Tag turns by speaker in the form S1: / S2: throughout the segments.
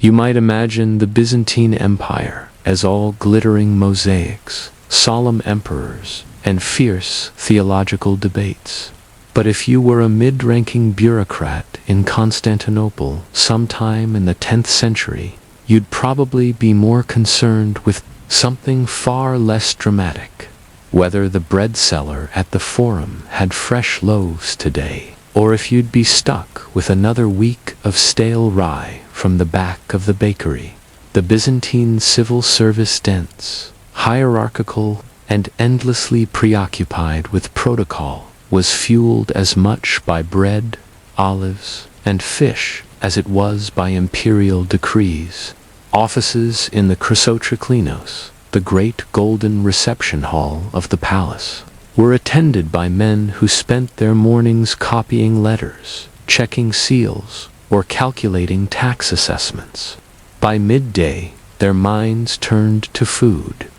S1: You might imagine the Byzantine Empire as all glittering mosaics, solemn emperors, and fierce theological debates. But if you were a mid-ranking bureaucrat in Constantinople sometime in the 10th century, you'd probably be more concerned with something far less dramatic. Whether the bread seller at the Forum had fresh loaves today, or if you'd be stuck with another week of stale rye from the back of the bakery. The Byzantine civil service, dense, hierarchical, and endlessly preoccupied with protocol, was fueled as much by bread, olives, and fish as it was by imperial decrees. Offices in the Chrysotriklinos, the great golden reception hall of the palace, were attended by men who spent their mornings copying letters, checking seals, or calculating tax assessments. By midday, their minds turned to food.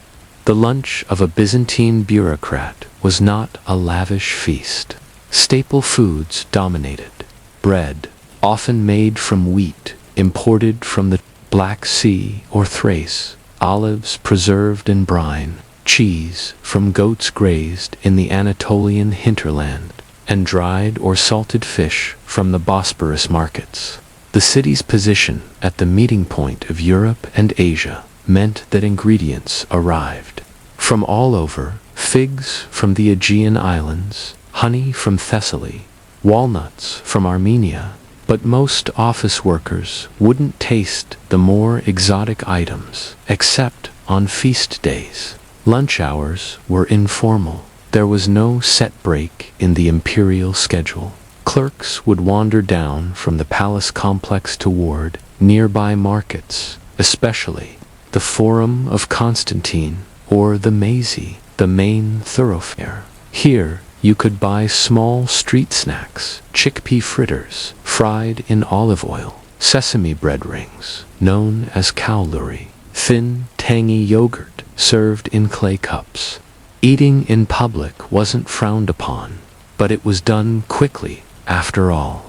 S1: The lunch of a Byzantine bureaucrat was not a lavish feast. Staple foods dominated. Bread, often made from wheat, imported from the Black Sea or Thrace, olives preserved in brine, cheese from goats grazed in the Anatolian hinterland, and dried or salted fish from the Bosporus markets. The city's position at the meeting point of Europe and Asia meant that ingredients arrived from all over: figs from the Aegean Islands, honey from Thessaly, walnuts from Armenia. But most office workers wouldn't taste the more exotic items except on feast days. Lunch hours were informal. There was no set break in the imperial schedule. Clerks would wander down from the palace complex toward nearby markets, especially the Forum of Constantine or the Mazy, the main thoroughfare. Here, you could buy small street snacks, chickpea fritters fried in olive oil, sesame bread rings, known as kowluri, thin, tangy yogurt served in clay cups. Eating in public wasn't frowned upon, but it was done quickly, after all.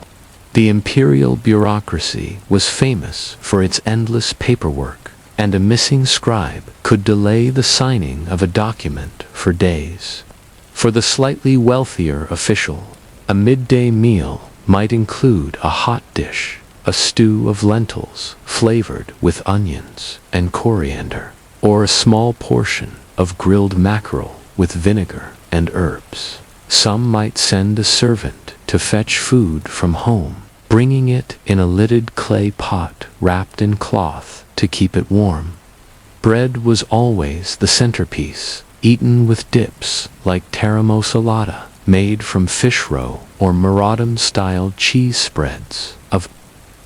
S1: The imperial bureaucracy was famous for its endless paperwork, and a missing scribe could delay the signing of a document for days. For the slightly wealthier official, a midday meal might include a hot dish, a stew of lentils flavored with onions and coriander, or a small portion of grilled mackerel with vinegar and herbs. Some might send a servant to fetch food from home, bringing it in a lidded clay pot wrapped in cloth to keep it warm. Bread was always the centerpiece, eaten with dips like taramosalata, made from fish roe or Marathon-style cheese spreads. Of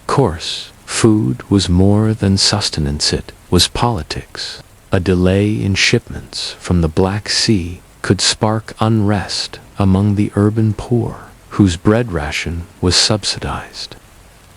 S1: course, food was more than sustenance, it was politics. A delay in shipments from the Black Sea could spark unrest among the urban poor, whose bread ration was subsidized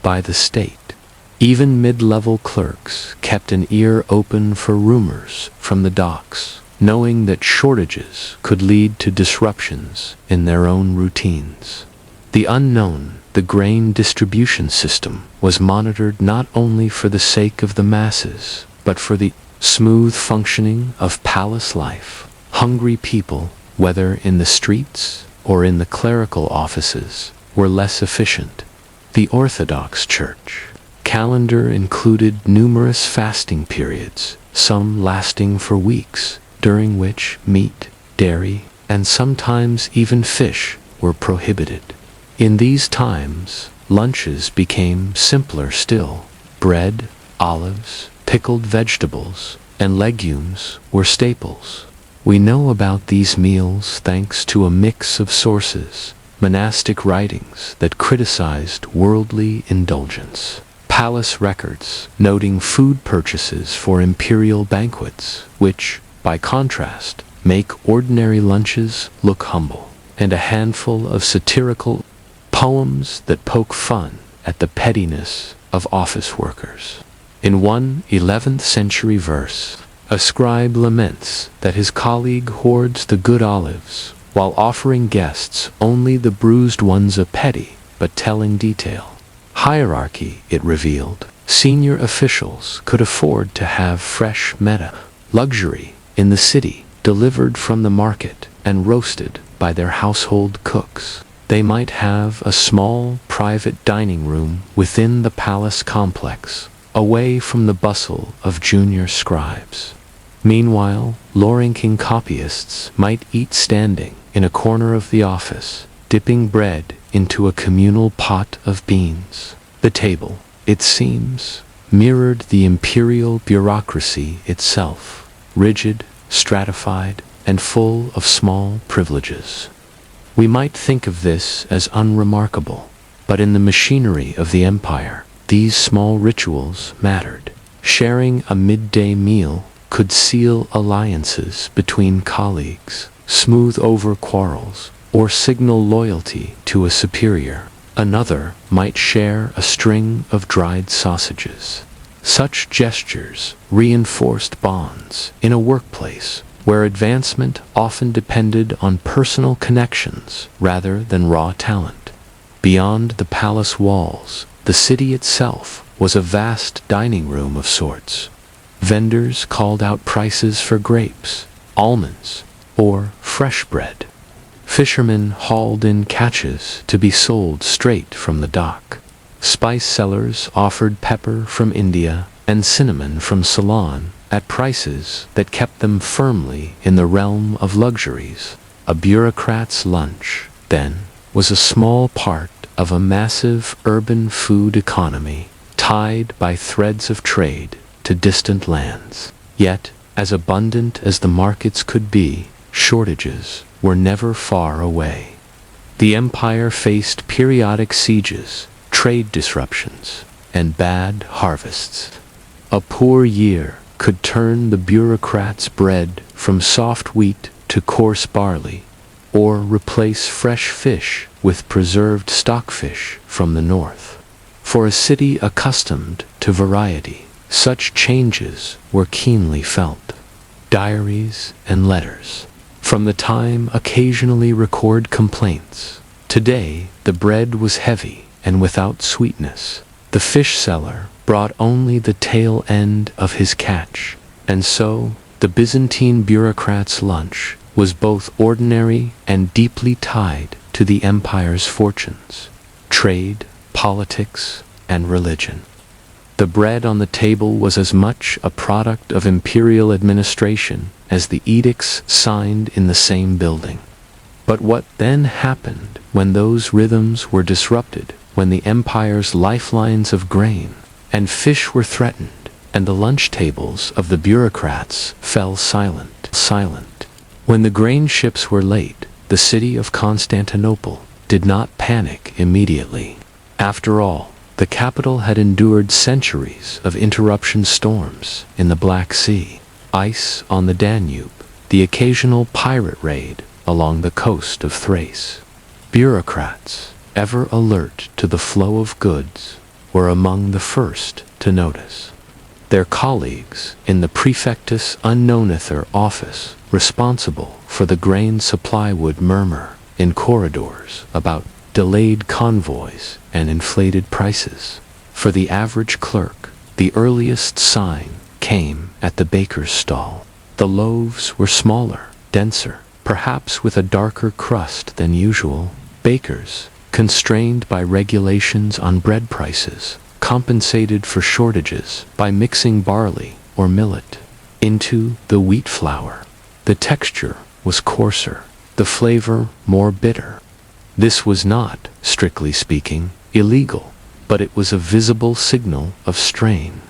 S1: by the state. Even mid-level clerks kept an ear open for rumors from the docks, knowing that shortages could lead to disruptions in their own routines. The unknown, the grain distribution system, was monitored not only for the sake of the masses, but for the smooth functioning of palace life. Hungry people, whether in the streets or in the clerical offices, were less efficient. The Orthodox Church calendar included numerous fasting periods, some lasting for weeks, during which meat, dairy, and sometimes even fish were prohibited. In these times, lunches became simpler still. Bread, olives, pickled vegetables, and legumes were staples. We know about these meals thanks to a mix of sources: monastic writings that criticized worldly indulgence, palace records noting food purchases for imperial banquets, which, by contrast, make ordinary lunches look humble, and a handful of satirical poems that poke fun at the pettiness of office workers. In one 11th century verse, a scribe laments that his colleague hoards the good olives, while offering guests only the bruised ones, a petty but telling detail. Hierarchy, it revealed, Senior officials could afford to have fresh meta luxury in the city delivered from the market and roasted by their household cooks. They might have a small private dining room within the palace complex, away from the bustle of junior scribes. Meanwhile, low-ranking copyists might eat standing in a corner of the office, dipping bread into a communal pot of beans. The table, it seems, mirrored the imperial bureaucracy itself, rigid, stratified, and full of small privileges. We might think of this as unremarkable, but in the machinery of the empire, these small rituals mattered. Sharing a midday meal could seal alliances between colleagues, smooth over quarrels, or signal loyalty to a superior. Another might share a string of dried sausages. Such gestures reinforced bonds in a workplace where advancement often depended on personal connections rather than raw talent. Beyond the palace walls, the city itself was a vast dining room of sorts. Vendors called out prices for grapes, almonds, or fresh bread. Fishermen hauled in catches to be sold straight from the dock. Spice sellers offered pepper from India and cinnamon from Ceylon at prices that kept them firmly in the realm of luxuries. A bureaucrat's lunch, then, was a small part of a massive urban food economy, tied by threads of trade to distant lands. Yet, as abundant as the markets could be, shortages were never far away. The empire faced periodic sieges, trade disruptions, and bad harvests. A poor year could turn the bureaucrats' bread from soft wheat to coarse barley, or replace fresh fish with preserved stockfish from the north. For a city accustomed to variety, such changes were keenly felt. Diaries and letters from the time occasionally record complaints. Today, the bread was heavy and without sweetness. The fish seller brought only the tail end of his catch, and so the Byzantine bureaucrat's lunch was both ordinary and deeply tied to the empire's fortunes, trade, politics, and religion. The bread on the table was as much a product of imperial administration as the edicts signed in the same building. But what then happened when those rhythms were disrupted, when the empire's lifelines of grain and fish were threatened, and the lunch tables of the bureaucrats fell silent? When the grain ships were late, the city of Constantinople did not panic immediately. After all, the capital had endured centuries of interruption storms in the Black Sea, ice on the Danube, the occasional pirate raid along the coast of Thrace. Bureaucrats, ever alert to the flow of goods, were among the first to notice. Their colleagues in the Praefectus Unknownether office, responsible for the grain supply, would murmur in corridors about delayed convoys and inflated prices. For the average clerk, the earliest sign came at the baker's stall. The loaves were smaller, denser, perhaps with a darker crust than usual. Bakers, constrained by regulations on bread prices, compensated for shortages by mixing barley or millet into the wheat flour. The texture was coarser, the flavor more bitter. This was not, strictly speaking, illegal, but it was a visible signal of strain.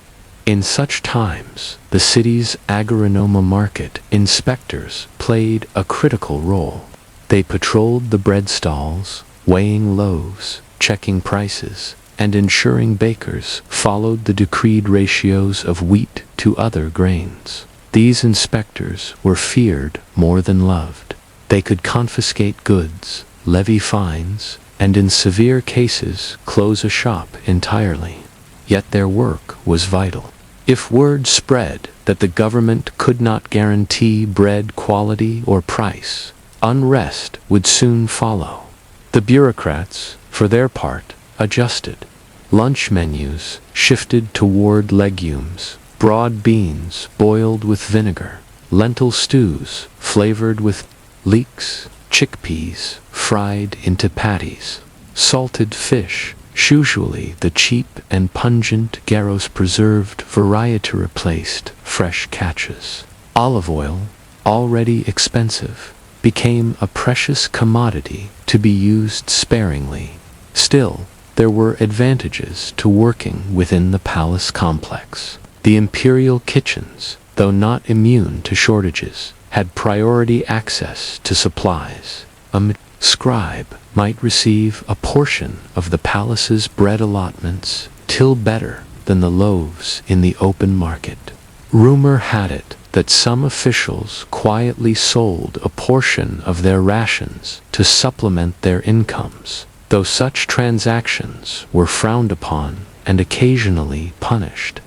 S1: In such times, the city's agronomia market inspectors played a critical role. They patrolled the bread stalls, weighing loaves, checking prices, and ensuring bakers followed the decreed ratios of wheat to other grains. These inspectors were feared more than loved. They could confiscate goods, levy fines, and in severe cases close a shop entirely. Yet their work was vital. If word spread that the government could not guarantee bread quality or price, unrest would soon follow. The bureaucrats, for their part, adjusted. Lunch menus shifted toward legumes, broad beans boiled with vinegar, lentil stews flavored with leeks, chickpeas fried into patties, salted fish, usually the cheap and pungent gyros preserved variety replaced fresh catches. Olive oil, already expensive, became a precious commodity to be used sparingly. Still, there were advantages to working within the palace complex. The imperial kitchens, though not immune to shortages, had priority access to supplies. A scribe might receive a portion of the palace's bread allotments, till better than the loaves in the open market. Rumor had it that some officials quietly sold a portion of their rations to supplement their incomes, though such transactions were frowned upon and occasionally punished.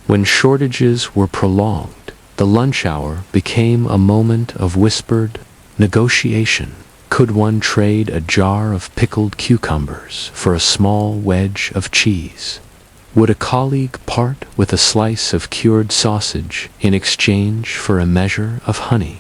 S1: When shortages were prolonged, the lunch hour became a moment of whispered negotiation. Could one trade a jar of pickled cucumbers for a small wedge of cheese? Would a colleague part with a slice of cured sausage in exchange for a measure of honey?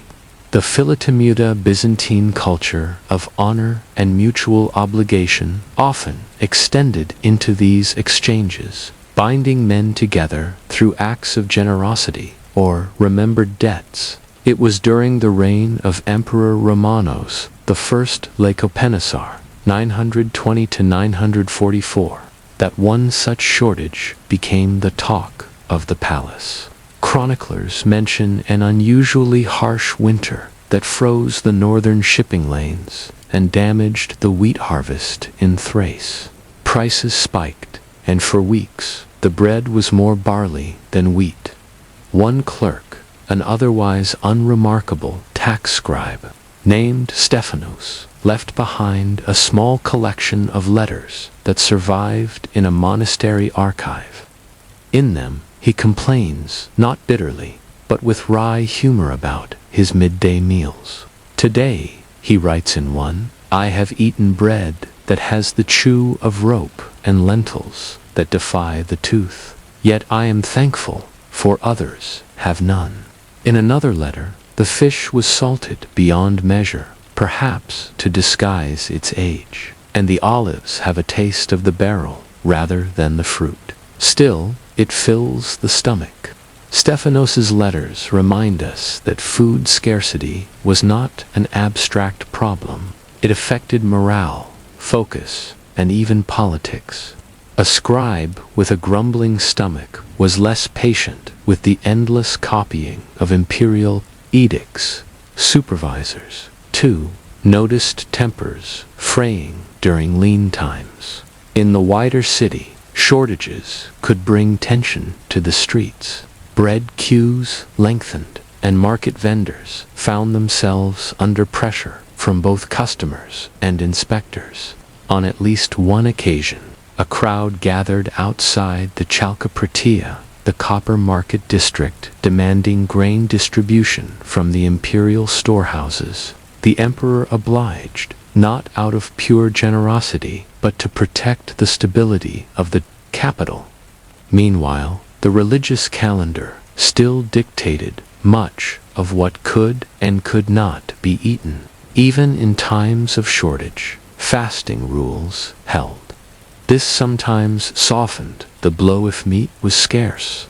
S1: The Philotimiuta Byzantine culture of honor and mutual obligation often extended into these exchanges, binding men together through acts of generosity or remembered debts. It was during the reign of Emperor Romanos the First Lecopenasar, 920 to 944, that one such shortage became the talk of the palace. Chroniclers mention an unusually harsh winter that froze the northern shipping lanes and damaged the wheat harvest in Thrace. Prices spiked, and for weeks the bread was more barley than wheat. One clerk, an otherwise unremarkable tax scribe, named Stephanos, left behind a small collection of letters that survived in a monastery archive. In them, he complains, not bitterly, but with wry humor about his midday meals. Today, he writes in one, I have eaten bread that has the chew of rope and lentils that defy the tooth. Yet I am thankful, for others have none. In another letter, the fish was salted beyond measure, perhaps to disguise its age, and the olives have a taste of the barrel rather than the fruit. Still, it fills the stomach. Stephanos's letters remind us that food scarcity was not an abstract problem. It affected morale, focus, and even politics. A scribe with a grumbling stomach was less patient with the endless copying of imperial edicts. Supervisors, too, noticed tempers fraying during lean times. In the wider city, shortages could bring tension to the streets. Bread queues lengthened, and market vendors found themselves under pressure from both customers and inspectors. On at least one occasion, a crowd gathered outside the Chalcopratia, the copper market district, demanding grain distribution from the imperial storehouses. The emperor obliged, not out of pure generosity, but to protect the stability of the capital. Meanwhile, the religious calendar still dictated much of what could and could not be eaten. Even in times of shortage, fasting rules held. This sometimes softened the blow if meat was scarce.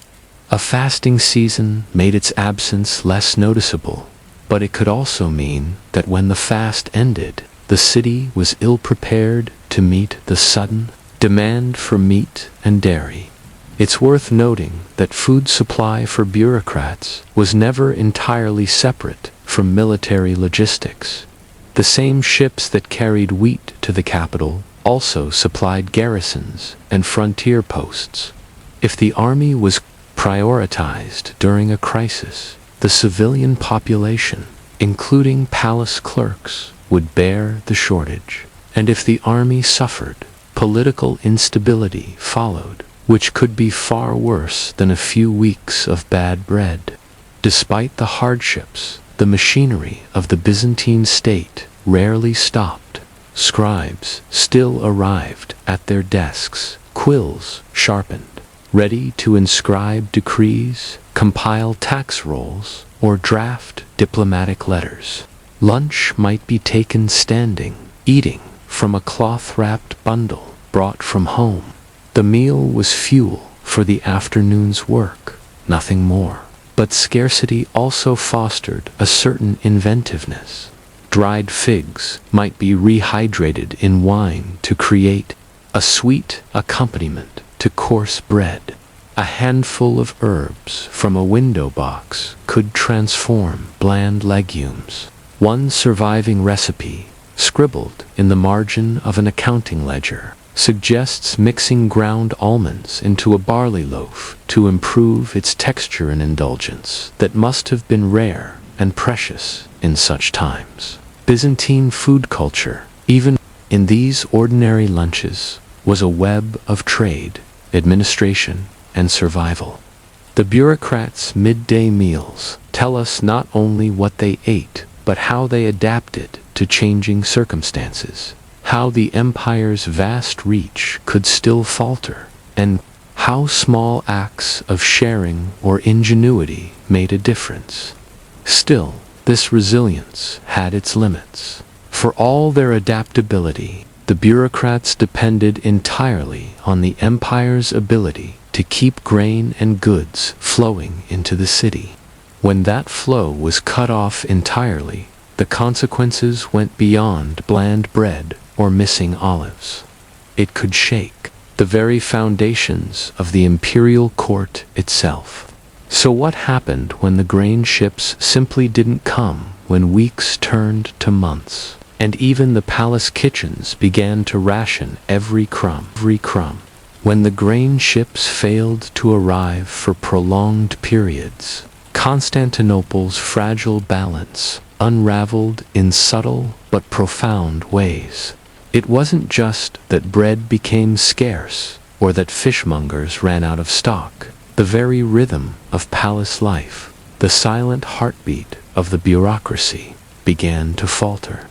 S1: A fasting season made its absence less noticeable, but it could also mean that when the fast ended, the city was ill-prepared to meet the sudden demand for meat and dairy. It's worth noting that food supply for bureaucrats was never entirely separate from military logistics. The same ships that carried wheat to the capital also supplied garrisons and frontier posts. If the army was prioritized during a crisis, the civilian population, including palace clerks, would bear the shortage. And if the army suffered, political instability followed, which could be far worse than a few weeks of bad bread. Despite the hardships, the machinery of the Byzantine state rarely stopped. Scribes still arrived at their desks, quills sharpened, ready to inscribe decrees, compile tax rolls, or draft diplomatic letters. Lunch might be taken standing, eating from a cloth-wrapped bundle brought from home. The meal was fuel for the afternoon's work, nothing more. But scarcity also fostered a certain inventiveness. Dried figs might be rehydrated in wine to create a sweet accompaniment to coarse bread. A handful of herbs from a window box could transform bland legumes. One surviving recipe, scribbled in the margin of an accounting ledger, suggests mixing ground almonds into a barley loaf to improve its texture and indulgence that must have been rare and precious in such times. Byzantine food culture, even in these ordinary lunches, was a web of trade, administration, and survival. The bureaucrats' midday meals tell us not only what they ate, but how they adapted to changing circumstances, how the empire's vast reach could still falter, and how small acts of sharing or ingenuity made a difference. Still, this resilience had its limits. For all their adaptability, the bureaucrats depended entirely on the empire's ability to keep grain and goods flowing into the city. When that flow was cut off entirely, the consequences went beyond bland bread or missing olives. It could shake the very foundations of the imperial court itself. So what happened when the grain ships simply didn't come, when weeks turned to months, and even the palace kitchens began to ration every crumb? When the grain ships failed to arrive for prolonged periods, Constantinople's fragile balance unraveled in subtle but profound ways. It wasn't just that bread became scarce or that fishmongers ran out of stock. The very rhythm of palace life, the silent heartbeat of the bureaucracy, began to falter.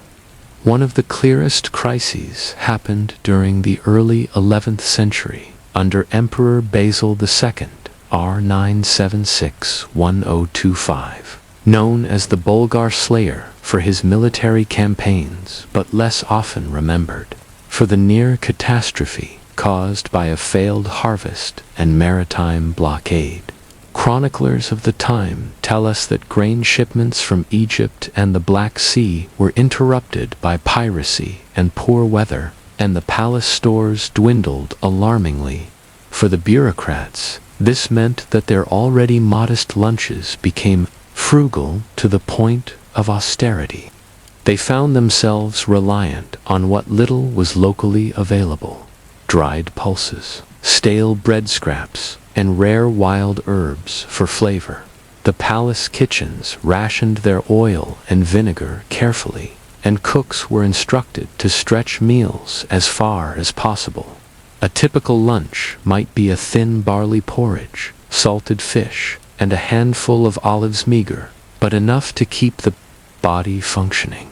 S1: One of the clearest crises happened during the early 11th century under Emperor Basil II, R 976-1025, known as the Bulgar Slayer for his military campaigns, but less often remembered for the near catastrophe caused by a failed harvest and maritime blockade. Chroniclers of the time tell us that grain shipments from Egypt and the Black Sea were interrupted by piracy and poor weather, and the palace stores dwindled alarmingly. For the bureaucrats, this meant that their already modest lunches became frugal to the point of austerity. They found themselves reliant on what little was locally available: dried pulses, stale bread scraps, and rare wild herbs for flavor. The palace kitchens rationed their oil and vinegar carefully, and cooks were instructed to stretch meals as far as possible. A typical lunch might be a thin barley porridge, salted fish, and a handful of olives, meager, but enough to keep the body functioning.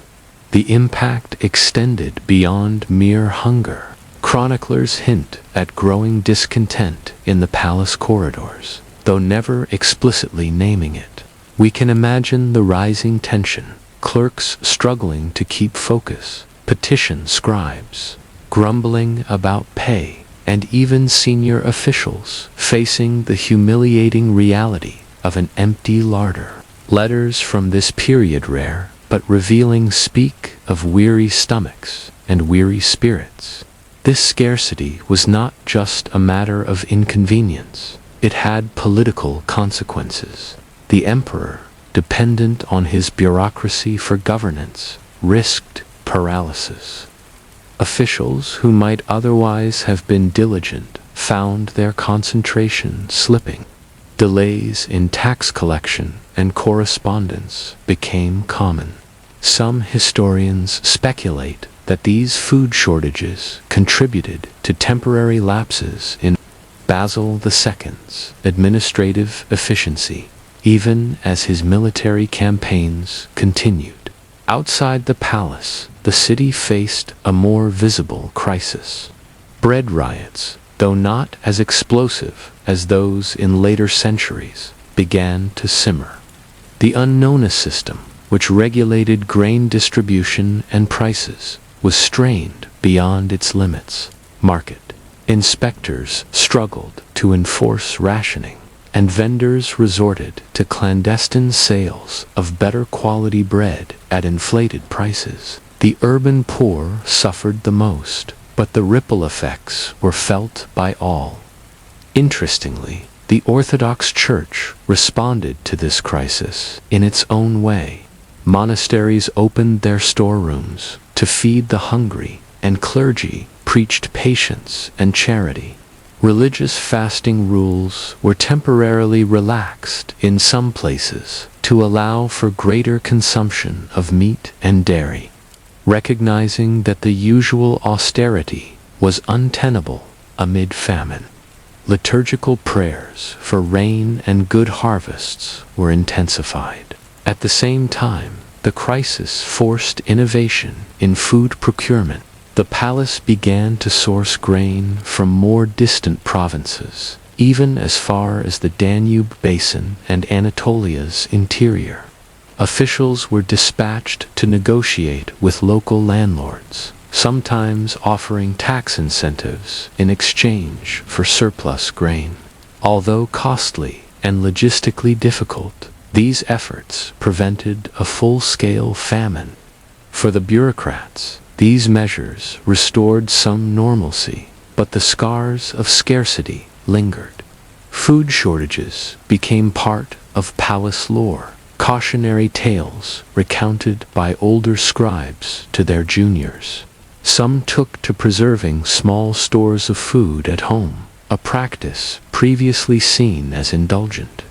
S1: The impact extended beyond mere hunger. Chroniclers hint at growing discontent in the palace corridors, though never explicitly naming it. We can imagine the rising tension: clerks struggling to keep focus, petition scribes grumbling about pay, and even senior officials facing the humiliating reality of an empty larder. Letters from this period, rare but revealing, speak of weary stomachs and weary spirits. This scarcity was not just a matter of inconvenience. It had political consequences. The emperor, dependent on his bureaucracy for governance, risked paralysis. Officials who might otherwise have been diligent found their concentration slipping. Delays in tax collection and correspondence became common. Some historians speculate that these food shortages contributed to temporary lapses in Basil II's administrative efficiency, even as his military campaigns continued. Outside the palace, the city faced a more visible crisis. Bread riots, though not as explosive as those in later centuries, began to simmer. The unknown system, which regulated grain distribution and prices, was strained beyond its limits. Market inspectors struggled to enforce rationing, and vendors resorted to clandestine sales of better quality bread at inflated prices. The urban poor suffered the most, but the ripple effects were felt by all. Interestingly, the Orthodox Church responded to this crisis in its own way. Monasteries opened their storerooms to feed the hungry, and clergy preached patience and charity. Religious fasting rules were temporarily relaxed in some places to allow for greater consumption of meat and dairy. Recognizing that the usual austerity was untenable amid famine, liturgical prayers for rain and good harvests were intensified. At the same time, the crisis forced innovation in food procurement. The palace began to source grain from more distant provinces, even as far as the Danube basin and Anatolia's interior. Officials were dispatched to negotiate with local landlords, sometimes offering tax incentives in exchange for surplus grain. Although costly and logistically difficult, these efforts prevented a full-scale famine. For the bureaucrats, these measures restored some normalcy, but the scars of scarcity lingered. Food shortages became part of palace lore, cautionary tales recounted by older scribes to their juniors. Some took to preserving small stores of food at home, a practice previously seen as indulgent.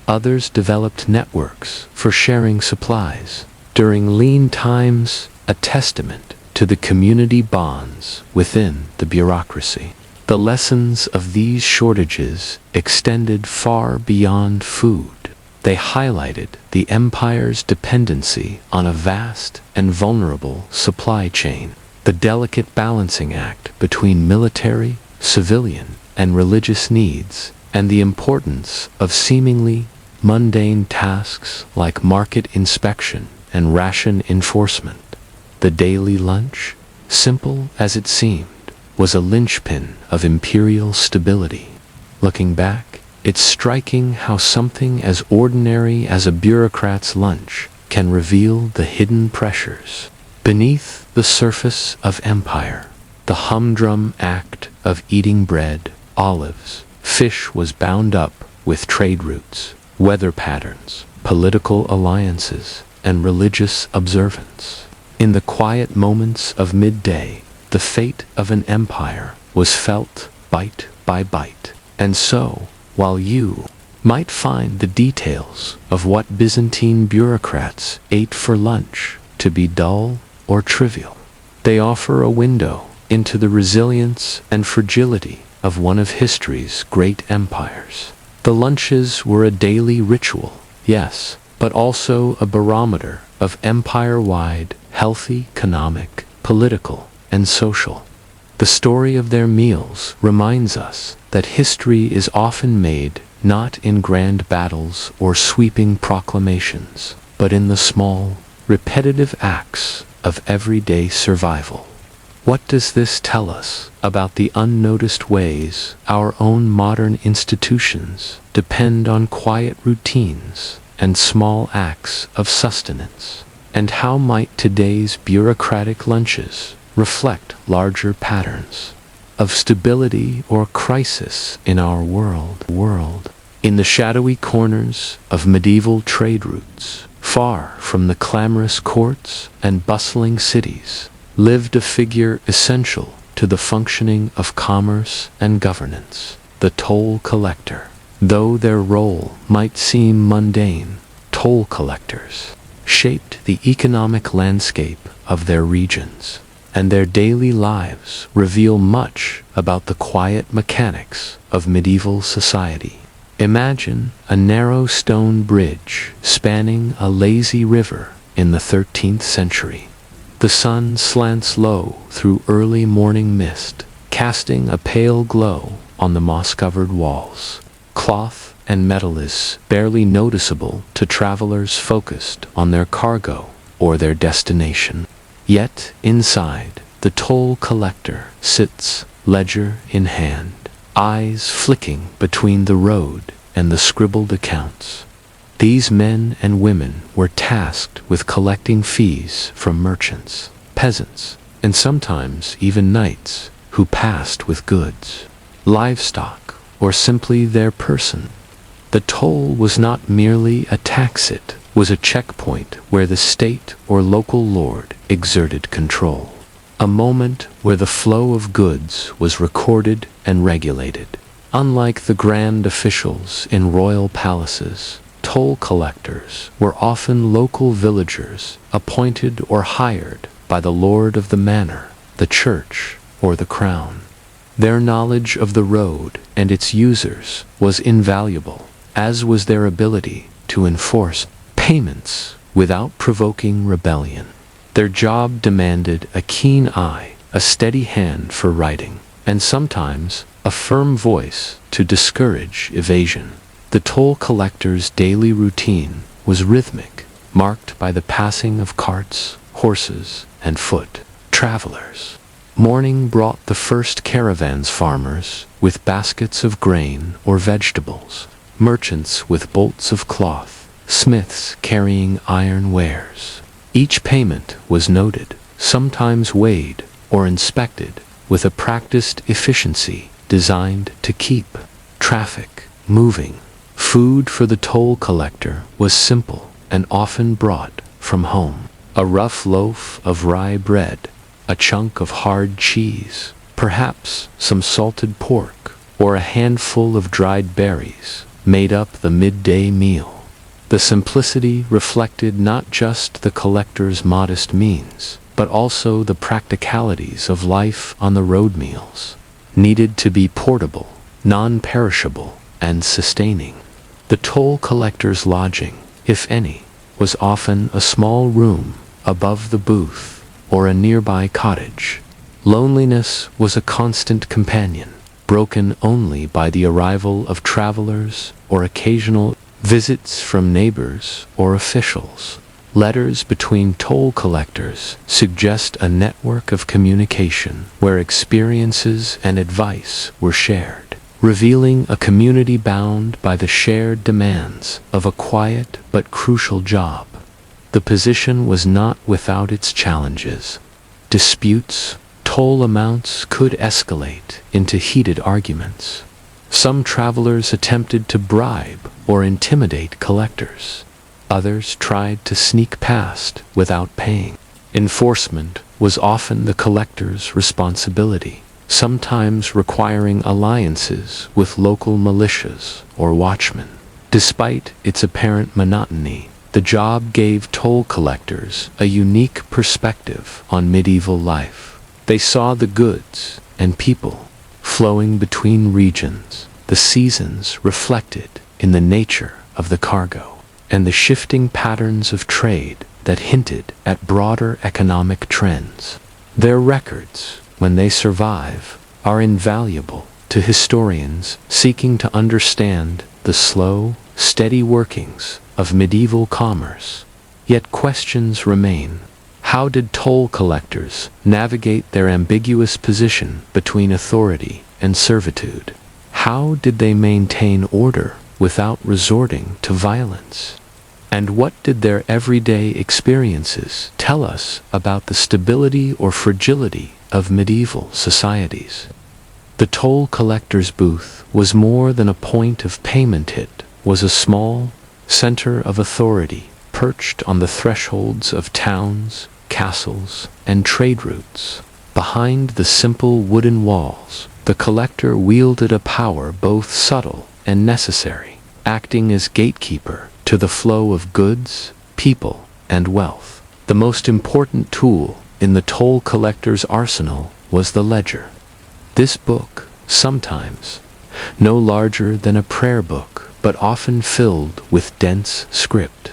S1: Others developed networks for sharing supplies during lean times, a testament to the community bonds within the bureaucracy. The lessons of these shortages extended far beyond food. They highlighted the empire's dependency on a vast and vulnerable supply chain, the delicate balancing act between military, civilian, and religious needs, and the importance of seemingly mundane tasks like market inspection and ration enforcement. The daily lunch, simple as it seemed, was a linchpin of imperial stability. Looking back, it's striking how something as ordinary as a bureaucrat's lunch can reveal the hidden pressures beneath the surface of empire. The humdrum act of eating bread, olives, fish was bound up with trade routes, weather patterns, political alliances, and religious observance. In the quiet moments of midday, the fate of an empire was felt bite by bite. And so, while you might find the details of what Byzantine bureaucrats ate for lunch to be dull or trivial, they offer a window into the resilience and fragility of one of history's great empires. The lunches were a daily ritual, yes, but also a barometer of empire-wide healthy, economic, political, and social. The story of their meals reminds us that history is often made not in grand battles or sweeping proclamations, but in the small, repetitive acts of everyday survival. What does this tell us about the unnoticed ways our own modern institutions depend on quiet routines and small acts of sustenance? And how might today's bureaucratic lunches reflect larger patterns of stability or crisis in our world? In the shadowy corners of medieval trade routes, far from the clamorous courts and bustling cities, lived a figure essential to the functioning of commerce and governance, the toll collector. Though their role might seem mundane, toll collectors shaped the economic landscape of their regions, and their daily lives reveal much about the quiet mechanics of medieval society. Imagine a narrow stone bridge spanning a lazy river in the 13th century. The sun slants low through early morning mist, casting a pale glow on the moss-covered walls. Cloth and metal is barely noticeable to travelers focused on their cargo or their destination. Yet inside, the toll collector sits, ledger in hand, eyes flicking between the road and the scribbled accounts. These men and women were tasked with collecting fees from merchants, peasants, and sometimes even knights who passed with goods, livestock, or simply their person. The toll was not merely a tax, it was a checkpoint where the state or local lord exerted control. A moment where the flow of goods was recorded and regulated. Unlike the grand officials in royal palaces, toll collectors were often local villagers appointed or hired by the lord of the manor, the church, or the crown. Their knowledge of the road and its users was invaluable, as was their ability to enforce payments without provoking rebellion. Their job demanded a keen eye, a steady hand for writing, and sometimes a firm voice to discourage evasion. The toll collector's daily routine was rhythmic, marked by the passing of carts, horses, and foot travelers. Morning brought the first caravans, farmers with baskets of grain or vegetables, merchants with bolts of cloth, smiths carrying iron wares. Each payment was noted, sometimes weighed or inspected, with a practiced efficiency designed to keep traffic moving. Food for the toll collector was simple and often brought from home. A rough loaf of rye bread, a chunk of hard cheese, perhaps some salted pork, or a handful of dried berries made up the midday meal. The simplicity reflected not just the collector's modest means, but also the practicalities of life on the road. Meals needed to be portable, non-perishable, and sustaining. The toll collector's lodging, if any, was often a small room above the booth or a nearby cottage. Loneliness was a constant companion, broken only by the arrival of travelers or occasional visits from neighbors or officials. Letters between toll collectors suggest a network of communication where experiences and advice were shared, revealing a community bound by the shared demands of a quiet but crucial job. The position was not without its challenges. Disputes, toll amounts could escalate into heated arguments. Some travelers attempted to bribe or intimidate collectors. Others tried to sneak past without paying. Enforcement was often the collector's responsibility, sometimes requiring alliances with local militias or watchmen. Despite its apparent monotony, the job gave toll collectors a unique perspective on medieval life. They saw the goods and people flowing between regions, the seasons reflected in the nature of the cargo, and the shifting patterns of trade that hinted at broader economic trends. Their records, when they survive, are invaluable to historians seeking to understand the slow, steady workings of medieval commerce. Yet questions remain. How did toll collectors navigate their ambiguous position between authority and servitude? How did they maintain order without resorting to violence? And what did their everyday experiences tell us about the stability or fragility of medieval societies? The toll collector's booth was more than a point of payment. It was a small center of authority, perched on the thresholds of towns, castles, and trade routes. Behind the simple wooden walls, the collector wielded a power both subtle and necessary, acting as gatekeeper to the flow of goods, people, and wealth. The most important tool in the toll collector's arsenal was the ledger. This book, sometimes no larger than a prayer book, but often filled with dense script,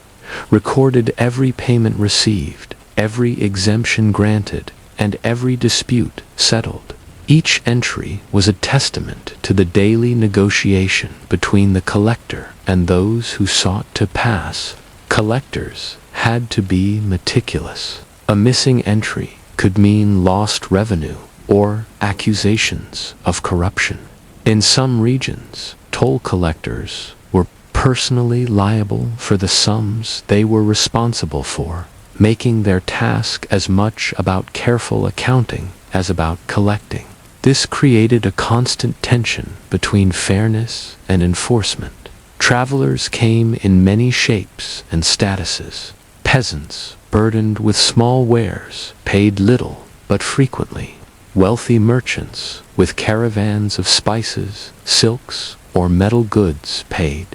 S1: recorded every payment received, every exemption granted, and every dispute settled. Each entry was a testament to the daily negotiation between the collector and those who sought to pass. Collectors had to be meticulous. A missing entry could mean lost revenue or accusations of corruption. In some regions, toll collectors were personally liable for the sums they were responsible for, making their task as much about careful accounting as about collecting. This created a constant tension between fairness and enforcement. Travelers came in many shapes and statuses. Peasants, burdened with small wares, paid little but frequently. Wealthy merchants, with caravans of spices, silks, or metal goods, paid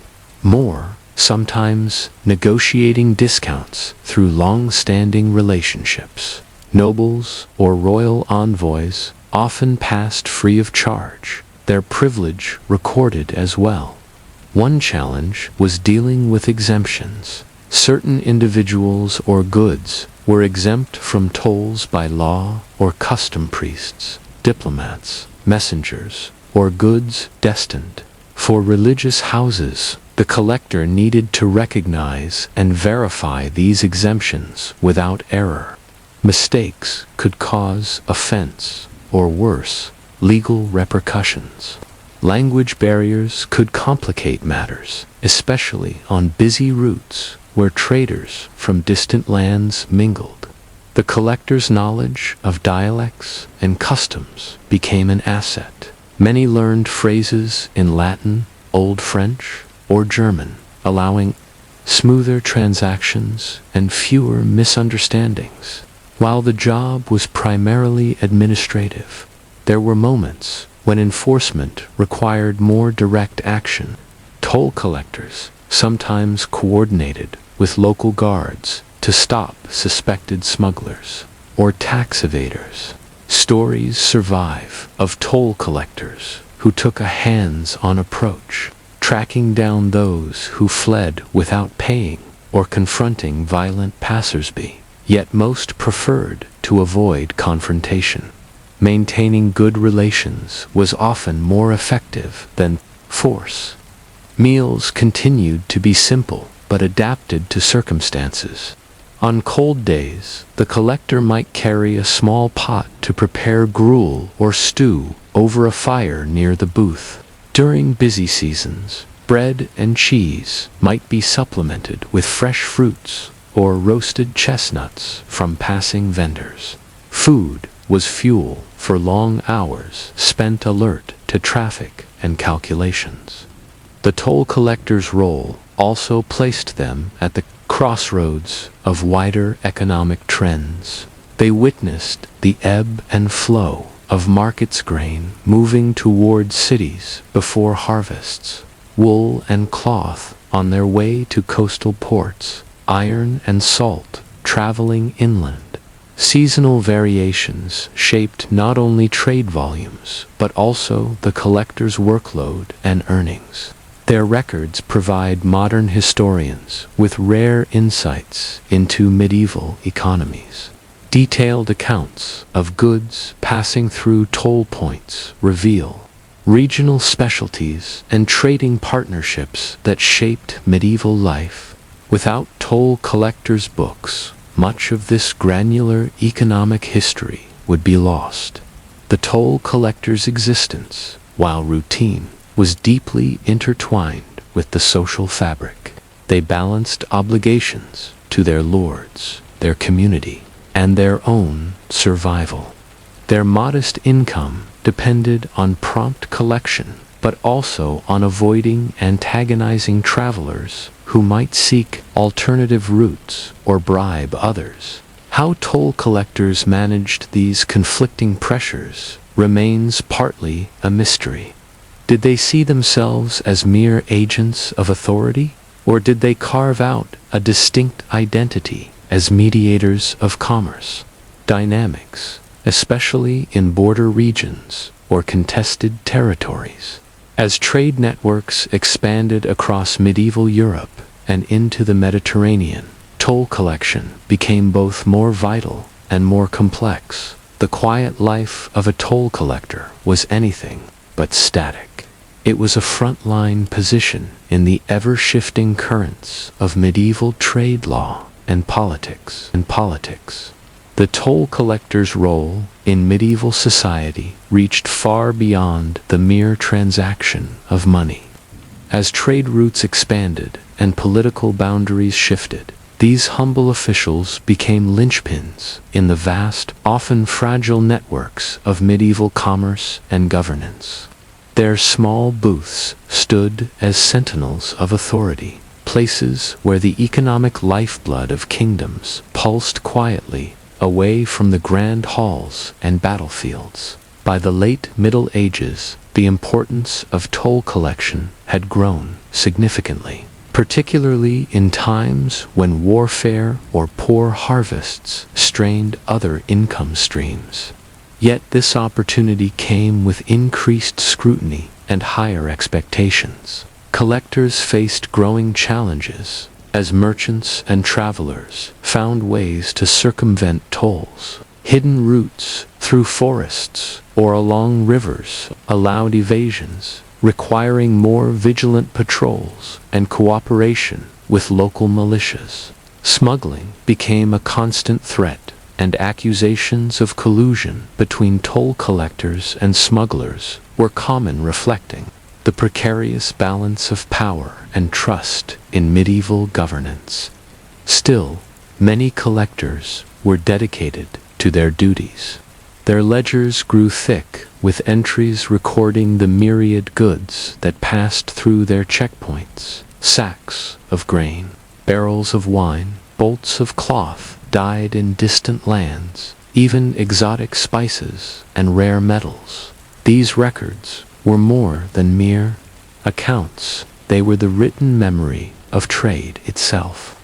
S1: more, sometimes negotiating discounts through long-standing relationships. Nobles or royal envoys often passed free of charge, their privilege recorded as well. One challenge was dealing with exemptions. Certain individuals or goods were exempt from tolls by law or custom priests, diplomats, messengers, or goods destined for religious houses. The collector needed to recognize and verify these exemptions without error. Mistakes could cause offense, or worse, legal repercussions. Language barriers could complicate matters, especially on busy routes where traders from distant lands mingled. The collector's knowledge of dialects and customs became an asset. Many learned phrases in Latin, Old French, or German, allowing smoother transactions and fewer misunderstandings. While the job was primarily administrative, there were moments when enforcement required more direct action. Toll collectors sometimes coordinated with local guards to stop suspected smugglers or tax evaders. Stories survive of toll collectors who took a hands-on approach, tracking down those who fled without paying or confronting violent passersby. Yet most preferred to avoid confrontation. Maintaining good relations was often more effective than force. Meals continued to be simple but adapted to circumstances. On cold days, the collector might carry a small pot to prepare gruel or stew over a fire near the booth. During busy seasons, bread and cheese might be supplemented with fresh fruits or roasted chestnuts from passing vendors. Food was fuel for long hours spent alert to traffic and calculations. The toll collector's role also placed them at the crossroads of wider economic trends. They witnessed the ebb and flow of markets' grain moving toward cities before harvests, wool and cloth on their way to coastal ports, iron and salt traveling inland. Seasonal variations shaped not only trade volumes, but also the collector's workload and earnings. Their records provide modern historians with rare insights into medieval economies. Detailed accounts of goods passing through toll points reveal regional specialties and trading partnerships that shaped medieval life. Without toll collectors' books, much of this granular economic history would be lost. The toll collector's existence, while routine, was deeply intertwined with the social fabric. They balanced obligations to their lords, their community, and their own survival. Their modest income depended on prompt collection, but also on avoiding antagonizing travelers who might seek alternative routes or bribe others. How toll collectors managed these conflicting pressures remains partly a mystery. Did they see themselves as mere agents of authority, or did they carve out a distinct identity as mediators of commerce? Dynamics, especially in border regions or contested territories. As trade networks expanded across medieval Europe and into the Mediterranean, toll collection became both more vital and more complex. the quiet life of a toll collector was anything but static. It was a frontline position in the ever-shifting currents of medieval trade law and politics. The toll collector's role in medieval society reached far beyond the mere transaction of money. As trade routes expanded and political boundaries shifted, these humble officials became linchpins in the vast, often fragile networks of medieval commerce and governance. Their small booths stood as sentinels of authority, places where the economic lifeblood of kingdoms pulsed quietly away from the grand halls and battlefields. By the late Middle Ages, the importance of toll collection had grown significantly, particularly in times when warfare or poor harvests strained other income streams. Yet this opportunity came with increased scrutiny and higher expectations. Collectors faced growing challenges as merchants and travelers found ways to circumvent tolls. Hidden routes through forests or along rivers allowed evasions, requiring more vigilant patrols and cooperation with local militias. Smuggling became a constant threat, and accusations of collusion between toll collectors and smugglers were common, reflecting the precarious balance of power and trust in medieval governance. Still, many collectors were dedicated to their duties. Their ledgers grew thick with entries recording the myriad goods that passed through their checkpoints: sacks of grain, barrels of wine, bolts of cloth dyed in distant lands, even exotic spices and rare metals. These records were more than mere accounts. They were the written memory of trade itself.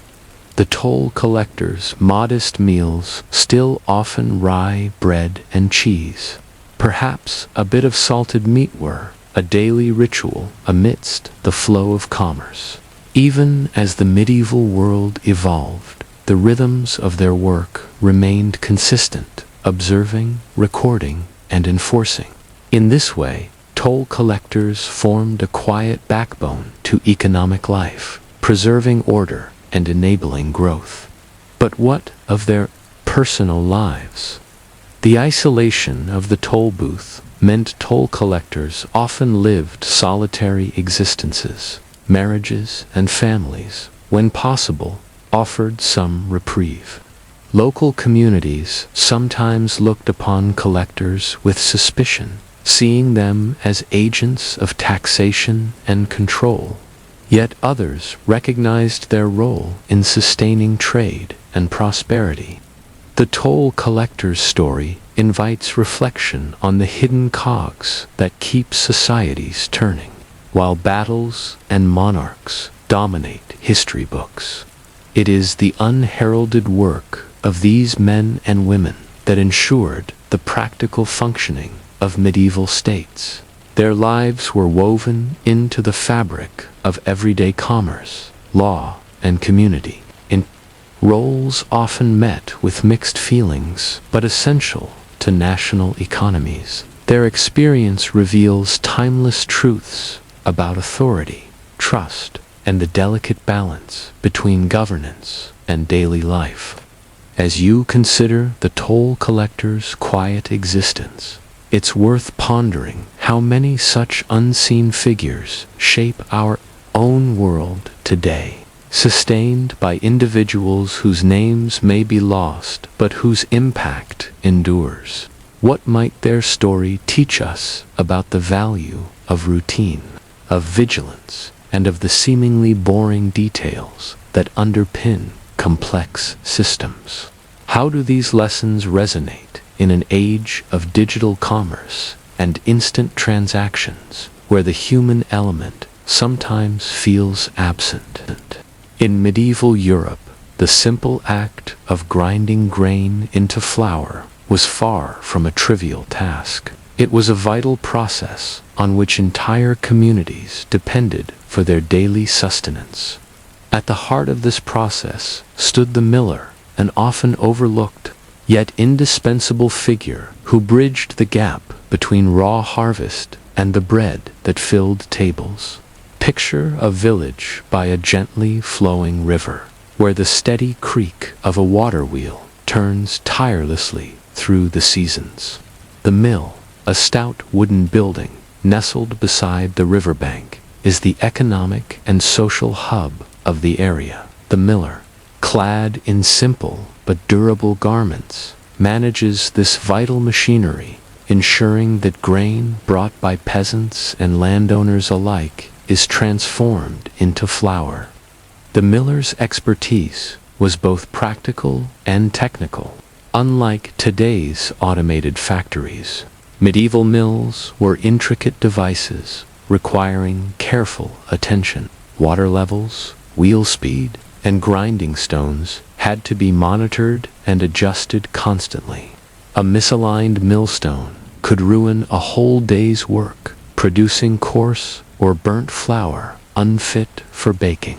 S1: The toll collector's modest meals still often rye bread and cheese. Perhaps a bit of salted meat were a daily ritual amidst the flow of commerce. Even as the medieval world evolved, the rhythms of their work remained consistent, observing, recording, and enforcing. In this way, toll collectors formed a quiet backbone to economic life, preserving order and enabling growth. But what of their personal lives? The isolation of the toll booth meant toll collectors often lived solitary existences. Marriages and families, when possible, offered some reprieve. Local communities sometimes looked upon collectors with suspicion, seeing them as agents of taxation and control. Yet others recognized their role in sustaining trade and prosperity. The toll collector's story invites reflection on the hidden cogs that keep societies turning. While battles and monarchs dominate history books, it is the unheralded work of these men and women that ensured the practical functioning of medieval states. Their lives were woven into the fabric of everyday commerce, law, and community, in roles often met with mixed feelings but essential to national economies. Their experience reveals timeless truths about authority, trust, and the delicate balance between governance and daily life. As you consider the toll collector's quiet existence, it's worth pondering how many such unseen figures shape our own world today, sustained by individuals whose names may be lost but whose impact endures. What might their story teach us about the value of routine, of vigilance, and of the seemingly boring details that underpin complex systems? How do these lessons resonate in an age of digital commerce and instant transactions, where the human element sometimes feels absent? In medieval Europe, the simple act of grinding grain into flour was far from a trivial task. It was a vital process on which entire communities depended for their daily sustenance. At the heart of this process stood the miller, an often overlooked yet indispensable figure who bridged the gap between raw harvest and the bread that filled tables. Picture a village by a gently flowing river, where the steady creak of a water wheel turns tirelessly through the seasons. The mill, a stout wooden building nestled beside the riverbank, is the economic and social hub of the area. The miller, clad in simple but durable garments, manages this vital machinery, ensuring that grain brought by peasants and landowners alike is transformed into flour. The miller's expertise was both practical and technical. Unlike today's automated factories, medieval mills were intricate devices requiring careful attention. Water levels, wheel speed, and grinding stones had to be monitored and adjusted constantly. A misaligned millstone could ruin a whole day's work, producing coarse or burnt flour unfit for baking.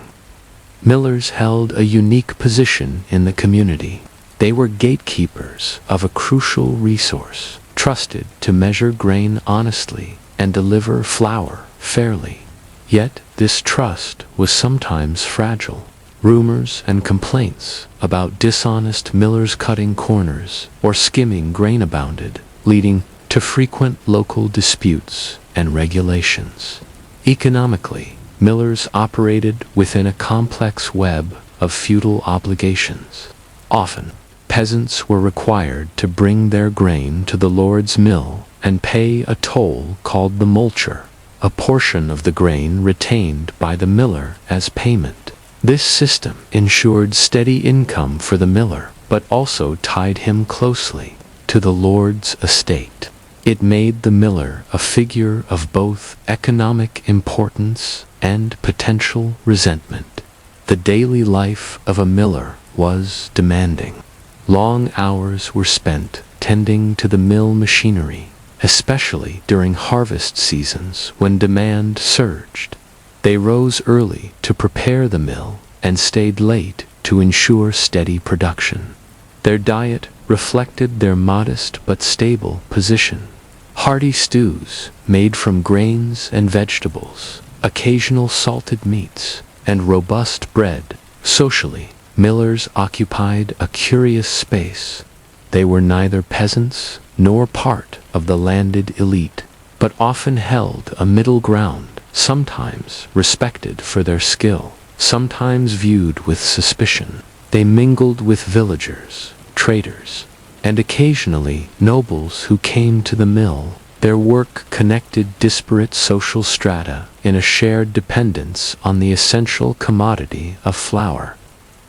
S1: Millers held a unique position in the community. They were gatekeepers of a crucial resource, trusted to measure grain honestly and deliver flour fairly. Yet this trust was sometimes fragile. Rumors and complaints about dishonest millers cutting corners or skimming grain abounded, leading to frequent local disputes and regulations. Economically, millers operated within a complex web of feudal obligations. Often, peasants were required to bring their grain to the lord's mill and pay a toll called the multure, a portion of the grain retained by the miller as payment. This system ensured steady income for the miller, but also tied him closely to the lord's estate. It made the miller a figure of both economic importance and potential resentment. The daily life of a miller was demanding. Long hours were spent tending to the mill machinery, especially during harvest seasons when demand surged. They rose early to prepare the mill and stayed late to ensure steady production. Their diet reflected their modest but stable position. Hearty stews made from grains and vegetables, occasional salted meats, and robust bread. Socially, millers occupied a curious space. They were neither peasants nor part of the landed elite, but often held a middle ground, sometimes respected for their skill, sometimes viewed with suspicion. They mingled with villagers, traders, and occasionally nobles who came to the mill. Their work connected disparate social strata in a shared dependence on the essential commodity of flour.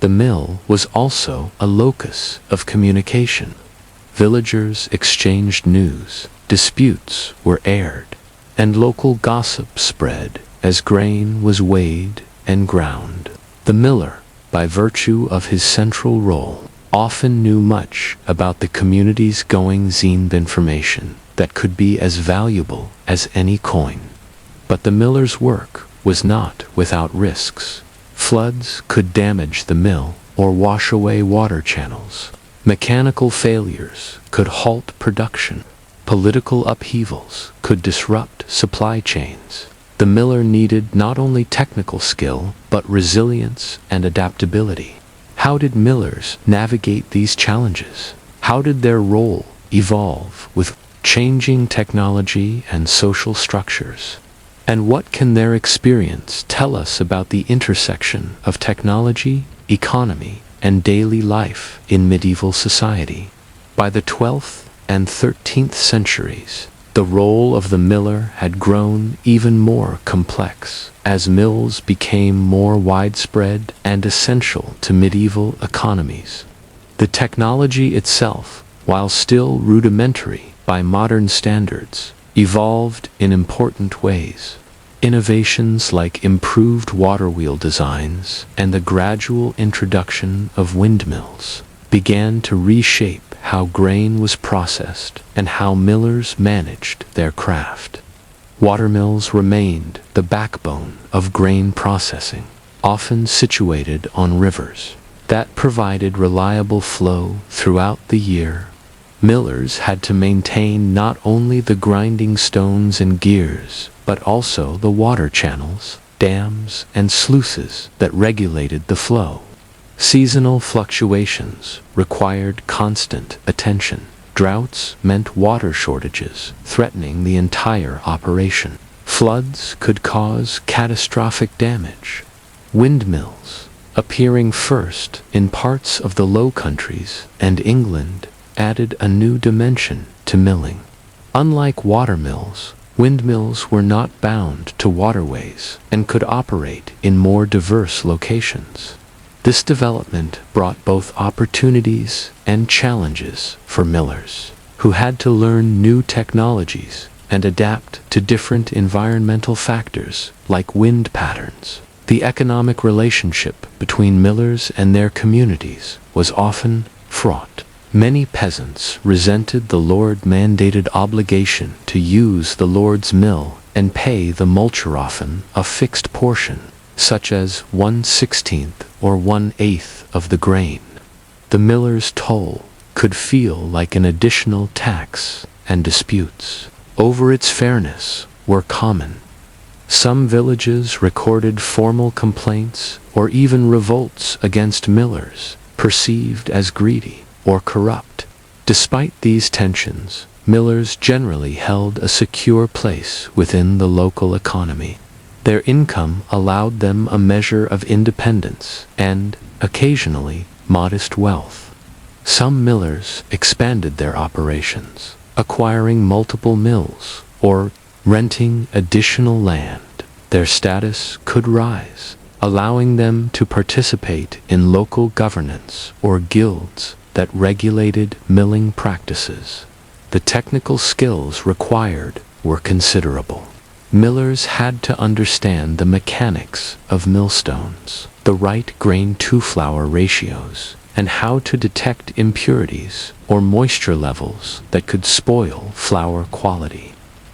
S1: The mill was also a locus of communication. Villagers exchanged news, disputes were aired, and local gossip spread as grain was weighed and ground. The miller, by virtue of his central role, often knew much about the community's goings-on information that could be as valuable as any coin. But the miller's work was not without risks. Floods could damage the mill or wash away water channels. Mechanical failures could halt production. Political upheavals could disrupt supply chains. The miller needed not only technical skill, but resilience and adaptability. How did millers navigate these challenges? How did their role evolve with changing technology and social structures? And what can their experience tell us about the intersection of technology, economy, and daily life in medieval society? By the 12th and 13th centuries, the role of the miller had grown even more complex as mills became more widespread and essential to medieval economies. The technology itself, while still rudimentary by modern standards, evolved in important ways. Innovations like improved water wheel designs and the gradual introduction of windmills began to reshape how grain was processed and how millers managed their craft. Watermills remained the backbone of grain processing, often situated on rivers. that provided reliable flow throughout the year. Millers had to maintain not only the grinding stones and gears, but also the water channels, dams, and sluices that regulated the flow. Seasonal fluctuations required constant attention. Droughts meant water shortages, threatening the entire operation. Floods could cause catastrophic damage. Windmills, appearing first in parts of the Low Countries and England, added a new dimension to milling. Unlike watermills, windmills were not bound to waterways and could operate in more diverse locations. This development brought both opportunities and challenges for millers, who had to learn new technologies and adapt to different environmental factors like wind patterns. The economic relationship between millers and their communities was often fraught. Many peasants resented the lord-mandated obligation to use the lord's mill and pay the mulcherofen a fixed portion, such as 1/16 or 1/8 of the grain. The miller's toll could feel like an additional tax, and disputes over its fairness were common. Some villages recorded formal complaints or even revolts against millers, perceived as greedy or corrupt. Despite these tensions, millers generally held a secure place within the local economy. Their income allowed them a measure of independence and, occasionally, modest wealth. Some millers expanded their operations, acquiring multiple mills or renting additional land. Their status could rise, allowing them to participate in local governance or guilds that regulated milling practices. The technical skills required were considerable. Millers had to understand the mechanics of millstones, the right grain-to-flour ratios, and how to detect impurities or moisture levels that could spoil flour quality.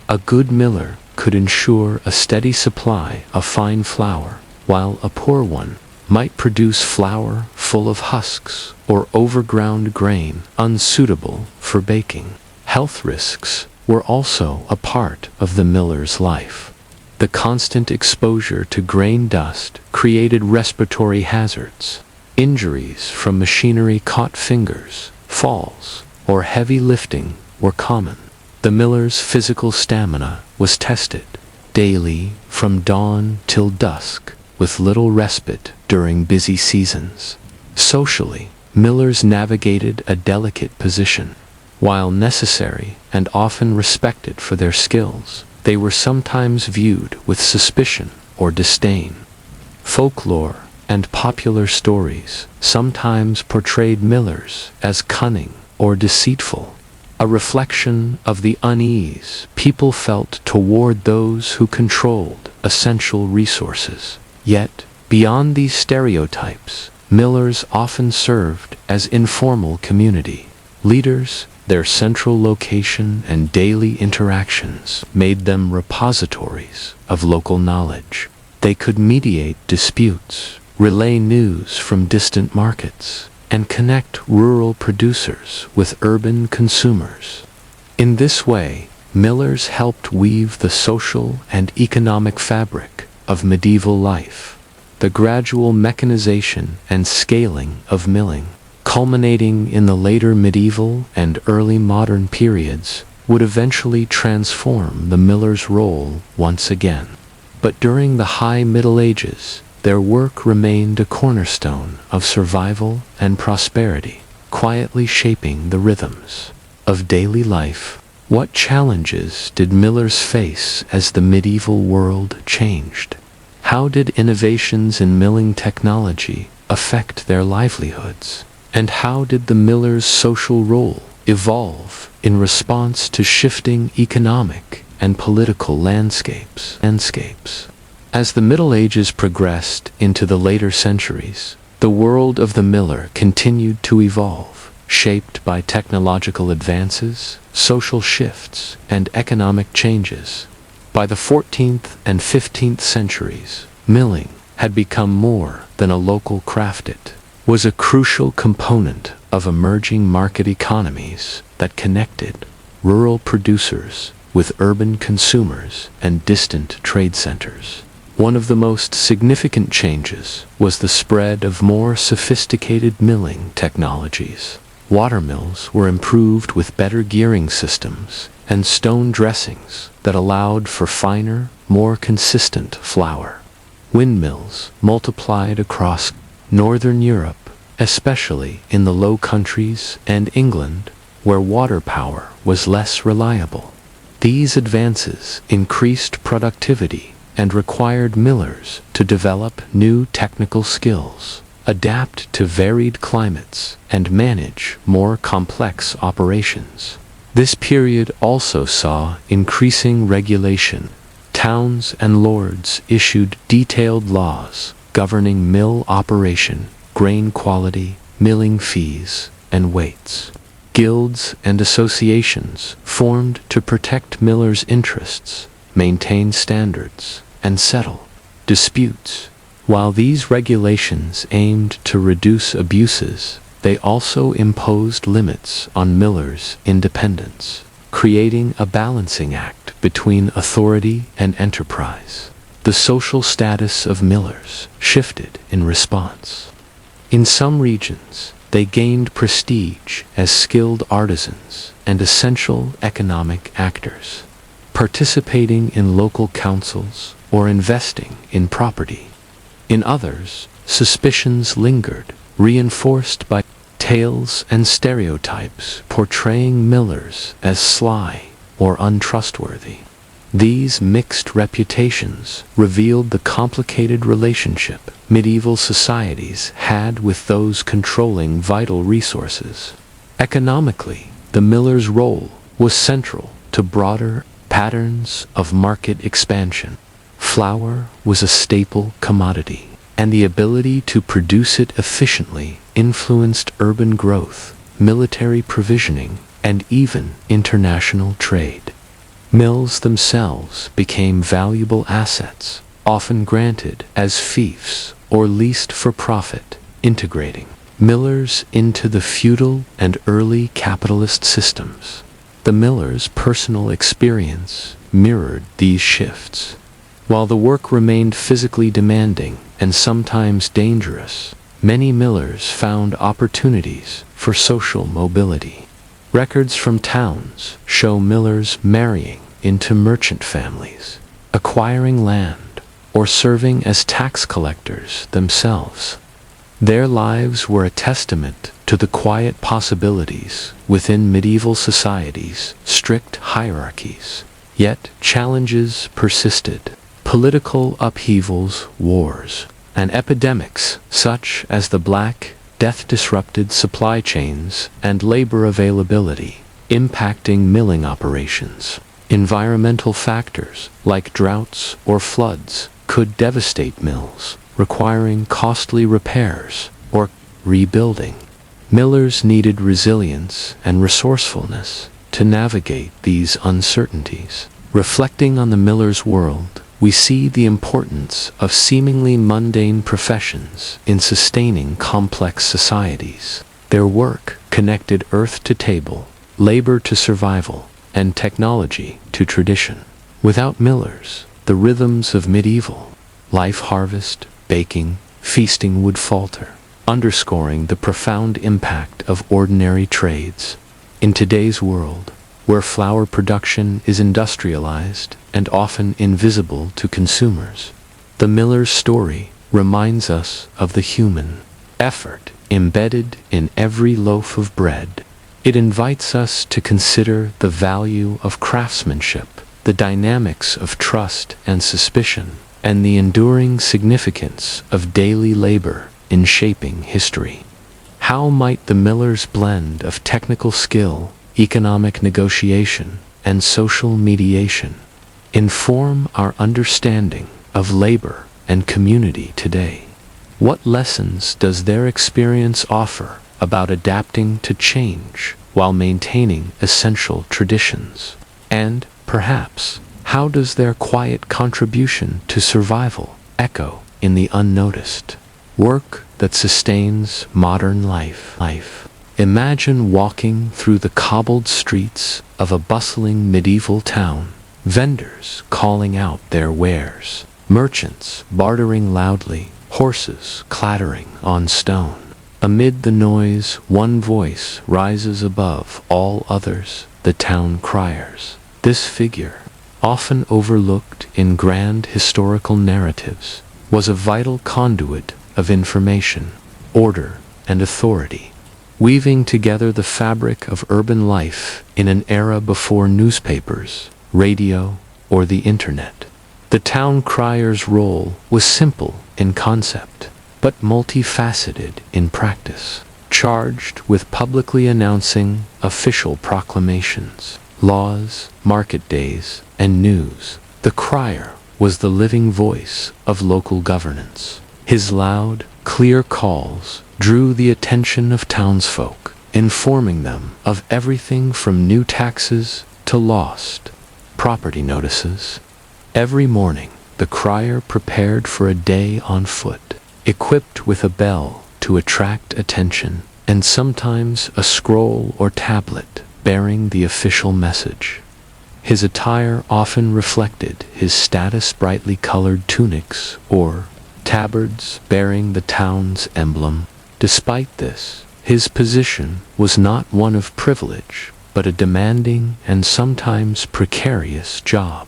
S1: A good miller could ensure a steady supply of fine flour, while a poor one might produce flour full of husks or overground grain unsuitable for baking. Health risks were also a part of the miller's life. The constant exposure to grain dust created respiratory hazards. Injuries from machinery-caught fingers, falls, or heavy lifting were common. The miller's physical stamina was tested daily from dawn till dusk, with little respite during busy seasons. Socially, millers navigated a delicate position. While necessary and often respected for their skills, they were sometimes viewed with suspicion or disdain. Folklore and popular stories sometimes portrayed millers as cunning or deceitful, a reflection of the unease people felt toward those who controlled essential resources. Yet, beyond these stereotypes, millers often served as informal community leaders. Their central location and daily interactions made them repositories of local knowledge. They could mediate disputes, relay news from distant markets, and connect rural producers with urban consumers. In this way, millers helped weave the social and economic fabric of medieval life. The gradual mechanization and scaling of milling, culminating in the later medieval and early modern periods, would eventually transform the miller's role once again. But during the High Middle Ages, their work remained a cornerstone of survival and prosperity, quietly shaping the rhythms of daily life. What challenges did millers face as the medieval world changed? How did innovations in milling technology affect their livelihoods? And how did the miller's social role evolve in response to shifting economic and political landscapes? As the Middle Ages progressed into the later centuries, the world of the miller continued to evolve, shaped by technological advances, social shifts, and economic changes. By the 14th and 15th centuries, milling had become more than a local craft. was a crucial component of emerging market economies that connected rural producers with urban consumers and distant trade centers. One of the most significant changes was the spread of more sophisticated milling technologies. Water mills were improved with better gearing systems and stone dressings that allowed for finer, more consistent flour. Windmills multiplied across northern Europe, especially in the Low Countries and England, where water power was less reliable. These advances increased productivity and required millers to develop new technical skills, adapt to varied climates, and manage more complex operations. This period also saw increasing regulation. Towns and lords issued detailed laws governing mill operation, grain quality, milling fees, and weights. Guilds and associations formed to protect millers' interests, maintain standards, and settle disputes. While these regulations aimed to reduce abuses, they also imposed limits on millers' independence, creating a balancing act between authority and enterprise. The social status of millers shifted in response. In some regions, they gained prestige as skilled artisans and essential economic actors, participating in local councils or investing in property. In others, suspicions lingered, reinforced by tales and stereotypes portraying millers as sly or untrustworthy. These mixed reputations revealed the complicated relationship medieval societies had with those controlling vital resources. Economically, the miller's role was central to broader patterns of market expansion. Flour was a staple commodity, and the ability to produce it efficiently influenced urban growth, military provisioning, and even international trade. Mills themselves became valuable assets, often granted as fiefs or leased for profit, integrating millers into the feudal and early capitalist systems. The miller's personal experience mirrored these shifts. While the work remained physically demanding and sometimes dangerous, many millers found opportunities for social mobility. Records from towns show millers marrying into merchant families, acquiring land, or serving as tax collectors themselves. Their lives were a testament to the quiet possibilities within medieval society's strict hierarchies. Yet challenges persisted. Political upheavals, wars, and epidemics such as the Black Death disrupted supply chains and labor availability, impacting milling operations. Environmental factors like droughts or floods could devastate mills, requiring costly repairs or rebuilding. Millers needed resilience and resourcefulness to navigate these uncertainties. Reflecting on the miller's world, we see the importance of seemingly mundane professions in sustaining complex societies. Their work connected earth to table, labor to survival, and technology to tradition. Without millers, the rhythms of medieval life, harvest, baking, feasting would falter, underscoring the profound impact of ordinary trades. In today's world, where flour production is industrialized and often invisible to consumers, the miller's story reminds us of the human effort embedded in every loaf of bread. It invites us to consider the value of craftsmanship, the dynamics of trust and suspicion, and the enduring significance of daily labor in shaping history. How might the miller's blend of technical skill, economic negotiation, and social mediation inform our understanding of labor and community today? What lessons does their experience offer about adapting to change while maintaining essential traditions? And, perhaps, how does their quiet contribution to survival echo in the unnoticed? work that sustains modern life. Imagine walking through the cobbled streets of a bustling medieval town, vendors calling out their wares, merchants bartering loudly, horses clattering on stone. Amid the noise, one voice rises above all others, the town criers. This figure, often overlooked in grand historical narratives, was a vital conduit of information, order, and authority, weaving together the fabric of urban life in an era before newspapers, radio, or the internet. The town crier's role was simple in concept, but multifaceted in practice, charged with publicly announcing official proclamations, laws, market days, and news. The crier was the living voice of local governance. His loud, clear calls drew the attention of townsfolk, informing them of everything from new taxes to lost property notices. Every morning, the crier prepared for a day on foot, equipped with a bell to attract attention, and sometimes a scroll or tablet bearing the official message. His attire often reflected his status, brightly colored tunics or tabards bearing the town's emblem. Despite this, his position was not one of privilege, but a demanding and sometimes precarious job.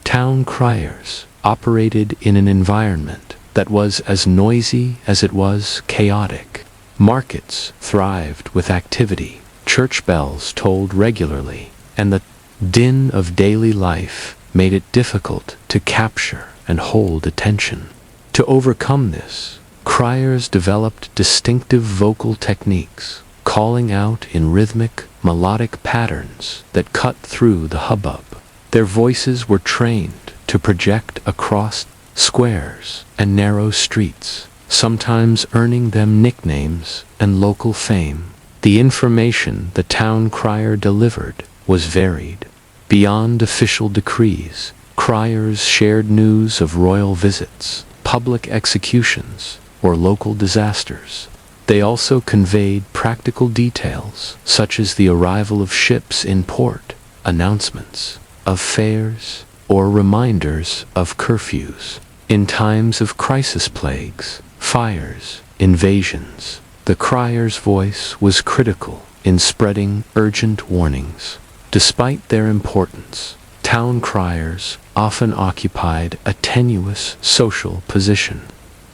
S1: Town criers operated in an environment that was as noisy as it was chaotic. Markets thrived with activity, church bells tolled regularly, and the din of daily life made it difficult to capture and hold attention. To overcome this, criers developed distinctive vocal techniques, calling out in rhythmic, melodic patterns that cut through the hubbub. Their voices were trained to project across squares and narrow streets, sometimes earning them nicknames and local fame. The information the town crier delivered was varied. Beyond official decrees, criers shared news of royal visits, public executions, or local disasters. They also conveyed practical details, such as the arrival of ships in port, announcements of fairs, or reminders of curfews. In times of crisis, plagues, fires, invasions, the crier's voice was critical in spreading urgent warnings. Despite their importance, town criers often occupied a tenuous social position.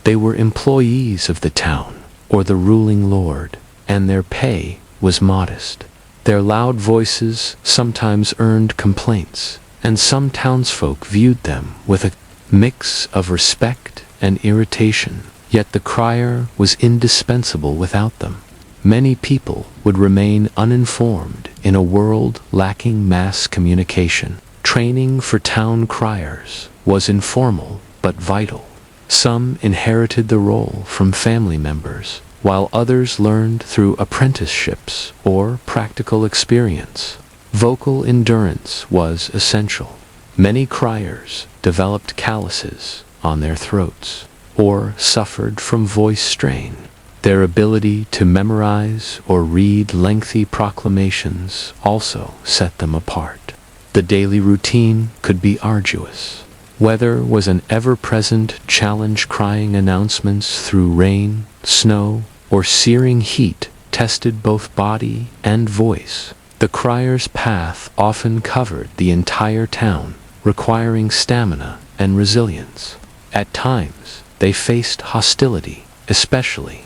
S1: They were employees of the town or the ruling lord, and their pay was modest. Their loud voices sometimes earned complaints, and some townsfolk viewed them with a mix of respect and irritation. Yet the crier was indispensable without them. Many people would remain uninformed in a world lacking mass communication. Training for town criers was informal but vital. Some inherited the role from family members, while others learned through apprenticeships or practical experience. Vocal endurance was essential. Many criers developed calluses on their throats or suffered from voice strain. Their ability to memorize or read lengthy proclamations also set them apart. The daily routine could be arduous. Weather was an ever-present challenge. Crying announcements through rain, snow, or searing heat tested both body and voice. The crier's path often covered the entire town, requiring stamina and resilience. At times, they faced hostility, especially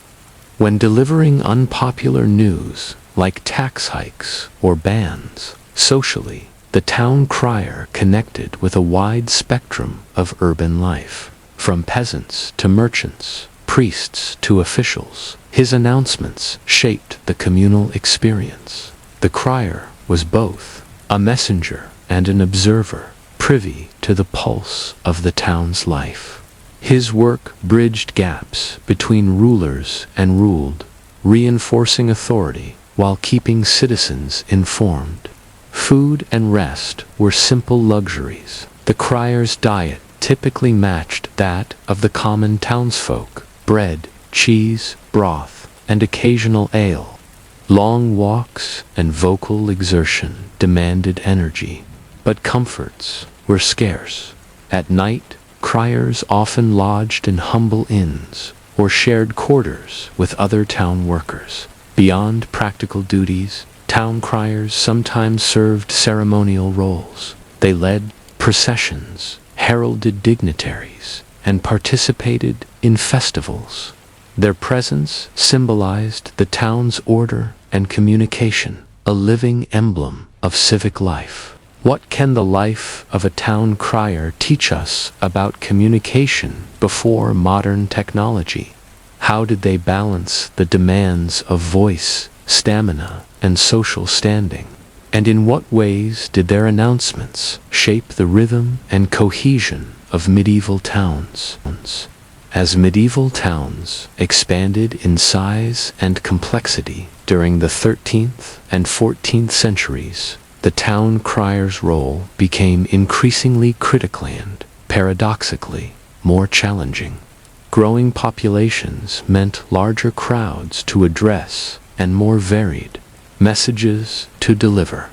S1: when delivering unpopular news like tax hikes or bans. Socially, the town crier connected with a wide spectrum of urban life, from peasants to merchants, priests to officials. His announcements shaped the communal experience. The crier was both a messenger and an observer, privy to the pulse of the town's life. His work bridged gaps between rulers and ruled, reinforcing authority while keeping citizens informed. Food and rest were simple luxuries. The crier's diet typically matched that of the common townsfolk: bread, cheese, broth, and occasional ale. Long walks and vocal exertion demanded energy, but comforts were scarce. At night, criers often lodged in humble inns or shared quarters with other town workers. Beyond practical duties, town criers sometimes served ceremonial roles. They led processions, heralded dignitaries, and participated in festivals. Their presence symbolized the town's order and communication, a living emblem of civic life. What can the life of a town crier teach us about communication before modern technology? How did they balance the demands of voice, stamina, and social standing? And in what ways did their announcements shape the rhythm and cohesion of medieval towns? As medieval towns expanded in size and complexity during the 13th and 14th centuries, the town crier's role became increasingly critical and, paradoxically, more challenging. Growing populations meant larger crowds to address and more varied messages to deliver.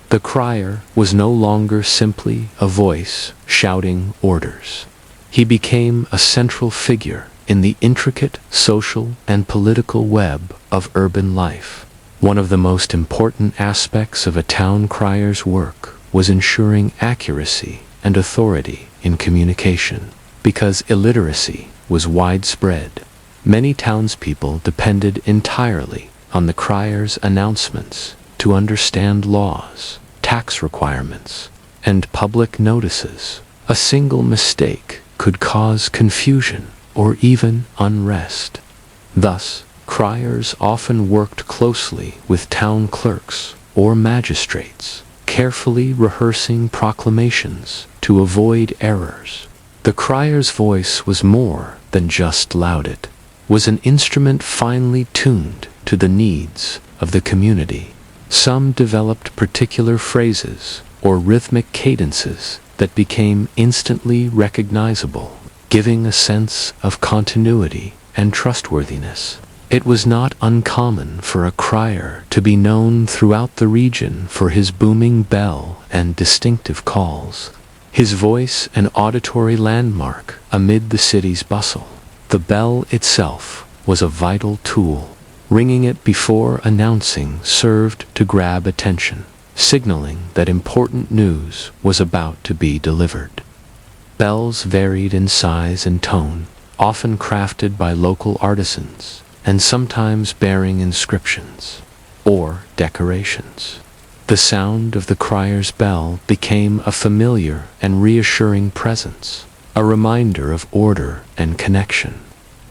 S1: The crier was no longer simply a voice shouting orders. He became a central figure in the intricate social and political web of urban life. One of the most important aspects of a town crier's work was ensuring accuracy and authority in communication. Because illiteracy was widespread, many townspeople depended entirely on the crier's announcements to understand laws, tax requirements, and public notices. A single mistake could cause confusion or even unrest. Thus, criers often worked closely with town clerks or magistrates, carefully rehearsing proclamations to avoid errors. The crier's voice was more than just loud. It was an instrument finely tuned to the needs of the community. Some developed particular phrases or rhythmic cadences that became instantly recognizable, giving a sense of continuity and trustworthiness. It was not uncommon for a crier to be known throughout the region for his booming bell and distinctive calls. His voice an auditory landmark amid the city's bustle. The bell itself was a vital tool. Ringing it before announcing served to grab attention, signaling that important news was about to be delivered. Bells varied in size and tone, often crafted by local artisans, and sometimes bearing inscriptions or decorations. The sound of the crier's bell became a familiar and reassuring presence, a reminder of order and connection.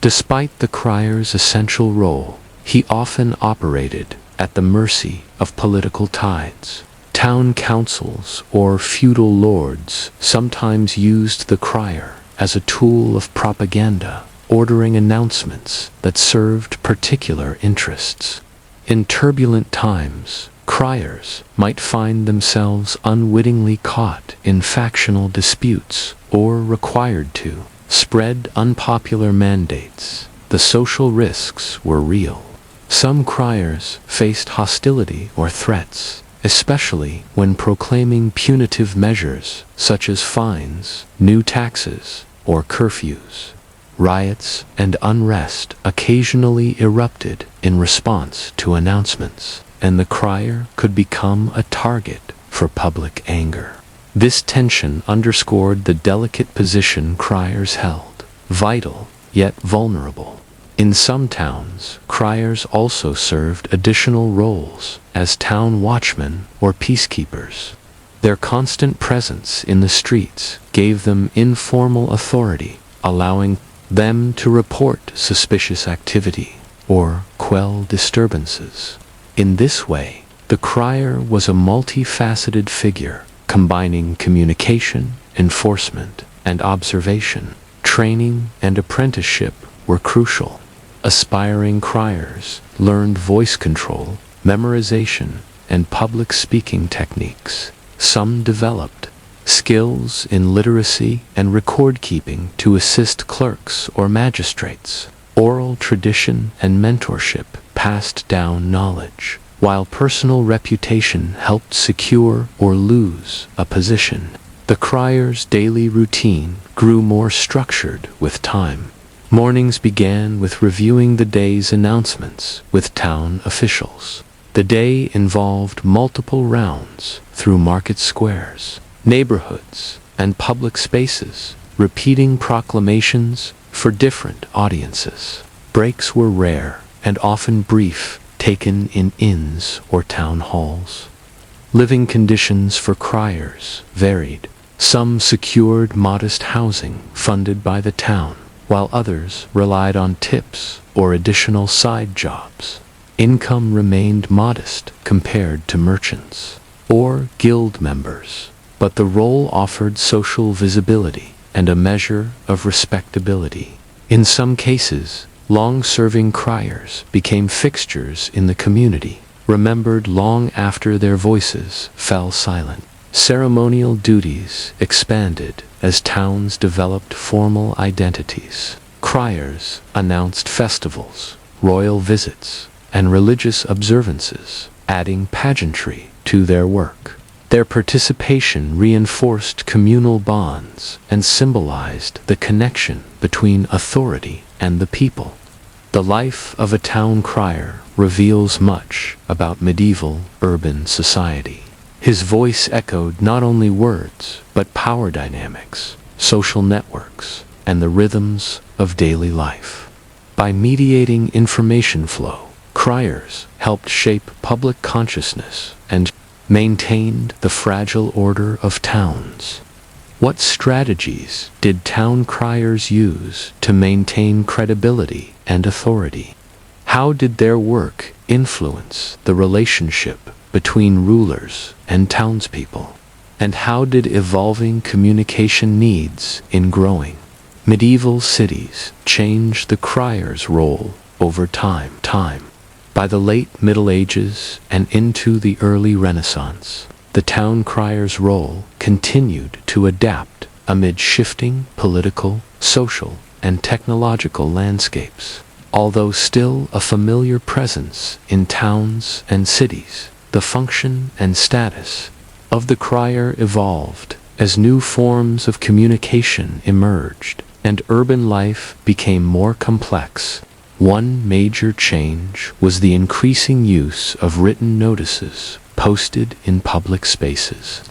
S1: Despite the crier's essential role, he often operated at the mercy of political tides. Town councils or feudal lords sometimes used the crier as a tool of propaganda, ordering announcements that served particular interests. In turbulent times, criers might find themselves unwittingly caught in factional disputes or required to spread unpopular mandates. The social risks were real. Some criers faced hostility or threats, especially when proclaiming punitive measures such as fines, new taxes, or curfews. Riots and unrest occasionally erupted in response to announcements, and the crier could become a target for public anger. This tension underscored the delicate position criers held, vital yet vulnerable. In some towns, criers also served additional roles as town watchmen or peacekeepers. Their constant presence in the streets gave them informal authority, allowing them to report suspicious activity or quell disturbances. In this way, the crier was a multifaceted figure, combining communication, enforcement, and observation. Training and apprenticeship were crucial. Aspiring criers learned voice control, memorization, and public speaking techniques. Some developed skills in literacy and record keeping to assist clerks or magistrates. Oral tradition and mentorship passed down knowledge, while personal reputation helped secure or lose a position. The crier's daily routine grew more structured with time. Mornings began with reviewing the day's announcements with town officials. The day involved multiple rounds through market squares, neighborhoods, and public spaces, repeating proclamations for different audiences. Breaks were rare and often brief, taken in inns or town halls. Living conditions for criers varied. Some secured modest housing funded by the town, while others relied on tips or additional side jobs. Income remained modest compared to merchants or guild members, but the role offered social visibility and a measure of respectability. In some cases, long-serving criers became fixtures in the community, remembered long after their voices fell silent. Ceremonial duties expanded as towns developed formal identities. Criers announced festivals, royal visits, and religious observances, adding pageantry to their work. Their participation reinforced communal bonds and symbolized the connection between authority and the people. The life of a town crier reveals much about medieval urban society. His voice echoed not only words, but power dynamics, social networks, and the rhythms of daily life. By mediating information flow, criers helped shape public consciousness and maintained the fragile order of towns. What strategies did town criers use to maintain credibility and authority? How did their work influence the relationship between rulers and townspeople? And how did evolving communication needs in growing medieval cities change the crier's role over time? By the late Middle Ages and into the early Renaissance, the town crier's role continued to adapt amid shifting political, social, and technological landscapes. Although still a familiar presence in towns and cities, the function and status of the crier evolved as new forms of communication emerged and urban life became more complex. One major change was the increasing use of written notices posted in public spaces.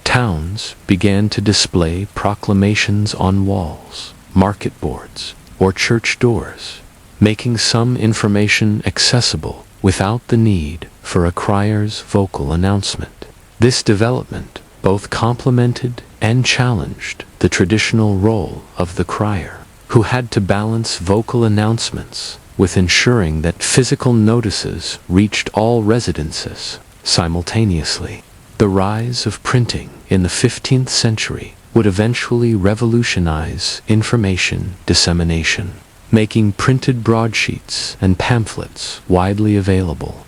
S1: Towns began to display proclamations on walls, market boards, or church doors, making some information accessible without the need for a crier's vocal announcement. This development both complemented and challenged the traditional role of the crier, who had to balance vocal announcements with ensuring that physical notices reached all residences simultaneously. The rise of printing in the 15th century would eventually revolutionize information dissemination, making printed broadsheets and pamphlets widely available.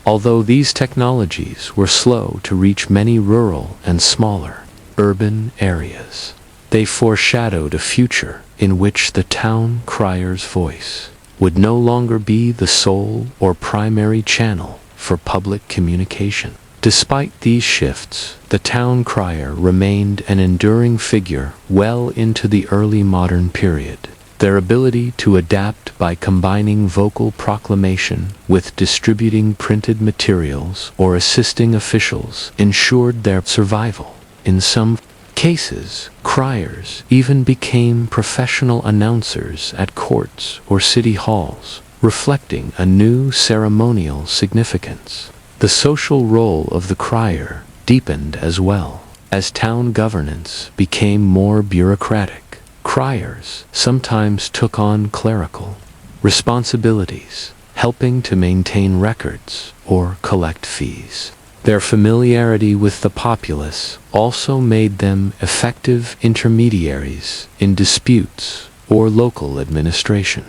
S1: Although these technologies were slow to reach many rural and smaller urban areas, they foreshadowed a future in which the town crier's voice would no longer be the sole or primary channel for public communication. Despite these shifts, the town crier remained an enduring figure well into the early modern period. Their ability to adapt by combining vocal proclamation with distributing printed materials or assisting officials ensured their survival. In some cases, criers even became professional announcers at courts or city halls, reflecting a new ceremonial significance. The social role of the crier deepened as well. As town governance became more bureaucratic, criers sometimes took on clerical responsibilities, helping to maintain records or collect fees. Their familiarity with the populace also made them effective intermediaries in disputes or local administration.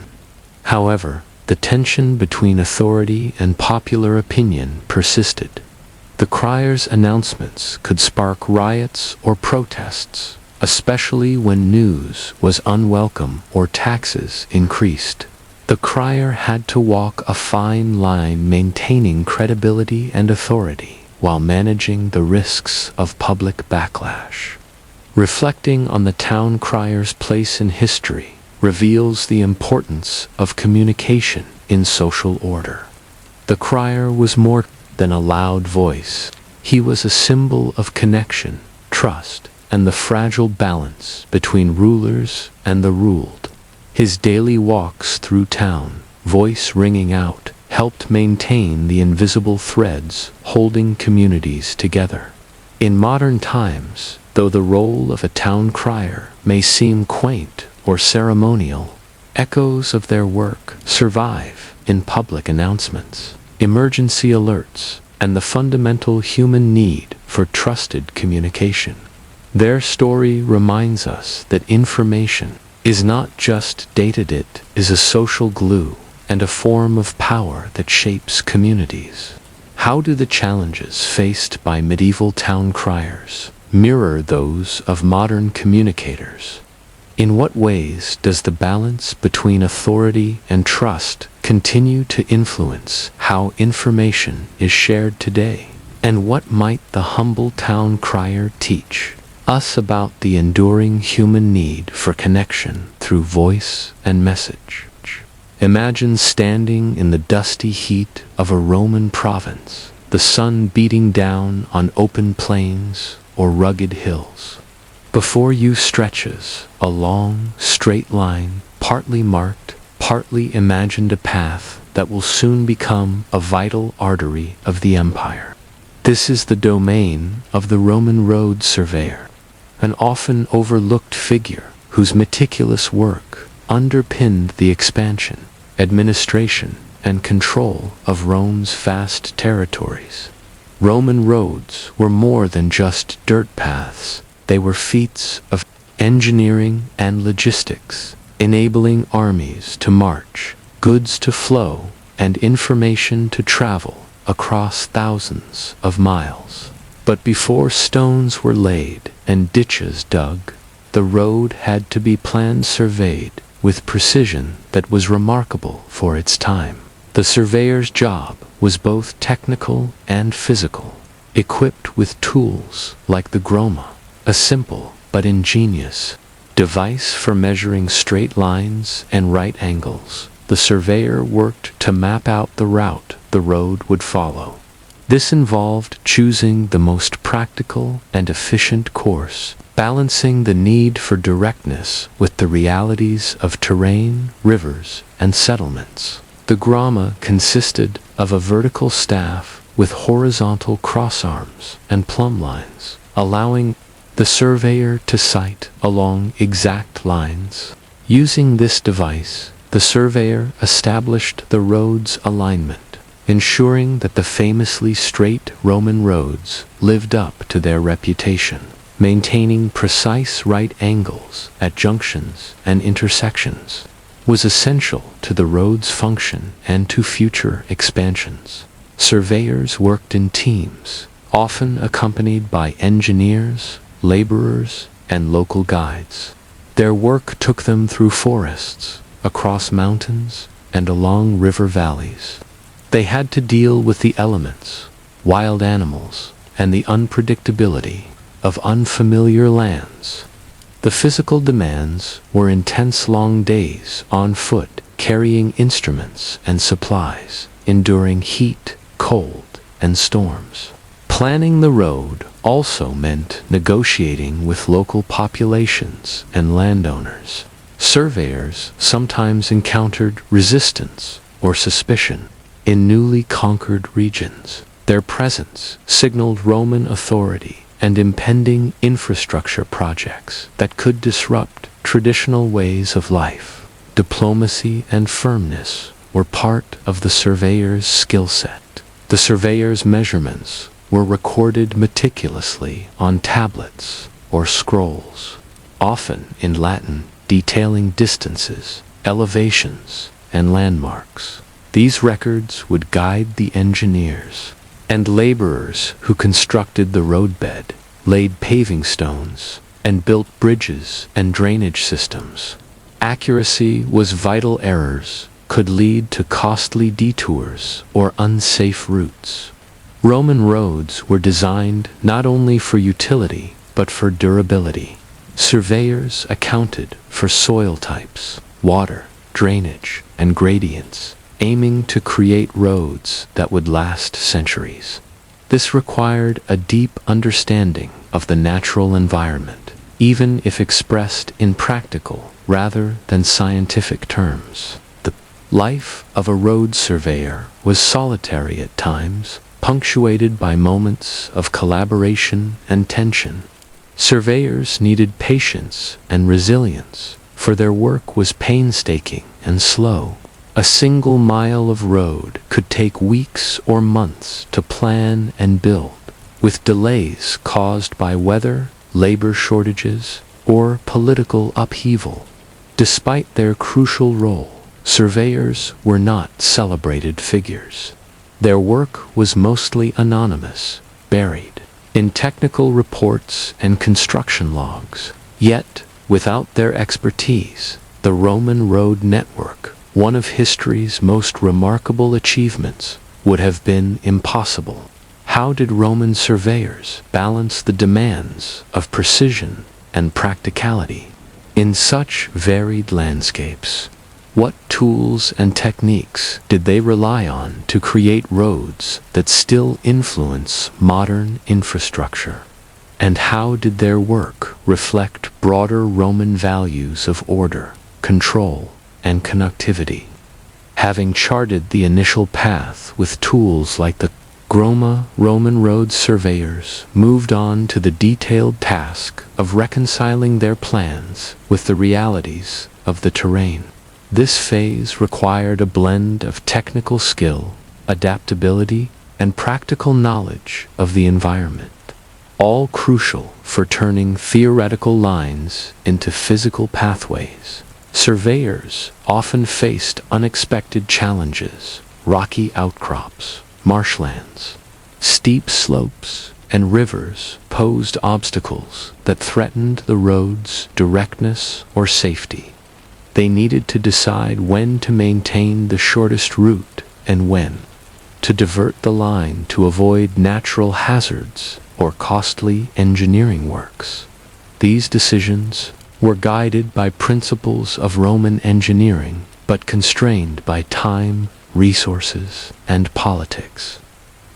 S1: However, the tension between authority and popular opinion persisted. The crier's announcements could spark riots or protests, especially when news was unwelcome or taxes increased. The crier had to walk a fine line, maintaining credibility and authority while managing the risks of public backlash. Reflecting on the town crier's place in history reveals the importance of communication in social order. The crier was more than a loud voice. He was a symbol of connection, trust, and the fragile balance between rulers and the ruled. His daily walks through town, voice ringing out, helped maintain the invisible threads holding communities together. In modern times, though the role of a town crier may seem quaint or ceremonial, echoes of their work survive in public announcements, emergency alerts, and the fundamental human need for trusted communication. Their story reminds us that information is not just data, it is a social glue and a form of power that shapes communities. How do the challenges faced by medieval town criers mirror those of modern communicators? In what ways does the balance between authority and trust continue to influence how information is shared today? And what might the humble town crier teach us about the enduring human need for connection through voice and message? Imagine standing in the dusty heat of a Roman province, the sun beating down on open plains or rugged hills. Before you stretches a long, straight line, partly marked, partly imagined, a path that will soon become a vital artery of the empire. This is the domain of the Roman road surveyor, an often overlooked figure whose meticulous work underpinned the expansion, administration, and control of Rome's vast territories. Roman roads were more than just dirt paths. They were feats of engineering and logistics, enabling armies to march, goods to flow, and information to travel across thousands of miles. But before stones were laid and ditches dug, the road had to be planned, surveyed with precision that was remarkable for its time. The surveyor's job was both technical and physical, equipped with tools like the groma, a simple but ingenious device for measuring straight lines and right angles. The surveyor worked to map out the route the road would follow. This involved choosing the most practical and efficient course, balancing the need for directness with the realities of terrain, rivers, and settlements. The grama consisted of a vertical staff with horizontal crossarms and plumb lines, allowing the surveyor to sight along exact lines. Using this device, the surveyor established the road's alignment, ensuring that the famously straight Roman roads lived up to their reputation. Maintaining precise right angles at junctions and intersections was essential to the road's function and to future expansions. Surveyors worked in teams, often accompanied by engineers, laborers, and local guides. Their work took them through forests, across mountains, and along river valleys. They had to deal with the elements, wild animals, and the unpredictability of unfamiliar lands. The physical demands were intense: long days on foot, carrying instruments and supplies, enduring heat, cold, and storms. Planning the road also meant negotiating with local populations and landowners. Surveyors sometimes encountered resistance or suspicion in newly conquered regions. Their presence signaled Roman authority and impending infrastructure projects that could disrupt traditional ways of life. Diplomacy and firmness were part of the surveyor's skill set. The surveyor's measurements were recorded meticulously on tablets or scrolls, often in Latin, detailing distances, elevations, and landmarks. These records would guide the engineers and laborers who constructed the roadbed, laid paving stones, and built bridges and drainage systems. Accuracy was vital. Errors could lead to costly detours or unsafe routes. Roman roads were designed not only for utility but for durability. Surveyors accounted for soil types, water, drainage, and gradients, aiming to create roads that would last centuries. This required a deep understanding of the natural environment, even if expressed in practical rather than scientific terms. The life of a road surveyor was solitary at times, punctuated by moments of collaboration and tension. Surveyors needed patience and resilience, for their work was painstaking and slow. A single mile of road could take weeks or months to plan and build, with delays caused by weather, labor shortages, or political upheaval. Despite their crucial role, surveyors were not celebrated figures. Their work was mostly anonymous, buried in technical reports and construction logs. Yet, without their expertise, the Roman road network, one of history's most remarkable achievements, would have been impossible. How did Roman surveyors balance the demands of precision and practicality in such varied landscapes? What tools and techniques did they rely on to create roads that still influence modern infrastructure? And how did their work reflect broader Roman values of order, control, and connectivity? Having charted the initial path with tools like the Groma, Roman road surveyors moved on to the detailed task of reconciling their plans with the realities of the terrain. This phase required a blend of technical skill, adaptability, and practical knowledge of the environment, all crucial for turning theoretical lines into physical pathways. Surveyors often faced unexpected challenges: rocky outcrops, marshlands, steep slopes, and rivers posed obstacles that threatened the road's directness or safety. They needed to decide when to maintain the shortest route and when to divert the line to avoid natural hazards or costly engineering works. These decisions were guided by principles of Roman engineering, but constrained by time, resources, and politics.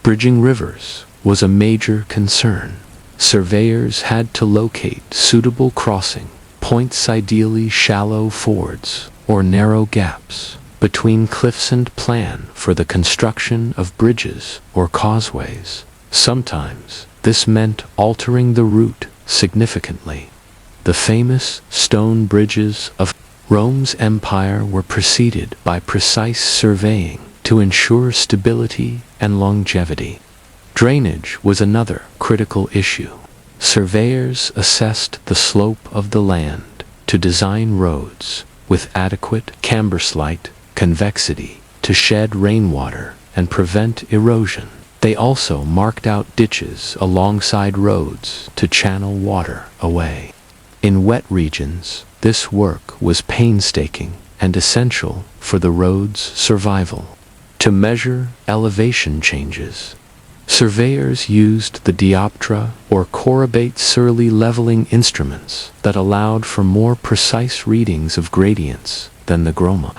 S1: Bridging rivers was a major concern. Surveyors had to locate suitable crossing points, ideally shallow fords or narrow gaps between cliffs, and plan for the construction of bridges or causeways. Sometimes this meant altering the route significantly. The famous stone bridges of Rome's empire were preceded by precise surveying to ensure stability and longevity. Drainage was another critical issue. Surveyors assessed the slope of the land to design roads with adequate camber-slite convexity to shed rainwater and prevent erosion. They also marked out ditches alongside roads to channel water away. In wet regions, this work was painstaking and essential for the road's survival. To measure elevation changes, surveyors used the dioptra or chorobate surly leveling instruments that allowed for more precise readings of gradients than the groma.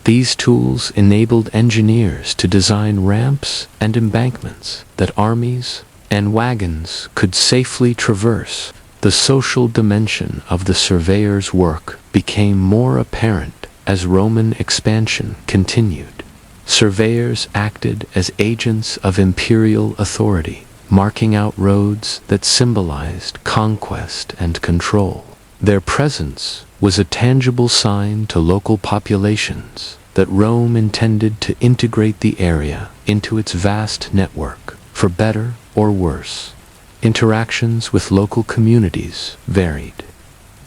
S1: These tools enabled engineers to design ramps and embankments that armies and wagons could safely traverse. The social dimension of the surveyor's work became more apparent as Roman expansion continued. Surveyors acted as agents of imperial authority, marking out roads that symbolized conquest and control. Their presence was a tangible sign to local populations that Rome intended to integrate the area into its vast network, for better or worse. Interactions with local communities varied.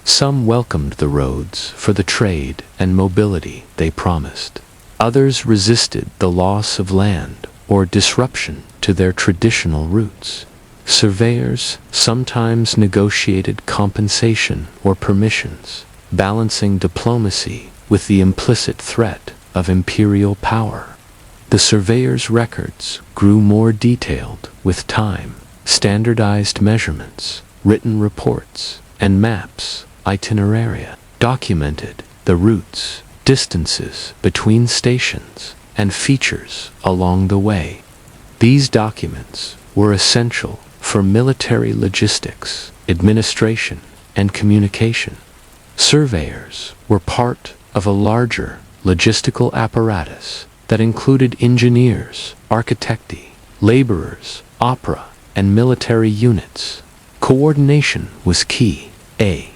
S1: Some welcomed the roads for the trade and mobility they promised. Others resisted the loss of land or disruption to their traditional routes. Surveyors sometimes negotiated compensation or permissions, balancing diplomacy with the implicit threat of imperial power. The surveyor's records grew more detailed with time. Standardized measurements, written reports, and maps, itineraria, documented the routes, distances between stations, and features along the way. These documents were essential for military logistics, administration, and communication. Surveyors were part of a larger logistical apparatus that included engineers, architecti, laborers, opera, and military units. Coordination was key. A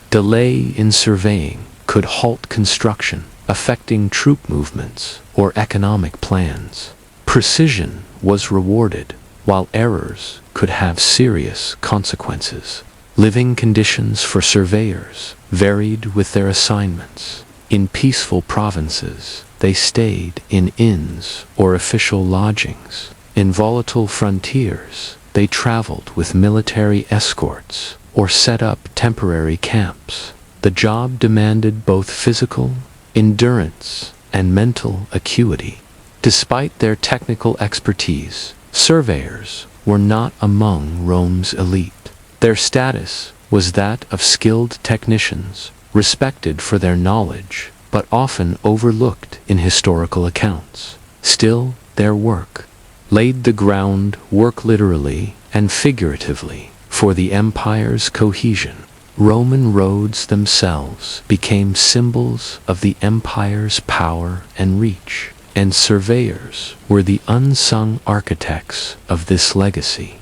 S1: delay in surveying could halt construction, affecting troop movements or economic plans. Precision was rewarded, while errors could have serious consequences. Living conditions for surveyors varied with their assignments. In peaceful provinces, they stayed in inns or official lodgings. In volatile frontiers, they traveled with military escorts or set up temporary camps. The job demanded both physical endurance and mental acuity. Despite their technical expertise, surveyors were not among Rome's elite. Their status was that of skilled technicians, respected for their knowledge, but often overlooked in historical accounts. Still, their work laid the groundwork literally and figuratively for the empire's cohesion. Roman roads themselves became symbols of the empire's power and reach, and surveyors were the unsung architects of this legacy.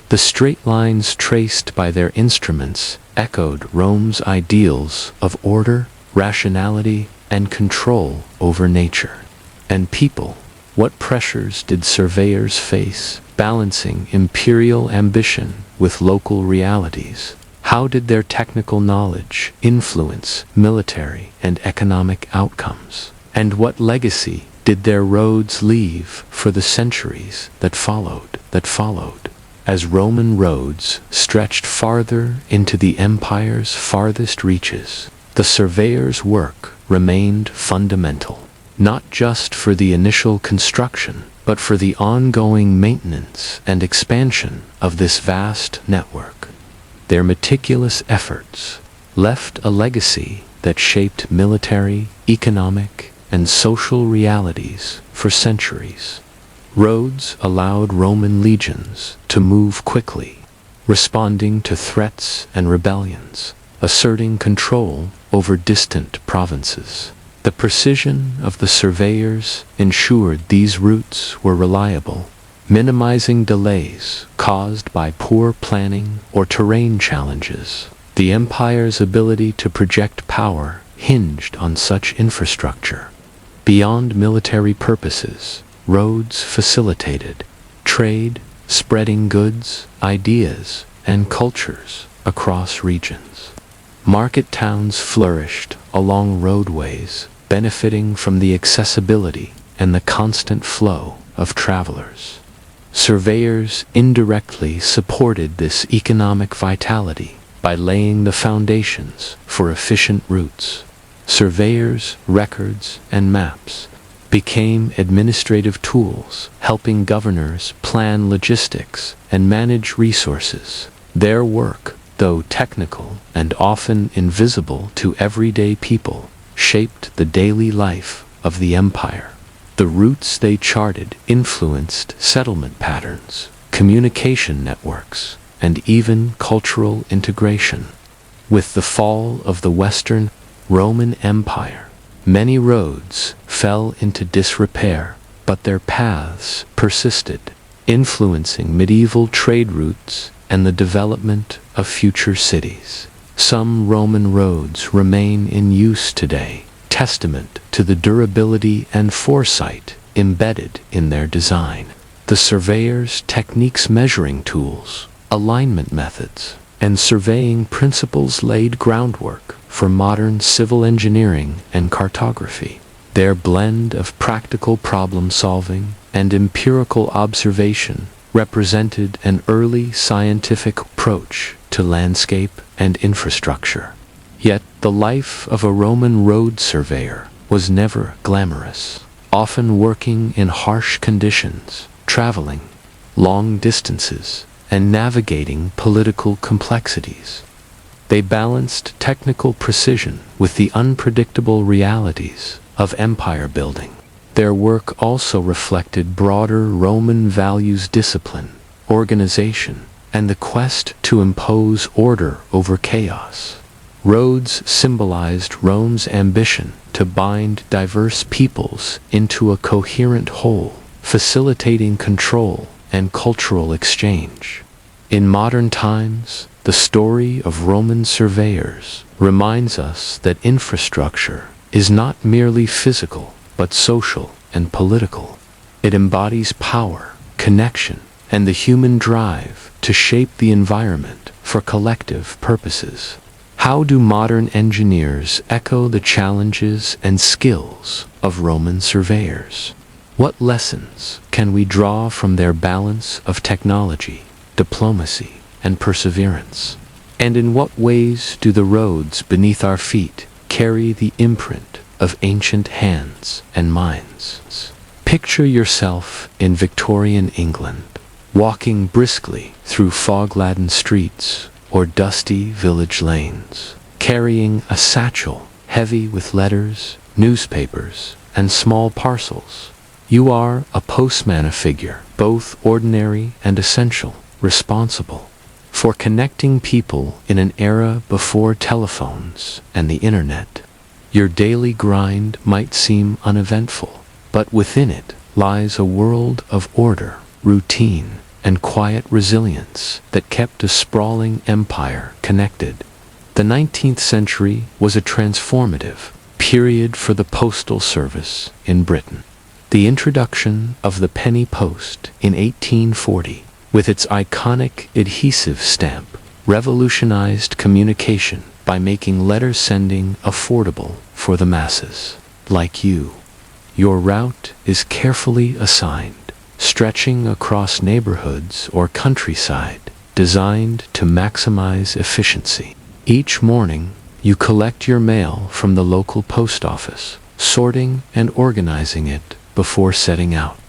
S1: The straight lines traced by their instruments echoed Rome's ideals of order, rationality, and control over nature. And people, what pressures did surveyors face, balancing imperial ambition with local realities? How did their technical knowledge influence military and economic outcomes? And what legacy did their roads leave for the centuries that followed? As Roman roads stretched farther into the empire's farthest reaches, the surveyor's work remained fundamental, not just for the initial construction, but for the ongoing maintenance and expansion of this vast network. Their meticulous efforts left a legacy that shaped military, economic, and social realities for centuries. Roads allowed Roman legions to move quickly, responding to threats and rebellions, asserting control over distant provinces. The precision of the surveyors ensured these routes were reliable, minimizing delays caused by poor planning or terrain challenges. The empire's ability to project power hinged on such infrastructure. Beyond military purposes, roads facilitated trade, spreading goods, ideas, and cultures across regions. Market towns flourished along roadways, benefiting from the accessibility and the constant flow of travelers. Surveyors indirectly supported this economic vitality by laying the foundations for efficient routes. Surveyors' records and maps became administrative tools, helping governors plan logistics and manage resources. Their work, though technical and often invisible to everyday people, shaped the daily life of the empire. The routes they charted influenced settlement patterns, communication networks, and even cultural integration. With the fall of the Western Roman Empire, many roads fell into disrepair, but their paths persisted, influencing medieval trade routes and the development of future cities. Some Roman roads remain in use today, testament to the durability and foresight embedded in their design. The surveyor's techniques, measuring tools, alignment methods, and surveying principles laid groundwork for modern civil engineering and cartography. Their blend of practical problem-solving and empirical observation represented an early scientific approach to landscape and infrastructure. Yet the life of a Roman road surveyor was never glamorous, often working in harsh conditions, traveling long distances, and navigating political complexities. They balanced technical precision with the unpredictable realities of empire building. Their work also reflected broader Roman values: discipline, organization, and the quest to impose order over chaos. Roads symbolized Rome's ambition to bind diverse peoples into a coherent whole, facilitating control and cultural exchange. In modern times, the story of Roman surveyors reminds us that infrastructure is not merely physical, but social and political. It embodies power, connection, and the human drive to shape the environment for collective purposes. How do modern engineers echo the challenges and skills of Roman surveyors? What lessons can we draw from their balance of technology, diplomacy, and perseverance? And in what ways do the roads beneath our feet carry the imprint of ancient hands and minds? Picture yourself in Victorian England, walking briskly through fog-laden streets or dusty village lanes, carrying a satchel heavy with letters, newspapers, and small parcels. You are a postman, a figure, both ordinary and essential, responsible for connecting people in an era before telephones and the internet. Your daily grind might seem uneventful, but within it lies a world of order, routine, and quiet resilience that kept a sprawling empire connected. The 19th century was a transformative period for the postal service in Britain. The introduction of the penny post in 1840, with its iconic adhesive stamp, revolutionized communication by making letter sending affordable for the masses. Like you, your route is carefully assigned, stretching across neighborhoods or countryside, designed to maximize efficiency. Each morning, you collect your mail from the local post office, sorting and organizing it before setting out.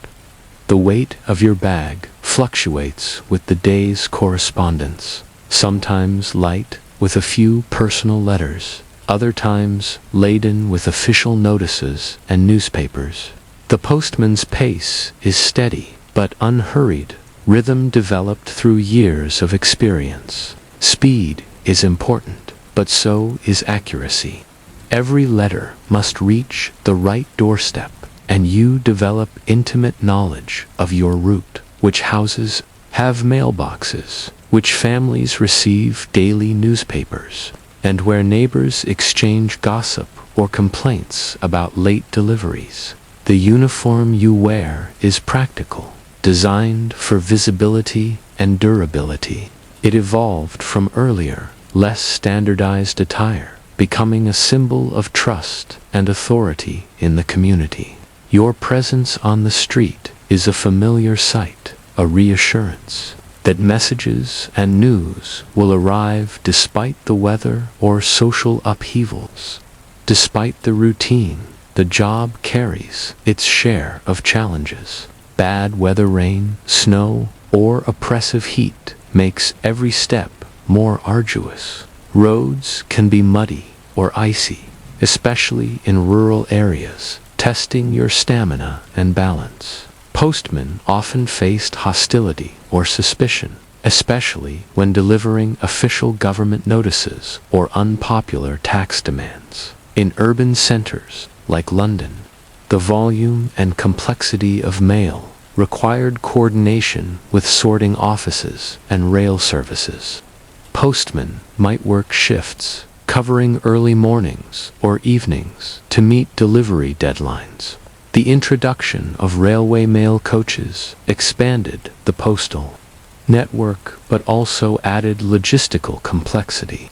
S1: The weight of your bag fluctuates with the day's correspondence, sometimes light with a few personal letters, other times laden with official notices and newspapers. The postman's pace is steady but unhurried, rhythm developed through years of experience. Speed is important, but so is accuracy. Every letter must reach the right doorstep, and you develop intimate knowledge of your route, which houses have mailboxes, which families receive daily newspapers, and where neighbors exchange gossip or complaints about late deliveries. The uniform you wear is practical, designed for visibility and durability. It evolved from earlier, less standardized attire, becoming a symbol of trust and authority in the community. Your presence on the street is a familiar sight, a reassurance that messages and news will arrive despite the weather or social upheavals. Despite the routine, the job carries its share of challenges. Bad weather, rain, snow, or oppressive heat makes every step more arduous. Roads can be muddy or icy, especially in rural areas, testing your stamina and balance. Postmen often faced hostility or suspicion, especially when delivering official government notices or unpopular tax demands. In urban centers, like London, the volume and complexity of mail required coordination with sorting offices and rail services. Postmen might work shifts, covering early mornings or evenings to meet delivery deadlines. The introduction of railway mail coaches expanded the postal network but also added logistical complexity.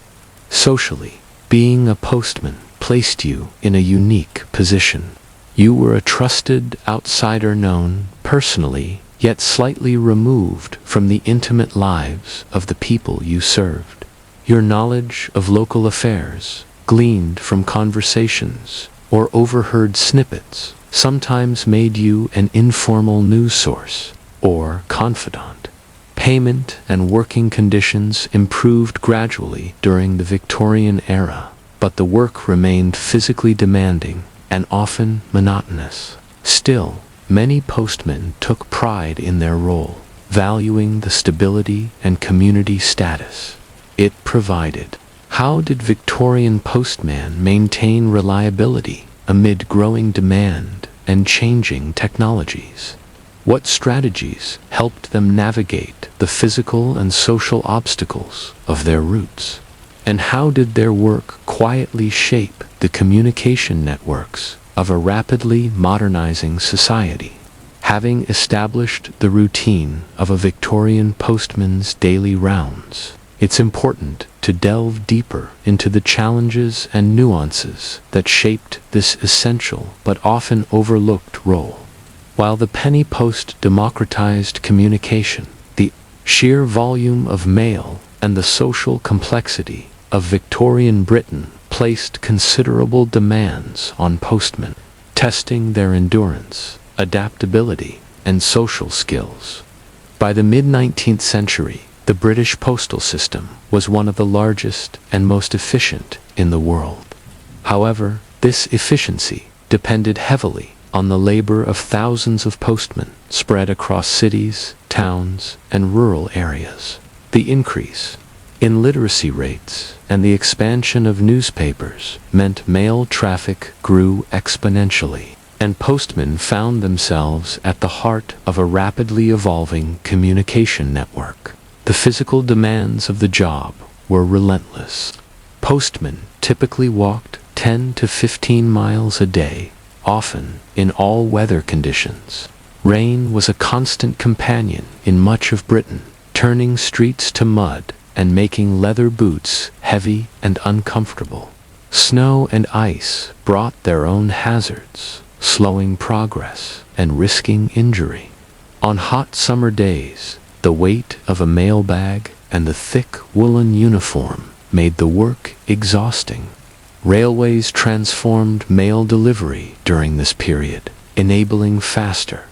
S1: Socially, being a postman placed you in a unique position. You were a trusted outsider, known personally, yet slightly removed from the intimate lives of the people you served. Your knowledge of local affairs, gleaned from conversations or overheard snippets sometimes made you an informal news source or confidant. Payment and working conditions improved gradually during the Victorian era, but the work remained physically demanding and often monotonous. Still, many postmen took pride in their role, valuing the stability and community status it provided. How did Victorian postmen maintain reliability amid growing demand and changing technologies? What strategies helped them navigate the physical and social obstacles of their routes? And how did their work quietly shape the communication networks of a rapidly modernizing society? Having established the routine of a Victorian postman's daily rounds, it's important to delve deeper into the challenges and nuances that shaped this essential but often overlooked role. While the penny post democratized communication, the sheer volume of mail and the social complexity of Victorian Britain placed considerable demands on postmen, testing their endurance, adaptability, and social skills. By the mid-19th century, the British postal system was one of the largest and most efficient in the world. However, this efficiency depended heavily on the labor of thousands of postmen spread across cities, towns, and rural areas. The increase in literacy rates and the expansion of newspapers meant mail traffic grew exponentially, and postmen found themselves at the heart of a rapidly evolving communication network. The physical demands of the job were relentless. Postmen typically walked 10 to 15 miles a day, often in all weather conditions. Rain was a constant companion in much of Britain, turning streets to mud and making leather boots heavy and uncomfortable. Snow and ice brought their own hazards, slowing progress and risking injury. On hot summer days, the weight of a mailbag and the thick woolen uniform made the work exhausting. Railways transformed mail delivery during this period, enabling faster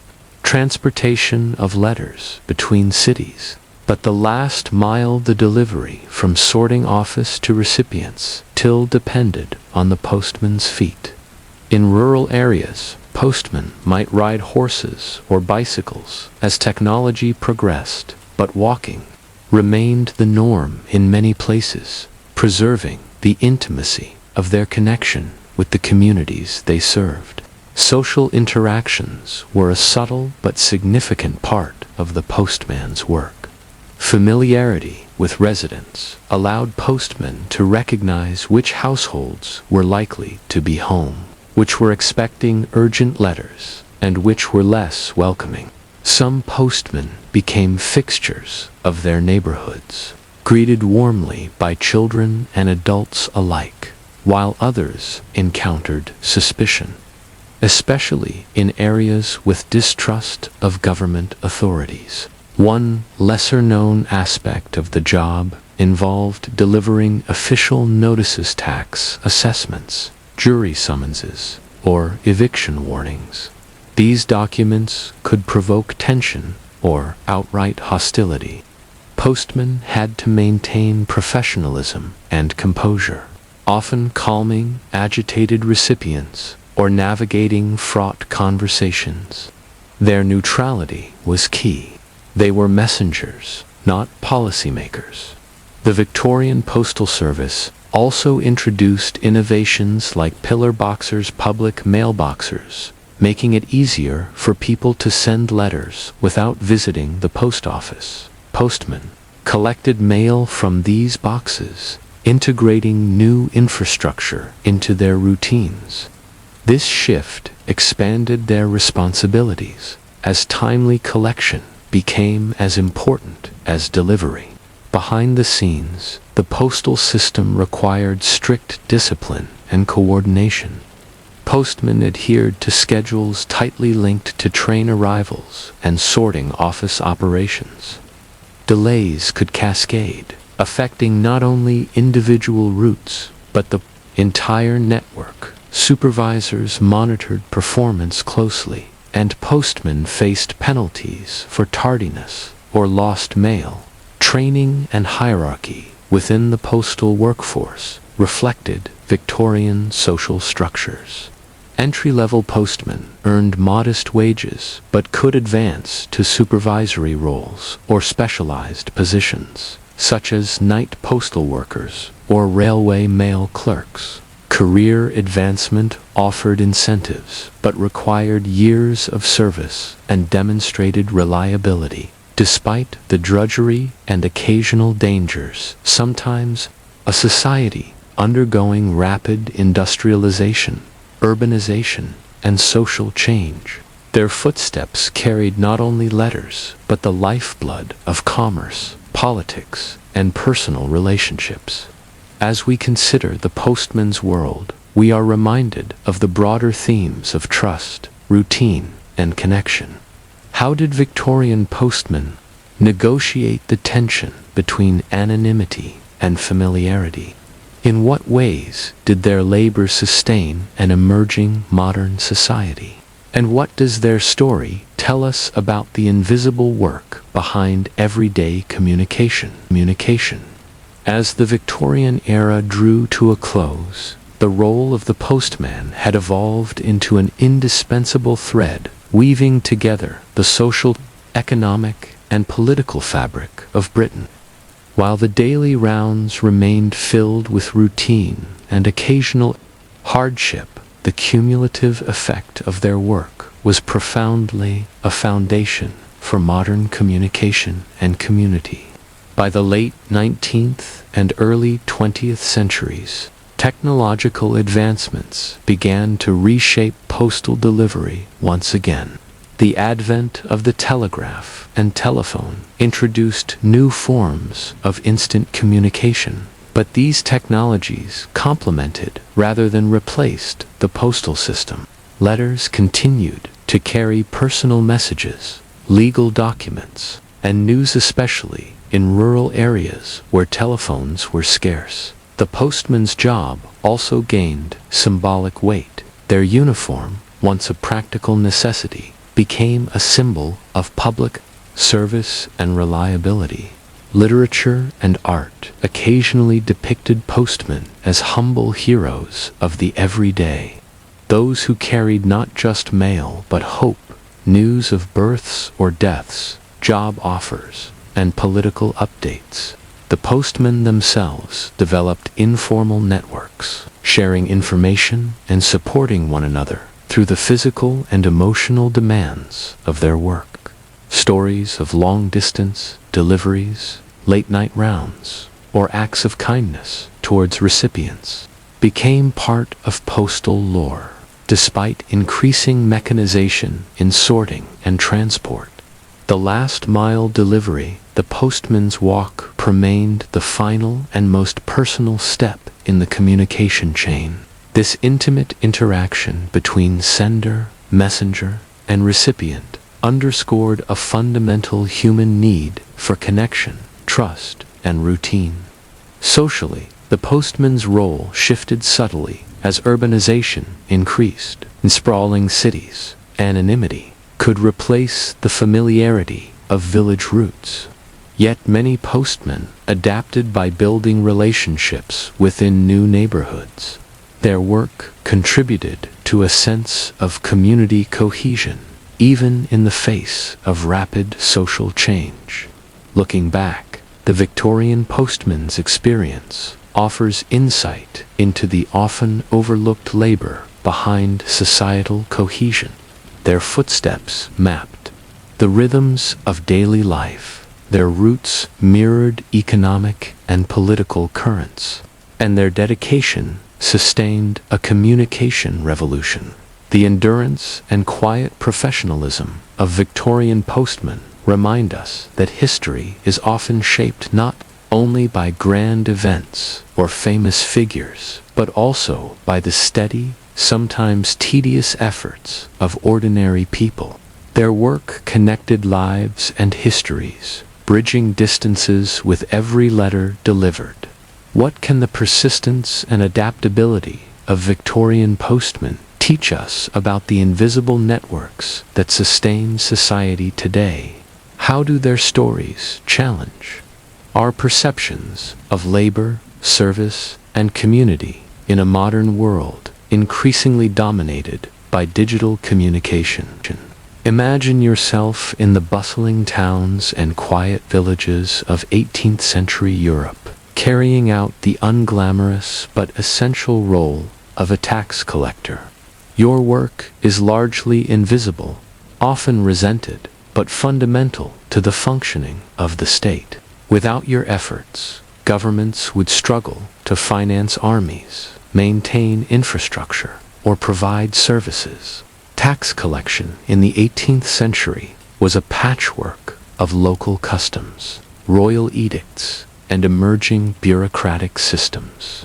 S1: transportation of letters between cities. But the last mile, the delivery from sorting office to recipients, still depended on the postman's feet. In rural areas, postmen might ride horses or bicycles as technology progressed, but walking remained the norm in many places, preserving the intimacy of their connection with the communities they served. Social interactions were a subtle but significant part of the postman's work. Familiarity with residents allowed postmen to recognize which households were likely to be home, which were expecting urgent letters, and which were less welcoming. Some postmen became fixtures of their neighborhoods, greeted warmly by children and adults alike, while others encountered suspicion, especially in areas with distrust of government authorities. One lesser-known aspect of the job involved delivering official notices, tax assessments, jury summonses, or eviction warnings. These documents could provoke tension or outright hostility. Postmen had to maintain professionalism and composure, often calming agitated recipients or navigating fraught conversations. Their neutrality was key. They were messengers, not policymakers. The Victorian Postal Service also introduced innovations like pillar boxers, public mailboxers, making it easier for people to send letters without visiting the post office. Postmen collected mail from these boxes, integrating new infrastructure into their routines. This shift expanded their responsibilities as timely collection became as important as delivery. Behind the scenes, the postal system required strict discipline and coordination. Postmen adhered to schedules tightly linked to train arrivals and sorting office operations. Delays could cascade, affecting not only individual routes, but the entire network Supervisors monitored performance closely, and postmen faced penalties for tardiness or lost mail. Training and hierarchy within the postal workforce reflected Victorian social structures. Entry-level postmen earned modest wages but could advance to supervisory roles or specialized positions, such as night postal workers or railway mail clerks. Career advancement offered incentives but required years of service and demonstrated reliability. Despite the drudgery and occasional dangers, sometimes a society undergoing rapid industrialization, urbanization, and social change. Their footsteps carried not only letters, but the lifeblood of commerce, politics, and personal relationships. As we consider the postman's world, we are reminded of the broader themes of trust, routine, and connection. How did Victorian postmen negotiate the tension between anonymity and familiarity? In what ways did their labor sustain an emerging modern society? And what does their story tell us about the invisible work behind everyday communication? As the Victorian era drew to a close, the role of the postman had evolved into an indispensable thread, weaving together the social, economic, and political fabric of Britain. While the daily rounds remained filled with routine and occasional hardship, the cumulative effect of their work was profoundly a foundation for modern communication and community. By the late 19th and early 20th centuries, technological advancements began to reshape postal delivery once again. The advent of the telegraph and telephone introduced new forms of instant communication, but these technologies complemented rather than replaced the postal system. Letters continued to carry personal messages, legal documents, and news, especially in rural areas where telephones were scarce. The postman's job also gained symbolic weight. Their uniform, once a practical necessity, became a symbol of public service and reliability. Literature and art occasionally depicted postmen as humble heroes of the everyday, those who carried not just mail but hope, news of births or deaths, job offers, and political updates. The postmen themselves developed informal networks, sharing information and supporting one another through the physical and emotional demands of their work. Stories of long-distance deliveries, late-night rounds, or acts of kindness towards recipients became part of postal lore. Despite increasing mechanization in sorting and transport, the last-mile delivery, the postman's walk, remained the final and most personal step in the communication chain. This intimate interaction between sender, messenger, and recipient underscored a fundamental human need for connection, trust, and routine. Socially, the postman's role shifted subtly as urbanization increased. In sprawling cities, anonymity could replace the familiarity of village roots. Yet many postmen adapted by building relationships within new neighborhoods. Their work contributed to a sense of community cohesion, even in the face of rapid social change. Looking back, the Victorian postman's experience offers insight into the often overlooked labor behind societal cohesion. Their footsteps mapped the rhythms of daily life. Their roots mirrored economic and political currents, and their dedication sustained a communication revolution. The endurance and quiet professionalism of Victorian postmen remind us that history is often shaped not only by grand events or famous figures, but also by the steady, sometimes tedious efforts of ordinary people. Their work connected lives and histories, bridging distances with every letter delivered. What can the persistence and adaptability of Victorian postmen teach us about the invisible networks that sustain society today. How do their stories challenge our perceptions of labor, service, and community in a modern world increasingly dominated by digital communication? Imagine yourself in the bustling towns and quiet villages of 18th century Europe, carrying out the unglamorous but essential role of a tax collector. Your work is largely invisible, often resented, but fundamental to the functioning of the state. Without your efforts, governments would struggle to finance armies, maintain infrastructure, or provide services. Tax collection in the 18th century was a patchwork of local customs, royal edicts, and emerging bureaucratic systems.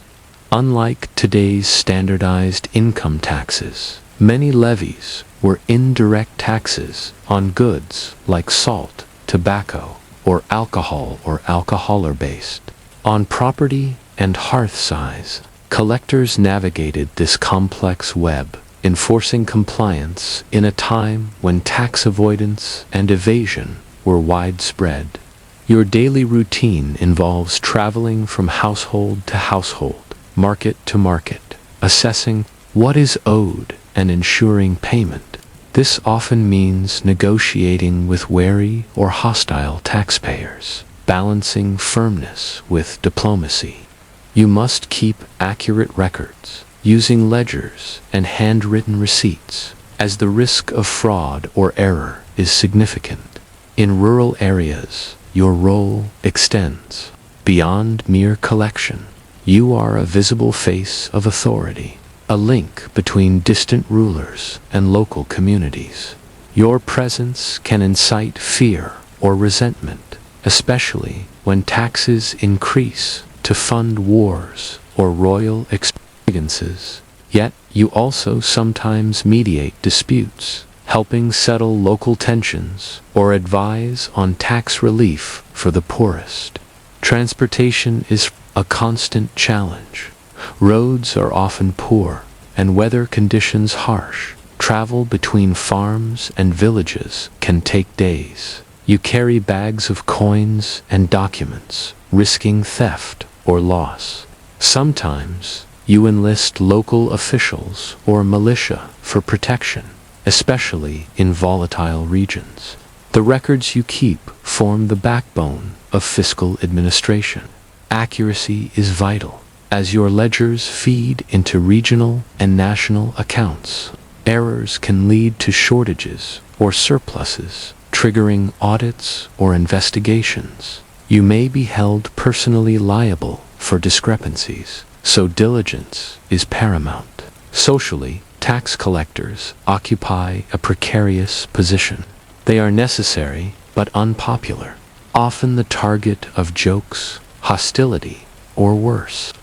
S1: Unlike today's standardized income taxes, many levies were indirect taxes on goods like salt, tobacco, or alcohol-based. On property and hearth size, collectors navigated this complex web, enforcing compliance in a time when tax avoidance and evasion were widespread. Your daily routine involves traveling from household to household, market to market, assessing what is owed and ensuring payment. This often means negotiating with wary or hostile taxpayers, balancing firmness with diplomacy. You must keep accurate records, using ledgers and handwritten receipts, as the risk of fraud or error is significant. In rural areas, your role extends beyond mere collection. You are a visible face of authority, a link between distant rulers and local communities. Your presence can incite fear or resentment, especially when taxes increase to fund wars or royal expediences. Yet you also sometimes mediate disputes, helping settle local tensions or advise on tax relief for the poorest. Transportation is a constant challenge. Roads are often poor and weather conditions harsh. Travel between farms and villages can take days. You carry bags of coins and documents, risking theft or loss. Sometimes you enlist local officials or militia for protection, especially in volatile regions. The records you keep form the backbone of fiscal administration. Accuracy is vital, as your ledgers feed into regional and national accounts. Errors can lead to shortages or surpluses, triggering audits or investigations. You may be held personally liable for discrepancies, so diligence is paramount. Socially, tax collectors occupy a precarious position. They are necessary but unpopular, often the target of jokes, hostility, or worse.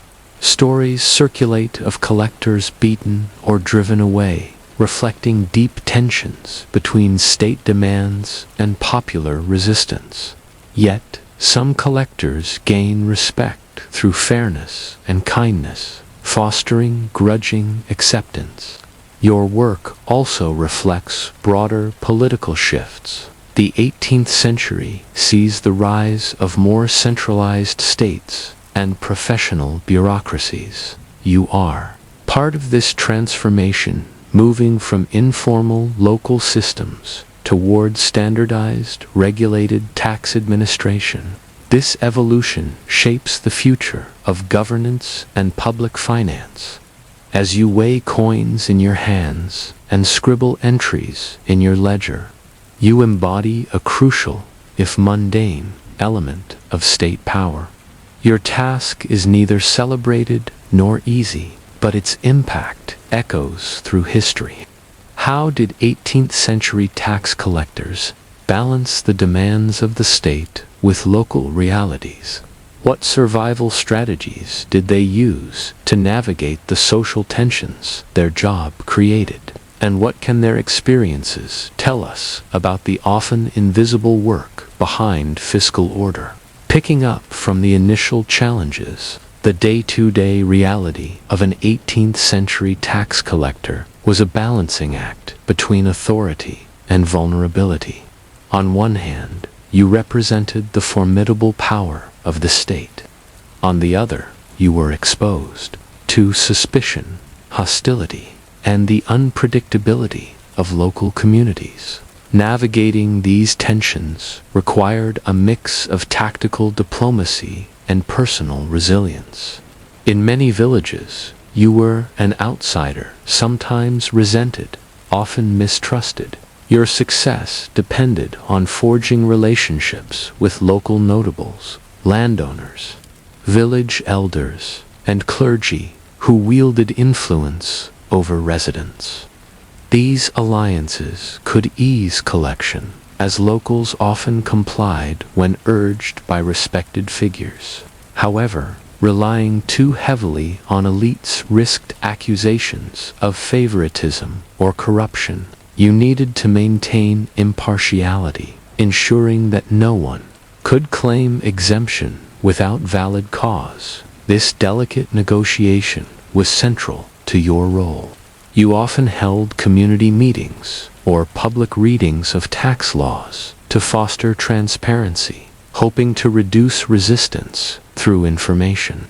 S1: Stories circulate of collectors beaten or driven away, reflecting deep tensions between state demands and popular resistance. Yet, some collectors gain respect through fairness and kindness, fostering grudging acceptance. Your work also reflects broader political shifts. The 18th century sees the rise of more centralized states and professional bureaucracies. You are part of this transformation, moving from informal local systems toward standardized, regulated tax administration. This evolution shapes the future of governance and public finance. As you weigh coins in your hands and scribble entries in your ledger, you embody a crucial, if mundane, element of state power. Your task is neither celebrated nor easy, but its impact echoes through history. How did 18th century tax collectors balance the demands of the state with local realities? What survival strategies did they use to navigate the social tensions their job created? And what can their experiences tell us about the often invisible work behind fiscal order? Picking up from the initial challenges, The day-to-day reality of an 18th century tax collector was a balancing act between authority and vulnerability. On one hand, you represented the formidable power of the state. On the other, you were exposed to suspicion, hostility, and the unpredictability of local communities. Navigating these tensions required a mix of tactical diplomacy and personal resilience. In many villages, you were an outsider, sometimes resented, often mistrusted. Your success depended on forging relationships with local notables, landowners, village elders, and clergy who wielded influence over residents. These alliances could ease collection, as locals often complied when urged by respected figures. However, relying too heavily on elites risked accusations of favoritism or corruption. You needed to maintain impartiality, ensuring that no one could claim exemption without valid cause. This delicate negotiation was central to your role. You often held community meetings or public readings of tax laws to foster transparency, hoping to reduce resistance through information.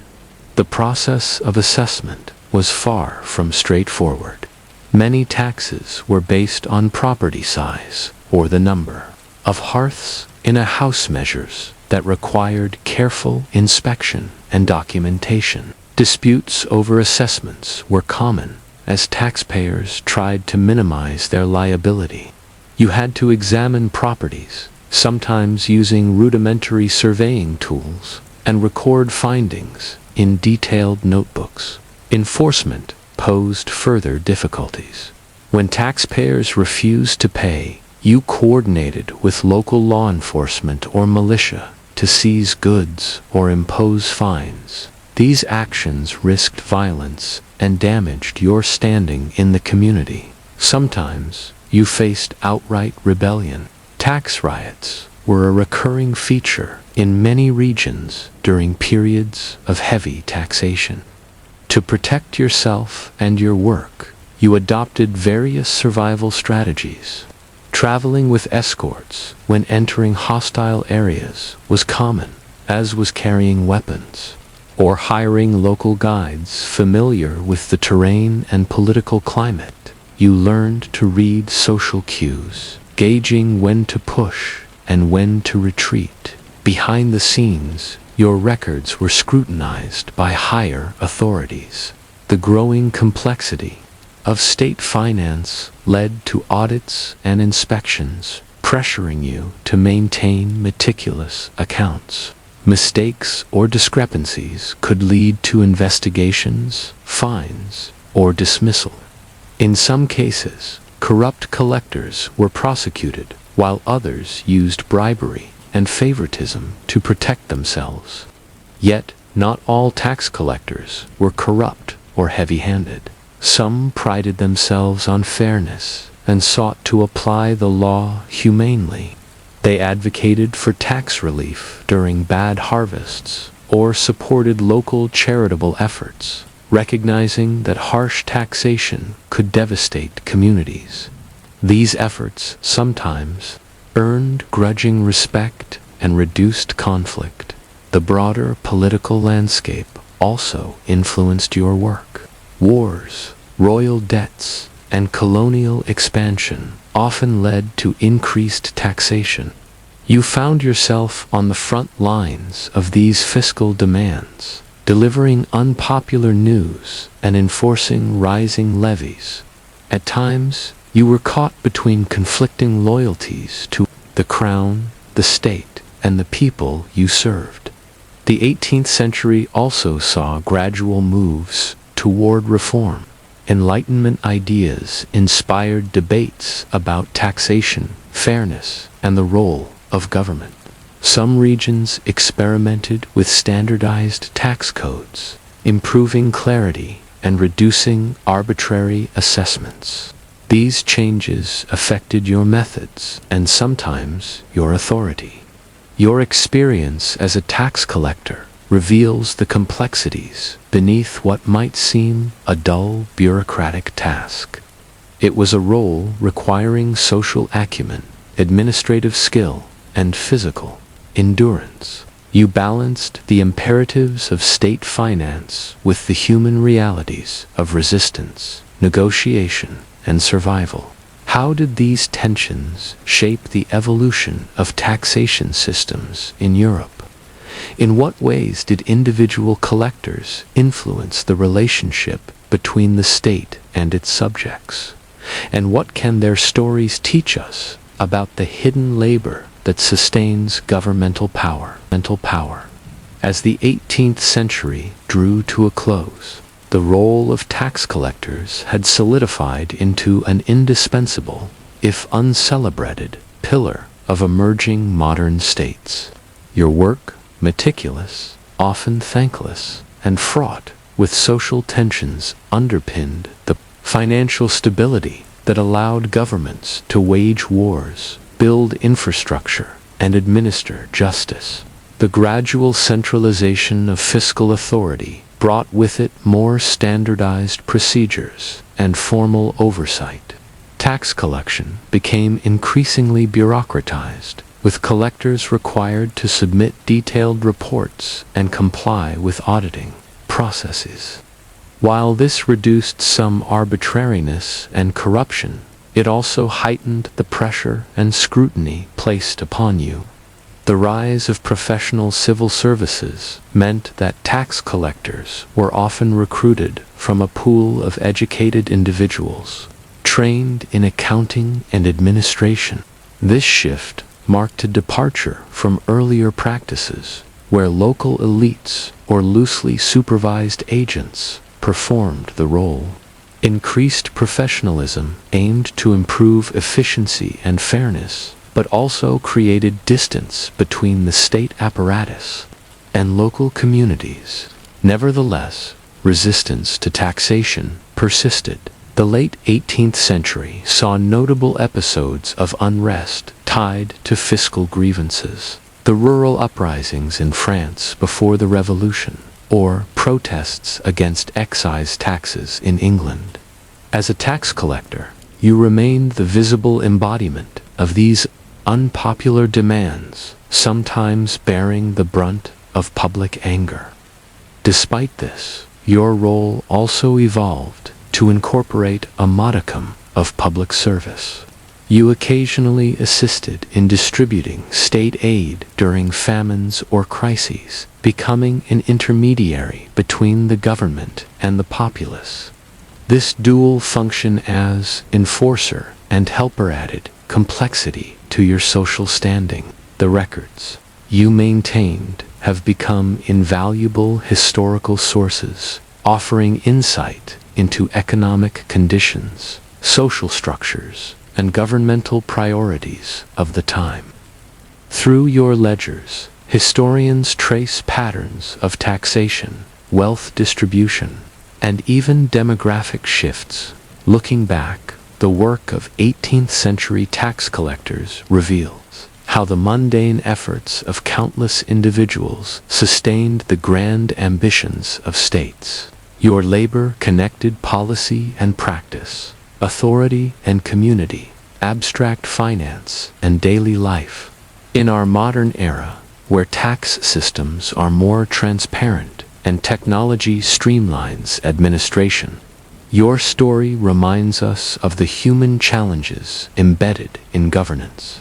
S1: The process of assessment was far from straightforward. Many taxes were based on property size or the number of hearths in a house, measures that required careful inspection and documentation. Disputes over assessments were common as taxpayers tried to minimize their liability. You had to examine properties, sometimes using rudimentary surveying tools, and record findings in detailed notebooks. Enforcement posed further difficulties. When taxpayers refused to pay, you coordinated with local law enforcement or militia to seize goods or impose fines. These actions risked violence and damaged your standing in the community. Sometimes you faced outright rebellion. Tax riots were a recurring feature in many regions during periods of heavy taxation. To protect yourself and your work, you adopted various survival strategies. Traveling with escorts when entering hostile areas was common, as was carrying weapons, or hiring local guides familiar with the terrain and political climate. You learned to read social cues, gauging when to push and when to retreat. Behind the scenes, your records were scrutinized by higher authorities. The growing complexity of state finance led to audits and inspections, pressuring you to maintain meticulous accounts. Mistakes or discrepancies could lead to investigations, fines, or dismissal. In some cases, corrupt collectors were prosecuted, while others used bribery and favoritism to protect themselves. Yet, not all tax collectors were corrupt or heavy-handed. Some prided themselves on fairness and sought to apply the law humanely. They advocated for tax relief during bad harvests or supported local charitable efforts, recognizing that harsh taxation could devastate communities. These efforts sometimes earned grudging respect and reduced conflict. The broader political landscape also influenced your work. Wars, royal debts, and colonial expansion often led to increased taxation. You found yourself on the front lines of these fiscal demands, delivering unpopular news and enforcing rising levies. At times, you were caught between conflicting loyalties to the crown, the state, and the people you served. The 18th century also saw gradual moves toward reform. Enlightenment ideas inspired debates about taxation, fairness, and the role of government. Some regions experimented with standardized tax codes, improving clarity and reducing arbitrary assessments. These changes affected your methods and sometimes your authority. Your experience as a tax collector reveals the complexities beneath what might seem a dull bureaucratic task. It was a role requiring social acumen, administrative skill, and physical endurance. You balanced the imperatives of state finance with the human realities of resistance, negotiation, and survival. How did these tensions shape the evolution of taxation systems in Europe? In what ways did individual collectors influence the relationship between the state and its subjects? And what can their stories teach us about the hidden labor that sustains governmental power? As the 18th century drew to a close, the role of tax collectors had solidified into an indispensable, if uncelebrated, pillar of emerging modern states. Your work, meticulous, often thankless, and fraught with social tensions, underpinned the financial stability that allowed governments to wage wars, build infrastructure, and administer justice. The gradual centralization of fiscal authority brought with it more standardized procedures and formal oversight. Tax collection became increasingly bureaucratized, with collectors required to submit detailed reports and comply with auditing processes. While this reduced some arbitrariness and corruption, it also heightened the pressure and scrutiny placed upon you. The rise of professional civil services meant that tax collectors were often recruited from a pool of educated individuals, trained in accounting and administration. This shift marked a departure from earlier practices, where local elites or loosely supervised agents performed the role. Increased professionalism aimed to improve efficiency and fairness, but also created distance between the state apparatus and local communities. Nevertheless, resistance to taxation persisted. The late 18th century saw notable episodes of unrest tied to fiscal grievances. The rural uprisings in France before the Revolution, or protests against excise taxes in England. As a tax collector, you remained the visible embodiment of these unpopular demands, sometimes bearing the brunt of public anger. Despite this, your role also evolved to incorporate a modicum of public service. You occasionally assisted in distributing state aid during famines or crises, becoming an intermediary between the government and the populace. This dual function as enforcer and helper added complexity to your social standing. The records you maintained have become invaluable historical sources, offering insight into economic conditions, social structures, and governmental priorities of the time. Through your ledgers, historians trace patterns of taxation, wealth distribution, and even demographic shifts. Looking back, the work of 18th century tax collectors reveals how the mundane efforts of countless individuals sustained the grand ambitions of states. Your labor connected policy and practice, authority and community, abstract finance and daily life. In our modern era, where tax systems are more transparent and technology streamlines administration, your story reminds us of the human challenges embedded in governance.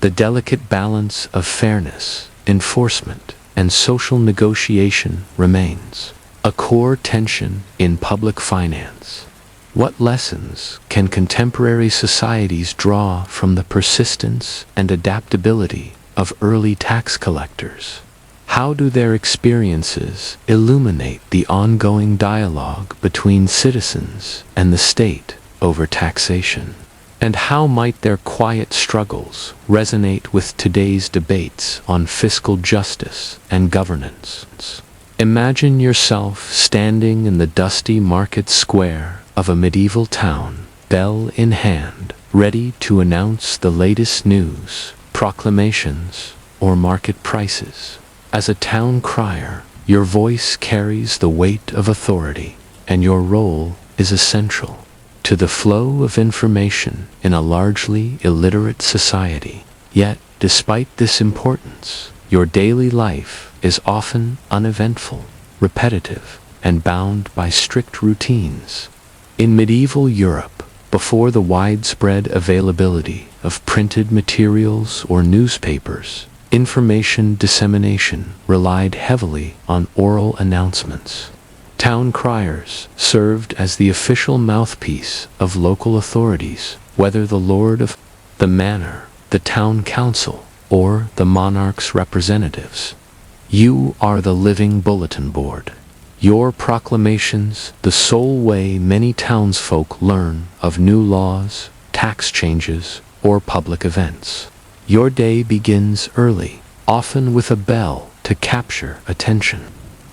S1: The delicate balance of fairness, enforcement, and social negotiation remains a core tension in public finance. What lessons can contemporary societies draw from the persistence and adaptability of early tax collectors? How do their experiences illuminate the ongoing dialogue between citizens and the state over taxation? And how might their quiet struggles resonate with today's debates on fiscal justice and governance? Imagine yourself standing in the dusty market square of a medieval town, bell in hand, ready to announce the latest news, proclamations, or market prices. As a town crier, Your voice carries the weight of authority, and your role is essential to the flow of information in a largely illiterate society. Yet, despite this importance, your daily life is often uneventful, repetitive, and bound by strict routines. In medieval Europe, before the widespread availability of printed materials or newspapers, information dissemination relied heavily on oral announcements. Town criers served as the official mouthpiece of local authorities, whether the lord of the manor, the town council, or the monarch's representatives. You are the living bulletin board. Your proclamations, the sole way many townsfolk learn of new laws, tax changes, or public events. Your day begins early, often with a bell to capture attention.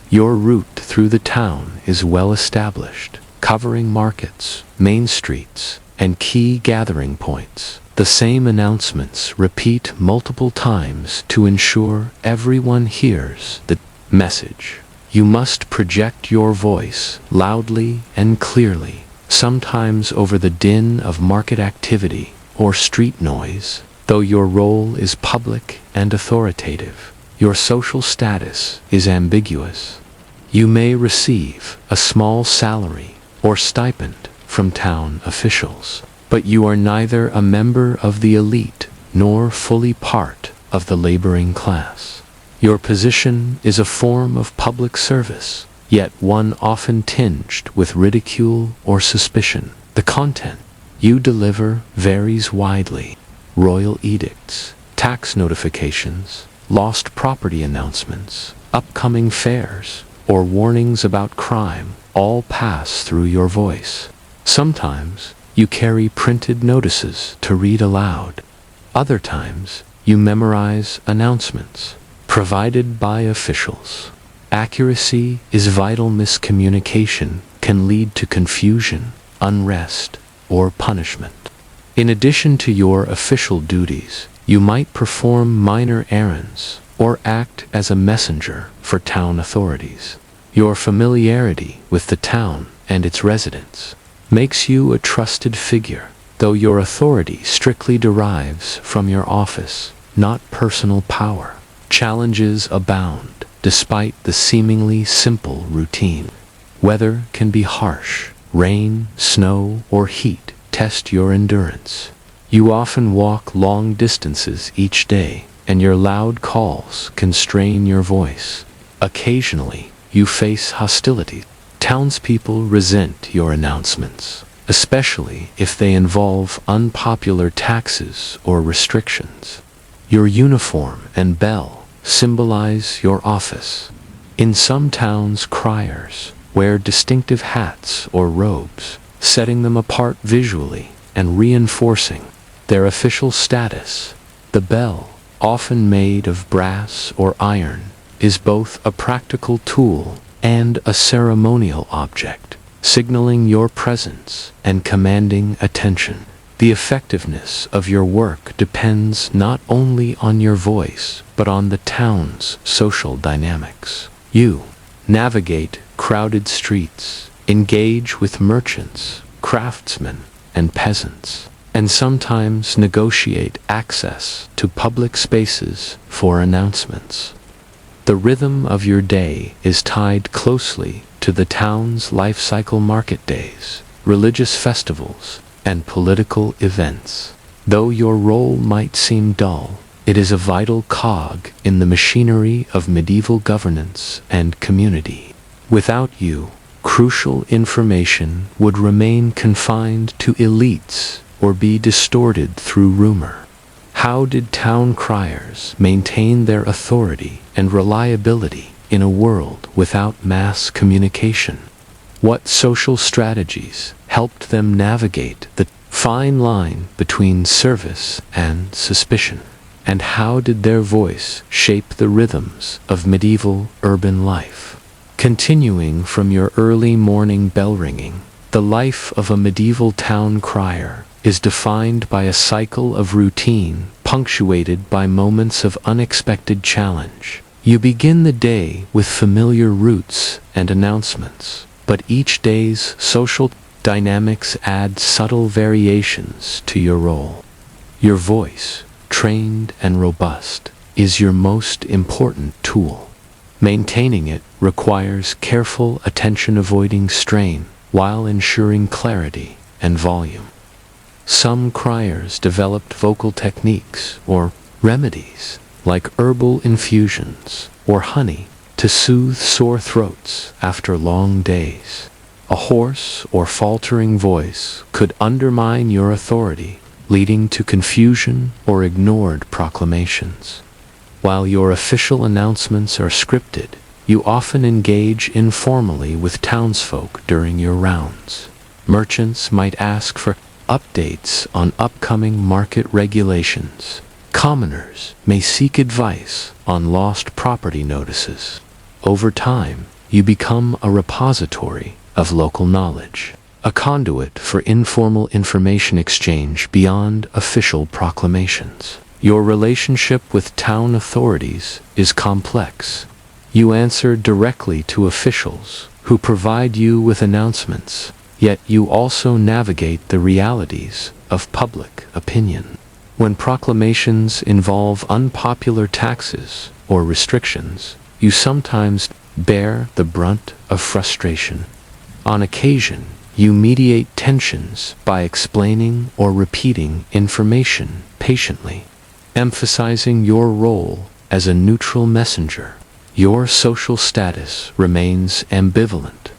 S1: Your route through the town is well established, covering markets, main streets, and key gathering points. The same announcements repeat multiple times to ensure everyone hears the message. You must project your voice loudly and clearly, sometimes over the din of market activity or street noise. Though your role is public and authoritative, your social status is ambiguous. You may receive a small salary or stipend from town officials, but you are neither a member of the elite nor fully part of the laboring class. Your position is a form of public service, yet one often tinged with ridicule or suspicion. The content you deliver varies widely. Royal edicts, tax notifications, lost property announcements, upcoming fairs, or warnings about crime all pass through your voice. Sometimes you carry printed notices to read aloud. Other times you memorize announcements provided by officials. Accuracy is vital. Miscommunication can lead to confusion, unrest, or punishment. In addition to your official duties, you might perform minor errands or act as a messenger for town authorities. Your familiarity with the town and its residents makes you a trusted figure, though your authority strictly derives from your office, not personal power. Challenges abound, despite the seemingly simple routine. Weather can be harsh. Rain, snow, or heat test your endurance. You often walk long distances each day, and your loud calls can strain your voice. Occasionally, you face hostility. Townspeople resent your announcements, especially if they involve unpopular taxes or restrictions. Your uniform and bell symbolize your office. In some towns, criers wear distinctive hats or robes, setting them apart visually and reinforcing their official status. The bell, often made of brass or iron, is both a practical tool and a ceremonial object, signaling your presence and commanding attention. The effectiveness of your work depends not only on your voice, but on the town's social dynamics. You navigate crowded streets, engage with merchants, craftsmen, and peasants, and sometimes negotiate access to public spaces for announcements. The rhythm of your day is tied closely to the town's life cycle. Market days, religious festivals, and political events. Though your role might seem dull, it is a vital cog in the machinery of medieval governance and community. Without you, crucial information would remain confined to elites or be distorted through rumor. How did town criers maintain their authority and reliability in a world without mass communication? What social strategies helped them navigate the fine line between service and suspicion? And how did their voice shape the rhythms of medieval urban life? Continuing from your early morning bell ringing, the life of a medieval town crier is defined by a cycle of routine punctuated by moments of unexpected challenge. You begin the day with familiar routes and announcements, but each day's social dynamics add subtle variations to your role. Your voice, trained and robust, is your most important tool. Maintaining it requires careful attention, avoiding strain while ensuring clarity and volume. Some criers developed vocal techniques or remedies like herbal infusions or honey to soothe sore throats after long days. A hoarse or faltering voice could undermine your authority, leading to confusion or ignored proclamations. While your official announcements are scripted, you often engage informally with townsfolk during your rounds. Merchants might ask for updates on upcoming market regulations. Commoners may seek advice on lost property notices. Over time, you become a repository of local knowledge, a conduit for informal information exchange beyond official proclamations. Your relationship with town authorities is complex. You answer directly to officials who provide you with announcements, yet you also navigate the realities of public opinion. When proclamations involve unpopular taxes or restrictions, you sometimes bear the brunt of frustration. On occasion, you mediate tensions by explaining or repeating information patiently, emphasizing your role as a neutral messenger. Your social status remains ambivalent.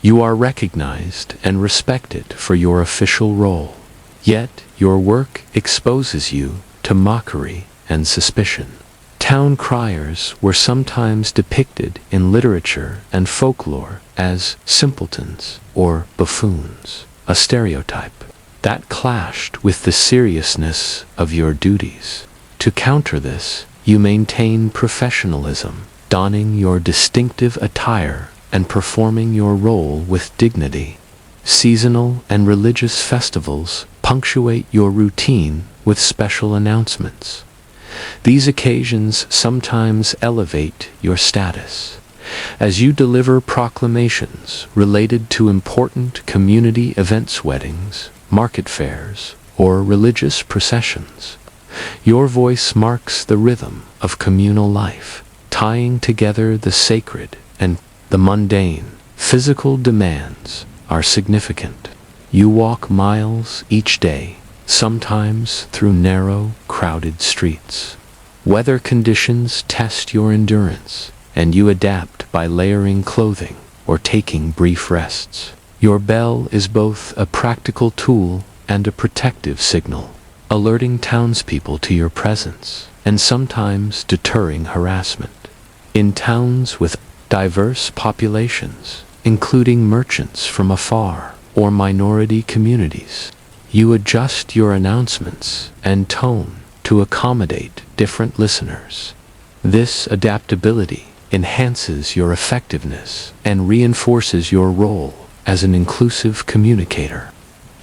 S1: You are recognized and respected for your official role, yet your work exposes you to mockery and suspicion. Town criers were sometimes depicted in literature and folklore as simpletons or buffoons, a stereotype that clashed with the seriousness of your duties. To counter this, you maintain professionalism, donning your distinctive attire and performing your role with dignity. Seasonal and religious festivals punctuate your routine with special announcements. These occasions sometimes elevate your status, as you deliver proclamations related to important community events, weddings, market fairs, or religious processions. Your voice marks the rhythm of communal life, tying together the sacred and the mundane. Physical demands are significant. You walk miles each day, sometimes through narrow, crowded streets. Weather conditions test your endurance, and you adapt by layering clothing or taking brief rests. Your bell is both a practical tool and a protective signal, alerting townspeople to your presence and sometimes deterring harassment. In towns with diverse populations, including merchants from afar or minority communities, you adjust your announcements and tone to accommodate different listeners. This adaptability enhances your effectiveness and reinforces your role as an inclusive communicator.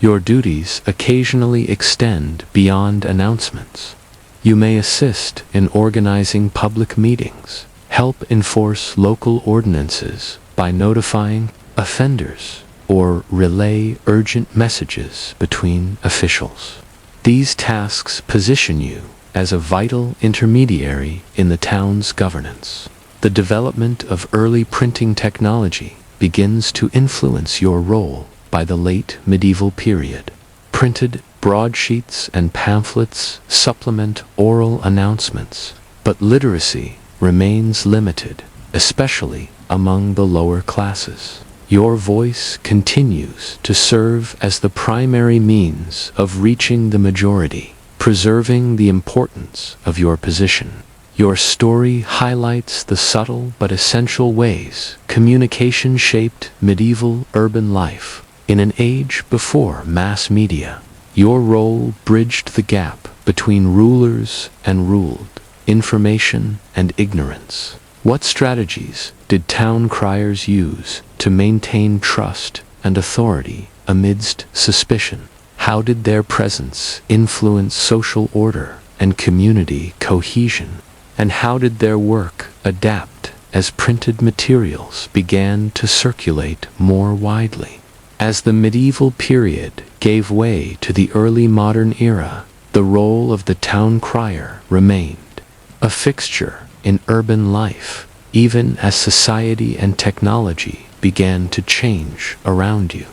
S1: Your duties occasionally extend beyond announcements. You may assist in organizing public meetings, help enforce local ordinances by notifying offenders, or relay urgent messages between officials. These tasks position you as a vital intermediary in the town's governance. The development of early printing technology begins to influence your role by the late medieval period. Printed broadsheets and pamphlets supplement oral announcements, but literacy remains limited, especially among the lower classes. Your voice continues to serve as the primary means of reaching the majority, preserving the importance of your position. Your story highlights the subtle but essential ways communication shaped medieval urban life. In an age before mass media, your role bridged the gap between rulers and ruled, information and ignorance. What strategies did town criers use to maintain trust and authority amidst suspicion? How did their presence influence social order and community cohesion? And how did their work adapt as printed materials began to circulate more widely? As the medieval period gave way to the early modern era, the role of the town crier remained a fixture in urban life, even as society and technology began to change around you.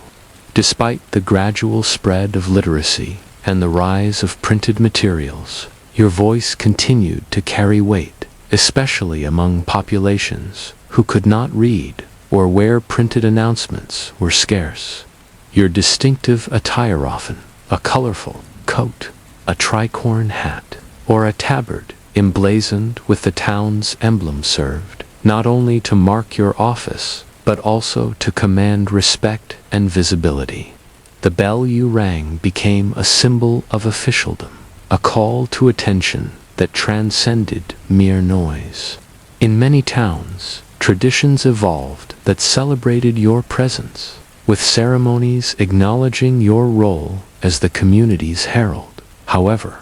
S1: Despite the gradual spread of literacy and the rise of printed materials, your voice continued to carry weight, especially among populations who could not read or where printed announcements were scarce. Your distinctive attire, often a colorful coat, a tricorn hat, or a tabard emblazoned with the town's emblem, served not only to mark your office, but also to command respect and visibility. The bell you rang became a symbol of officialdom, a call to attention that transcended mere noise. In many towns, traditions evolved that celebrated your presence, with ceremonies acknowledging your role as the community's herald. However,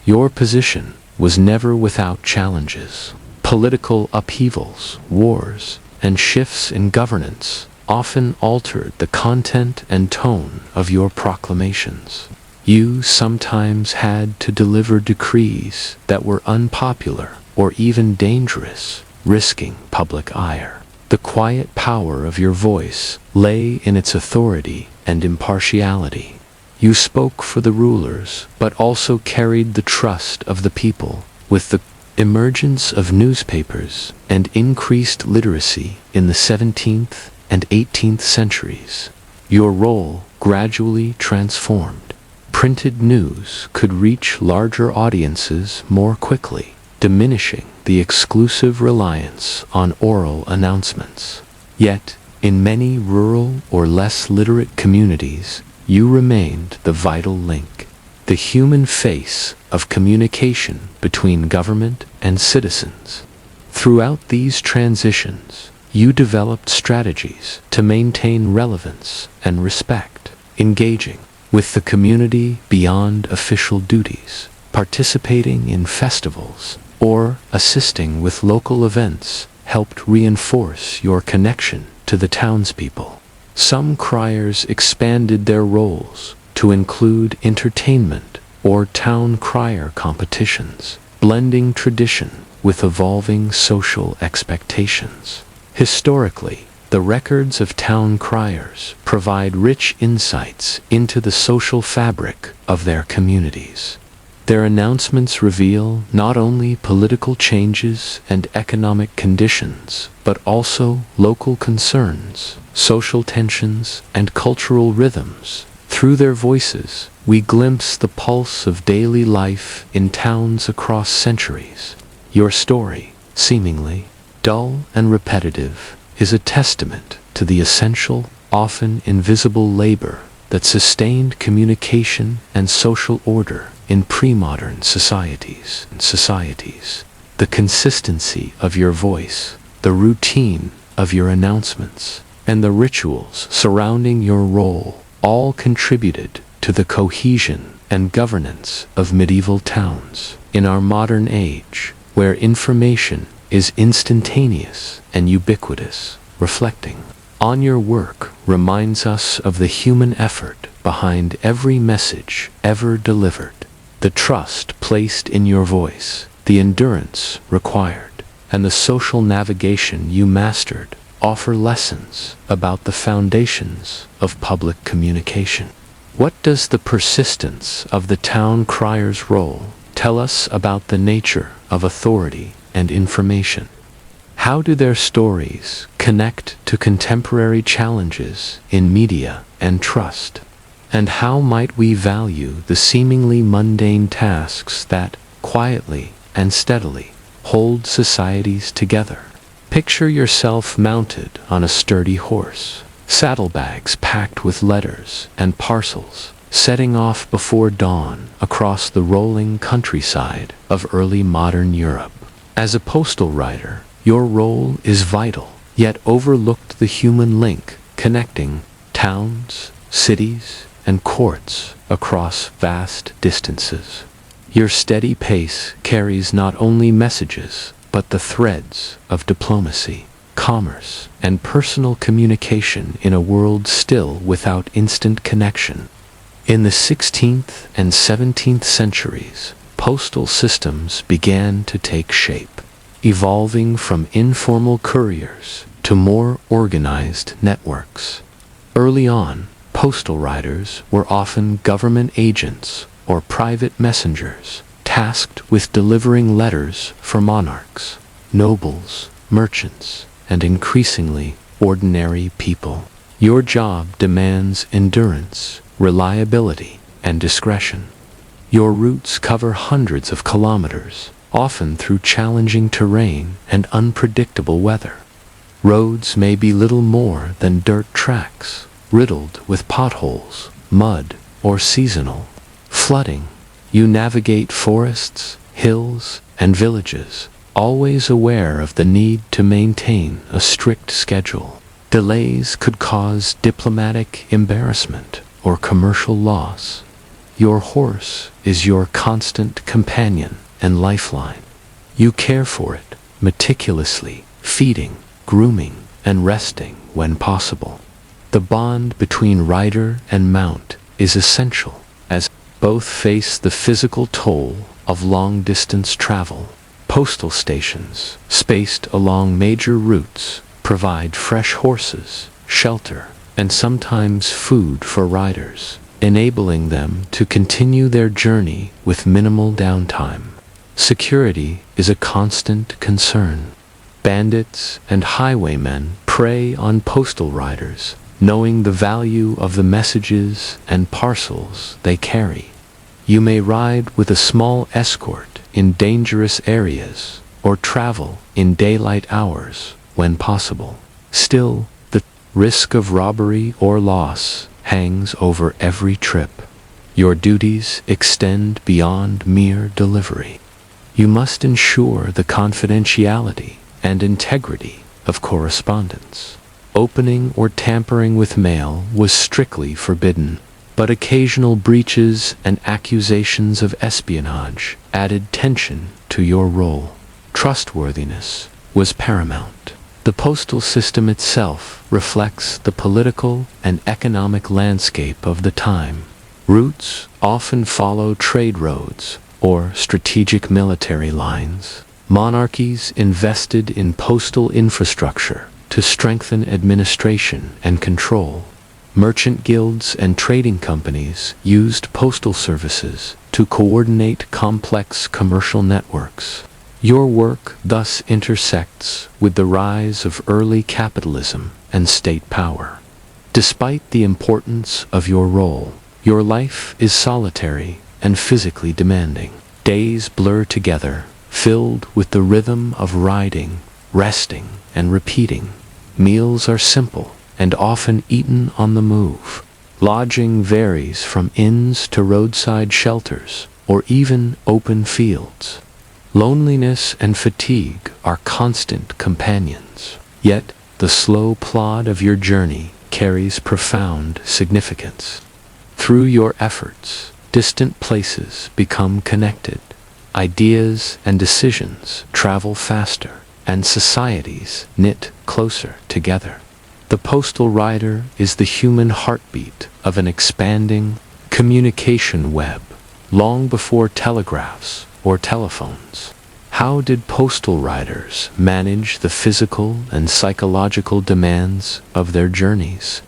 S1: your position was never without challenges. Political upheavals, wars, and shifts in governance often altered the content and tone of your proclamations. You sometimes had to deliver decrees that were unpopular or even dangerous, risking public ire. The quiet power of your voice lay in its authority and impartiality. You spoke for the rulers, but also carried the trust of the people. With the emergence of newspapers and increased literacy in the 17th and 18th centuries, your role gradually transformed. Printed news could reach larger audiences more quickly, diminishing the exclusive reliance on oral announcements. Yet, in many rural or less literate communities, you remained the vital link, the human face of communication between government and citizens. Throughout these transitions, you developed strategies to maintain relevance and respect, engaging with the community beyond official duties, participating in festivals, or assisting with local events helped reinforce your connection to the townspeople. Some criers expanded their roles to include entertainment or town crier competitions, blending tradition with evolving social expectations. Historically, the records of town criers provide rich insights into the social fabric of their communities. Their announcements reveal not only political changes and economic conditions, but also local concerns, social tensions, and cultural rhythms. Through their voices, we glimpse the pulse of daily life in towns across centuries. Your story, seemingly dull and repetitive, is a testament to the essential, often invisible labor that sustained communication and social order in pre-modern societies. The consistency of your voice, the routine of your announcements, and the rituals surrounding your role all contributed to the cohesion and governance of medieval towns. In our modern age, where information is instantaneous and ubiquitous, reflecting on your work reminds us of the human effort behind every message ever delivered, the trust placed in your voice, the endurance required, and the social navigation you mastered offer lessons about the foundations of public communication. What does the persistence of the town crier's role tell us about the nature of authority and information? How do their stories connect to contemporary challenges in media and trust? And how might we value the seemingly mundane tasks that, quietly and steadily, hold societies together? Picture yourself mounted on a sturdy horse, saddlebags packed with letters and parcels, setting off before dawn across the rolling countryside of early modern Europe. As a postal rider, your role is vital, yet overlooked, the human link connecting towns, cities, and courts across vast distances. Your steady pace carries not only messages, but the threads of diplomacy, commerce, and personal communication in a world still without instant connection. In the 16th and 17th centuries, postal systems began to take shape, evolving from informal couriers to more organized networks. Early on, postal riders were often government agents or private messengers, tasked with delivering letters for monarchs, nobles, merchants, and increasingly ordinary people. Your job demands endurance, reliability, and discretion. Your routes cover hundreds of kilometers, often through challenging terrain and unpredictable weather. Roads may be little more than dirt tracks, riddled with potholes, mud, or seasonal flooding. You navigate forests, hills, and villages, always aware of the need to maintain a strict schedule. Delays could cause diplomatic embarrassment or commercial loss. Your horse is your constant companion and lifeline. You care for it, meticulously feeding, grooming, and resting when possible. The bond between rider and mount is essential, as both face the physical toll of long-distance travel. Postal stations, spaced along major routes, provide fresh horses, shelter, and sometimes food for riders, enabling them to continue their journey with minimal downtime. Security is a constant concern. Bandits and highwaymen prey on postal riders, knowing the value of the messages and parcels they carry. You may ride with a small escort in dangerous areas or travel in daylight hours when possible. Still, the risk of robbery or loss hangs over every trip. Your duties extend beyond mere delivery. You must ensure the confidentiality and integrity of correspondence. Opening or tampering with mail was strictly forbidden, but occasional breaches and accusations of espionage added tension to your role. Trustworthiness was paramount. The postal system itself reflects the political and economic landscape of the time. Routes often follow trade roads or strategic military lines. Monarchies invested in postal infrastructure to strengthen administration and control. Merchant guilds and trading companies used postal services to coordinate complex commercial networks. Your work thus intersects with the rise of early capitalism and state power. Despite the importance of your role, your life is solitary and physically demanding. Days blur together, filled with the rhythm of riding, resting, and repeating. Meals are simple and often eaten on the move. Lodging varies from inns to roadside shelters or even open fields. Loneliness and fatigue are constant companions. Yet, the slow plod of your journey carries profound significance. Through your efforts, distant places become connected. Ideas and decisions travel faster, and societies knit closer together. The postal rider is the human heartbeat of an expanding communication web, long before telegraphs or telephones. How did postal riders manage the physical and psychological demands of their journeys?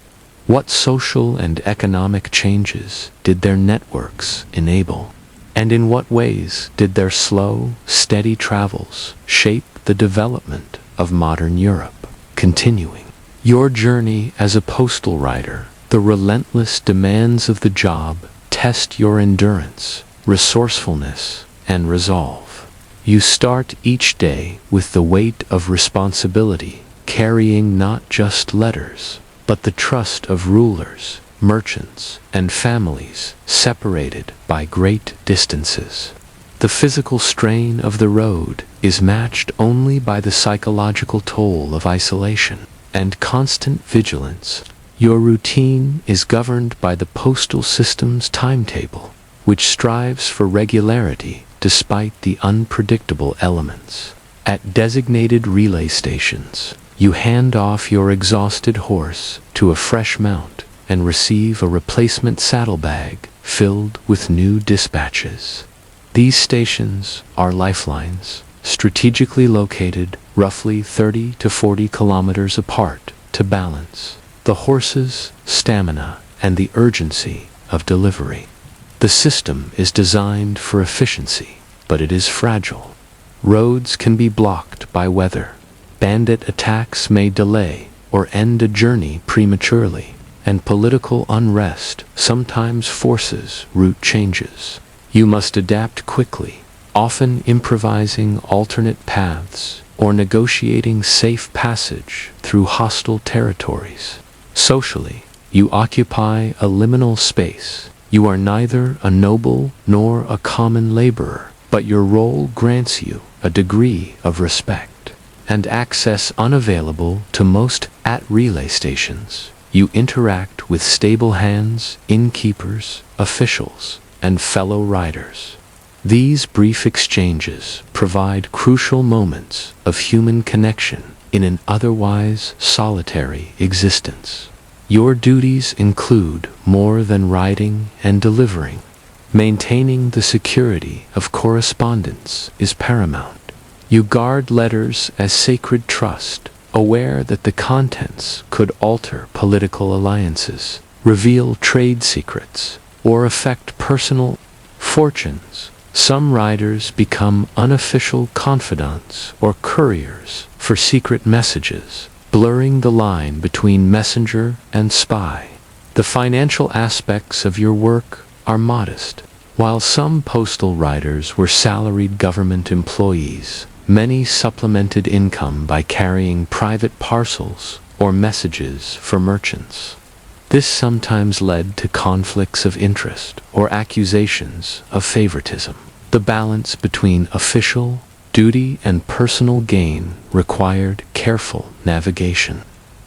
S1: What social and economic changes did their networks enable? And in what ways did their slow, steady travels shape the development of modern Europe? Continuing your journey as a postal rider, the relentless demands of the job test your endurance, resourcefulness, and resolve. You start each day with the weight of responsibility, carrying not just letters, but the trust of rulers, merchants, and families separated by great distances. The physical strain of the road is matched only by the psychological toll of isolation and constant vigilance. Your routine is governed by the postal system's timetable, which strives for regularity despite the unpredictable elements. At designated relay stations, you hand off your exhausted horse to a fresh mount and receive a replacement saddlebag filled with new dispatches. These stations are lifelines, strategically located roughly 30 to 40 kilometers apart to balance the horse's stamina and the urgency of delivery. The system is designed for efficiency, but it is fragile. Roads can be blocked by weather. Bandit attacks may delay or end a journey prematurely, and political unrest sometimes forces route changes. You must adapt quickly, often improvising alternate paths or negotiating safe passage through hostile territories. Socially, you occupy a liminal space. You are neither a noble nor a common laborer, but your role grants you a degree of respect and access unavailable to most at relay stations. You interact with stable hands, innkeepers, officials, and fellow riders. These brief exchanges provide crucial moments of human connection in an otherwise solitary existence. Your duties include more than riding and delivering. Maintaining the security of correspondence is paramount. You guard letters as sacred trust, aware that the contents could alter political alliances, reveal trade secrets, or affect personal fortunes. Some riders become unofficial confidants or couriers for secret messages, blurring the line between messenger and spy. The financial aspects of your work are modest. While some postal riders were salaried government employees, many supplemented income by carrying private parcels or messages for merchants. This sometimes led to conflicts of interest or accusations of favoritism. The balance between official duty and personal gain required careful navigation.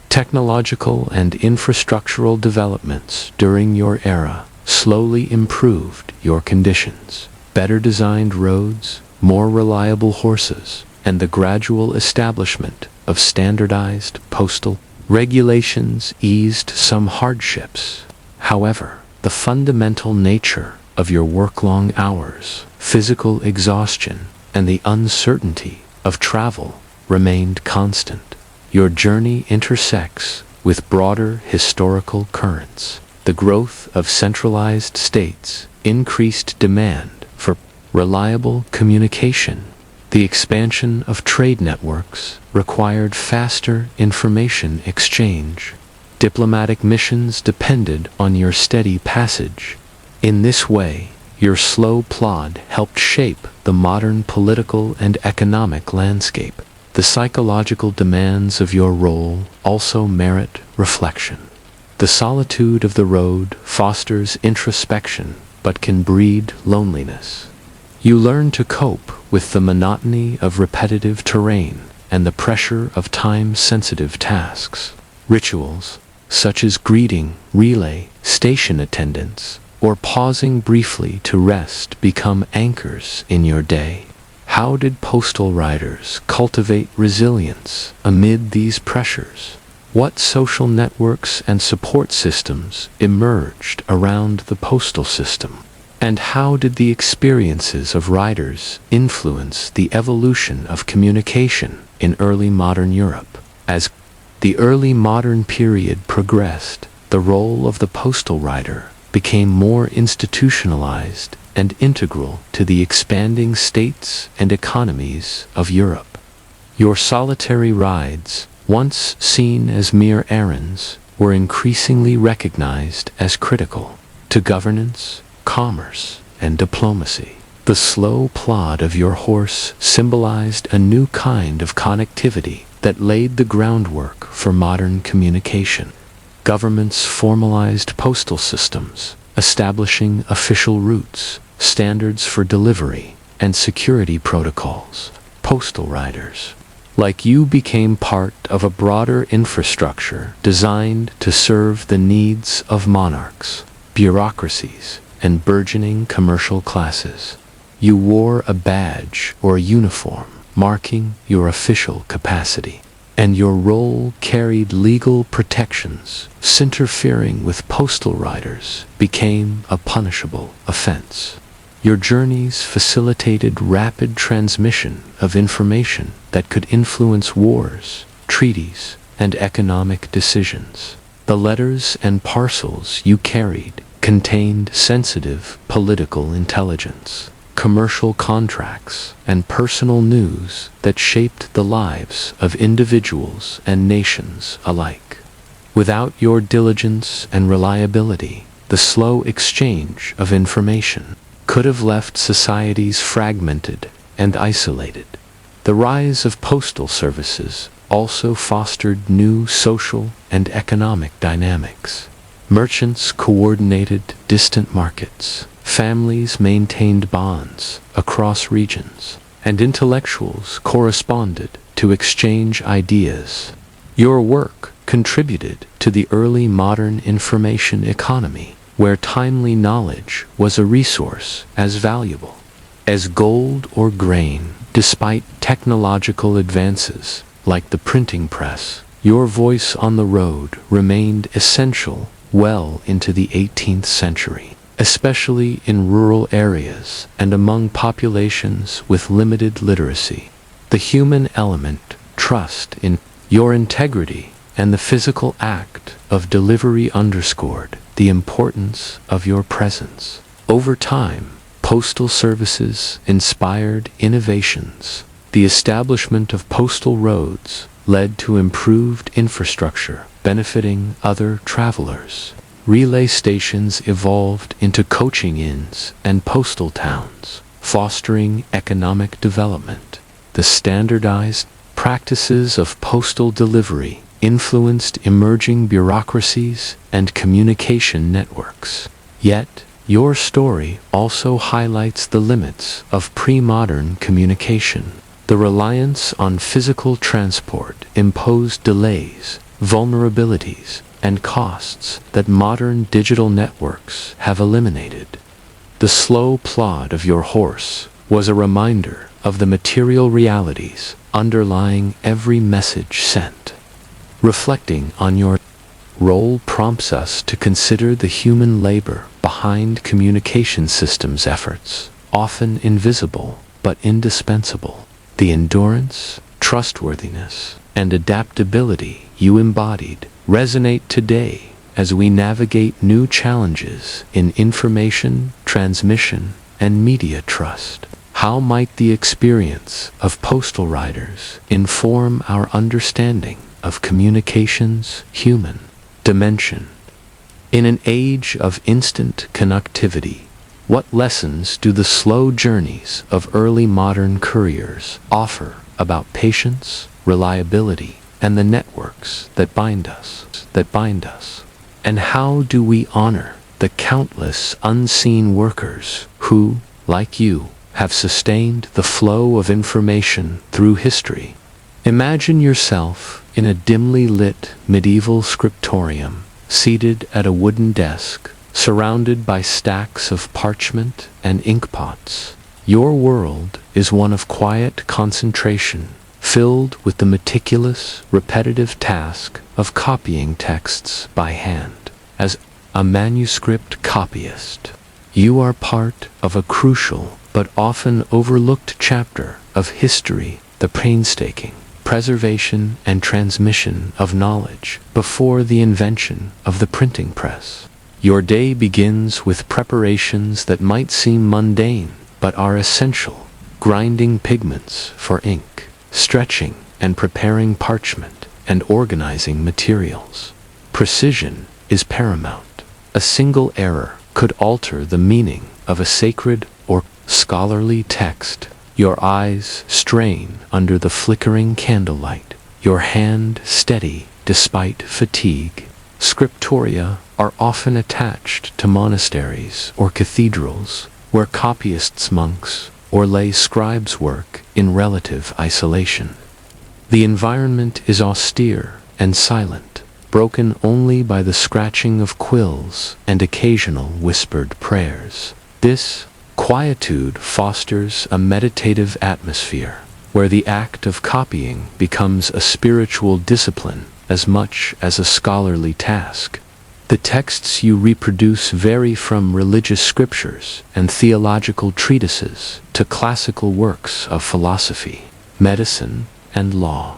S1: Technological and infrastructural developments during your era slowly improved your conditions. Better designed roads, more reliable horses, and the gradual establishment of standardized postal regulations eased some hardships. However, the fundamental nature of your work-long hours, physical exhaustion, and the uncertainty of travel remained constant. Your journey intersects with broader historical currents. The growth of centralized states increased demand for reliable communication. The expansion of trade networks required faster information exchange. Diplomatic missions depended on your steady passage. In this way, your slow plod helped shape the modern political and economic landscape. The psychological demands of your role also merit reflection. The solitude of the road fosters introspection but can breed loneliness. You learn to cope with the monotony of repetitive terrain and the pressure of time-sensitive tasks. Rituals, such as greeting, relay, station attendance, or pausing briefly to rest, become anchors in your day. How did postal riders cultivate resilience amid these pressures? What social networks and support systems emerged around the postal system? And how did the experiences of riders influence the evolution of communication in early modern Europe? As the early modern period progressed, the role of the postal rider became more institutionalized and integral to the expanding states and economies of Europe. Your solitary rides, once seen as mere errands, were increasingly recognized as critical to governance, commerce, and diplomacy. The slow plod of your horse symbolized a new kind of connectivity that laid the groundwork for modern communication. Governments formalized postal systems, establishing official routes, standards for delivery, and security protocols. Postal riders, like you, became part of a broader infrastructure designed to serve the needs of monarchs, bureaucracies, and burgeoning commercial classes. You wore a badge or uniform marking your official capacity, and your role carried legal protections. Interfering with postal riders became a punishable offense. Your journeys facilitated rapid transmission of information that could influence wars, treaties, and economic decisions. The letters and parcels you carried contained sensitive political intelligence, commercial contracts, and personal news that shaped the lives of individuals and nations alike. Without your diligence and reliability, the slow exchange of information could have left societies fragmented and isolated. The rise of postal services also fostered new social and economic dynamics. Merchants coordinated distant markets, families maintained bonds across regions, and intellectuals corresponded to exchange ideas. Your work contributed to the early modern information economy, where timely knowledge was a resource as valuable as gold or grain. Despite technological advances like the printing press, your voice on the road remained essential well into the 18th century, especially in rural areas and among populations with limited literacy. The human element, trust in your integrity, and the physical act of delivery underscored the importance of your presence. Over time, postal services inspired innovations. The establishment of postal roads led to improved infrastructure, benefiting other travelers. Relay stations evolved into coaching inns and postal towns, fostering economic development. The standardized practices of postal delivery influenced emerging bureaucracies and communication networks. Yet, your story also highlights the limits of pre-modern communication. The reliance on physical transport imposed delays, vulnerabilities, and costs that modern digital networks have eliminated. The slow plod of your horse was a reminder of the material realities underlying every message sent. Reflecting on your role prompts us to consider the human labor behind communication systems efforts, often invisible but indispensable. The endurance, trustworthiness, and adaptability you embodied resonate today as we navigate new challenges in information, transmission, and media trust. How might the experience of postal riders inform our understanding of communication's human dimension? In an age of instant connectivity, what lessons do the slow journeys of early modern couriers offer about patience, reliability, and the networks that bind us? And how do we honor the countless unseen workers who, like you, have sustained the flow of information through history? Imagine yourself in a dimly lit medieval scriptorium, seated at a wooden desk, surrounded by stacks of parchment and inkpots. Your world is one of quiet concentration, filled with the meticulous, repetitive task of copying texts by hand. As a manuscript copyist, you are part of a crucial but often overlooked chapter of history, the painstaking preservation and transmission of knowledge before the invention of the printing press. Your day begins with preparations that might seem mundane but are essential: grinding pigments for ink, stretching and preparing parchment, and organizing materials. Precision is paramount. A single error could alter the meaning of a sacred or scholarly text. Your eyes strain under the flickering candlelight, your hand steady despite fatigue. Scriptoria are often attached to monasteries or cathedrals, where copyists, monks, or lay scribes work in relative isolation. The environment is austere and silent, broken only by the scratching of quills and occasional whispered prayers. This quietude fosters a meditative atmosphere, where the act of copying becomes a spiritual discipline as much as a scholarly task. The texts you reproduce vary from religious scriptures and theological treatises to classical works of philosophy, medicine, and law.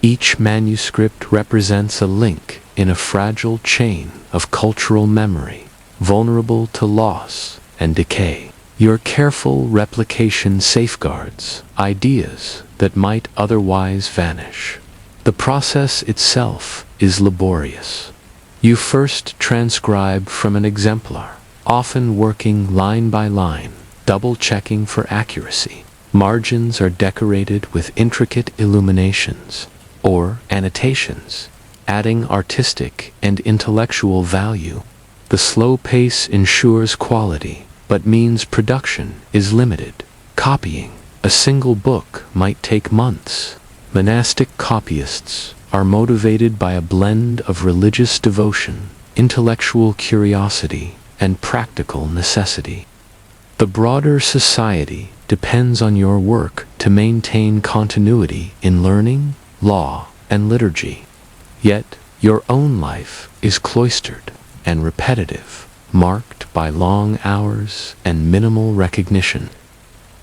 S1: Each manuscript represents a link in a fragile chain of cultural memory, vulnerable to loss and decay. Your careful replication safeguards ideas that might otherwise vanish. The process itself is laborious. You first transcribe from an exemplar, often working line by line, double-checking for accuracy. Margins are decorated with intricate illuminations or annotations, adding artistic and intellectual value. The slow pace ensures quality, but means production is limited. Copying a single book might take months. Monastic copyists are motivated by a blend of religious devotion, intellectual curiosity, and practical necessity. The broader society depends on your work to maintain continuity in learning, law, and liturgy. Yet, your own life is cloistered and repetitive, marked by long hours and minimal recognition.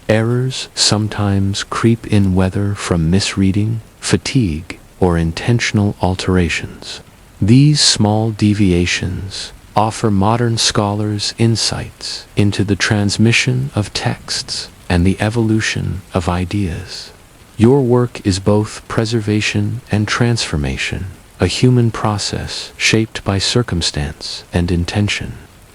S1: Errors sometimes creep in, whether from misreading, fatigue, or intentional alterations. These small deviations offer modern scholars insights into the transmission of texts and the evolution of ideas. Your work is both preservation and transformation, a human process shaped by circumstance and intention.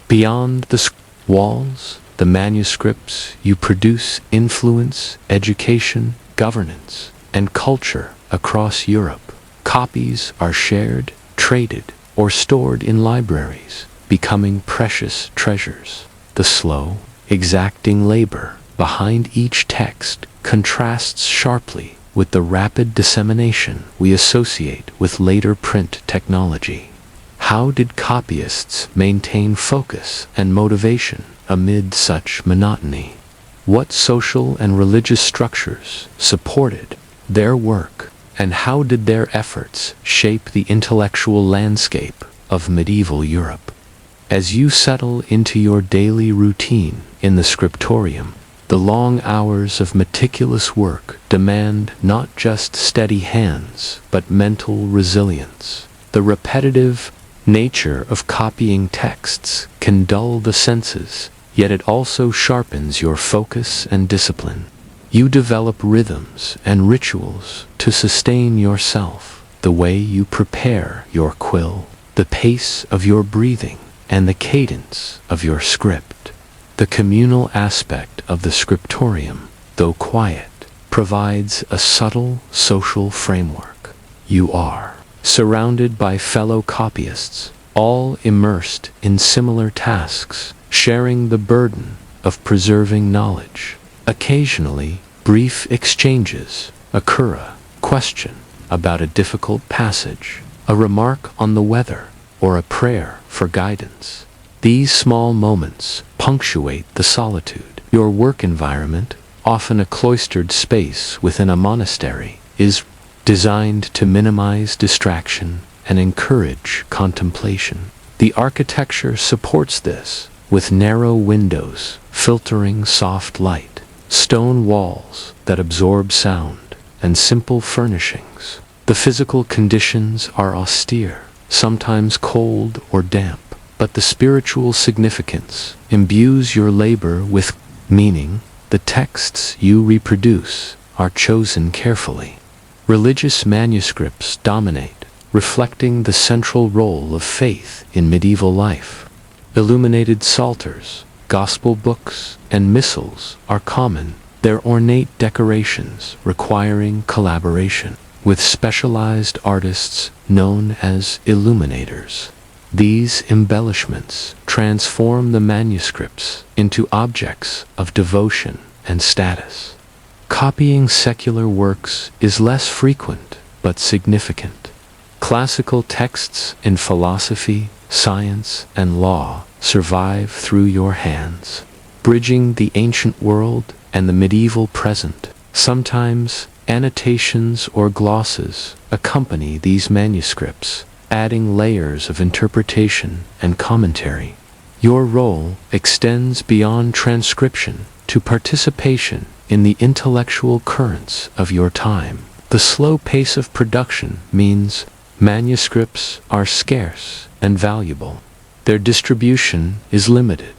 S1: Beyond the walls, the manuscripts you produce influence education, governance, and culture across Europe. Copies are shared, traded, or stored in libraries, becoming precious treasures. The slow, exacting labor behind each text contrasts sharply with the rapid dissemination we associate with later print technology. How did copyists maintain focus and motivation amid such monotony? What social and religious structures supported their work, and how did their efforts shape the intellectual landscape of medieval Europe? As you settle into your daily routine in the scriptorium, the long hours of meticulous work demand not just steady hands, but mental resilience. The repetitive nature of copying texts can dull the senses, yet it also sharpens your focus and discipline. You develop rhythms and rituals to sustain yourself, the way you prepare your quill, the pace of your breathing, and the cadence of your script. The communal aspect of the scriptorium, though quiet, provides a subtle social framework. You are surrounded by fellow copyists, all immersed in similar tasks, sharing the burden of preserving knowledge. Occasionally, brief exchanges occur: a question about a difficult passage, a remark on the weather, or a prayer for guidance. These small moments punctuate the solitude. Your work environment, often a cloistered space within a monastery, is designed to minimize distraction and encourage contemplation. The architecture supports this, with narrow windows filtering soft light, stone walls that absorb sound, and simple furnishings. The physical conditions are austere, sometimes cold or damp, but the spiritual significance imbues your labor with meaning. The texts you reproduce are chosen carefully. Religious manuscripts dominate, reflecting the central role of faith in medieval life. Illuminated psalters, gospel books, and missals are common, their ornate decorations requiring collaboration with specialized artists known as illuminators. These embellishments transform the manuscripts into objects of devotion and status. Copying secular works is less frequent but significant. Classical texts in philosophy, science, and law survive through your hands, bridging the ancient world and the medieval present. Sometimes annotations or glosses accompany these manuscripts, adding layers of interpretation and commentary. Your role extends beyond transcription to participation in the intellectual currents of your time. The slow pace of production means manuscripts are scarce and valuable. Their distribution is limited,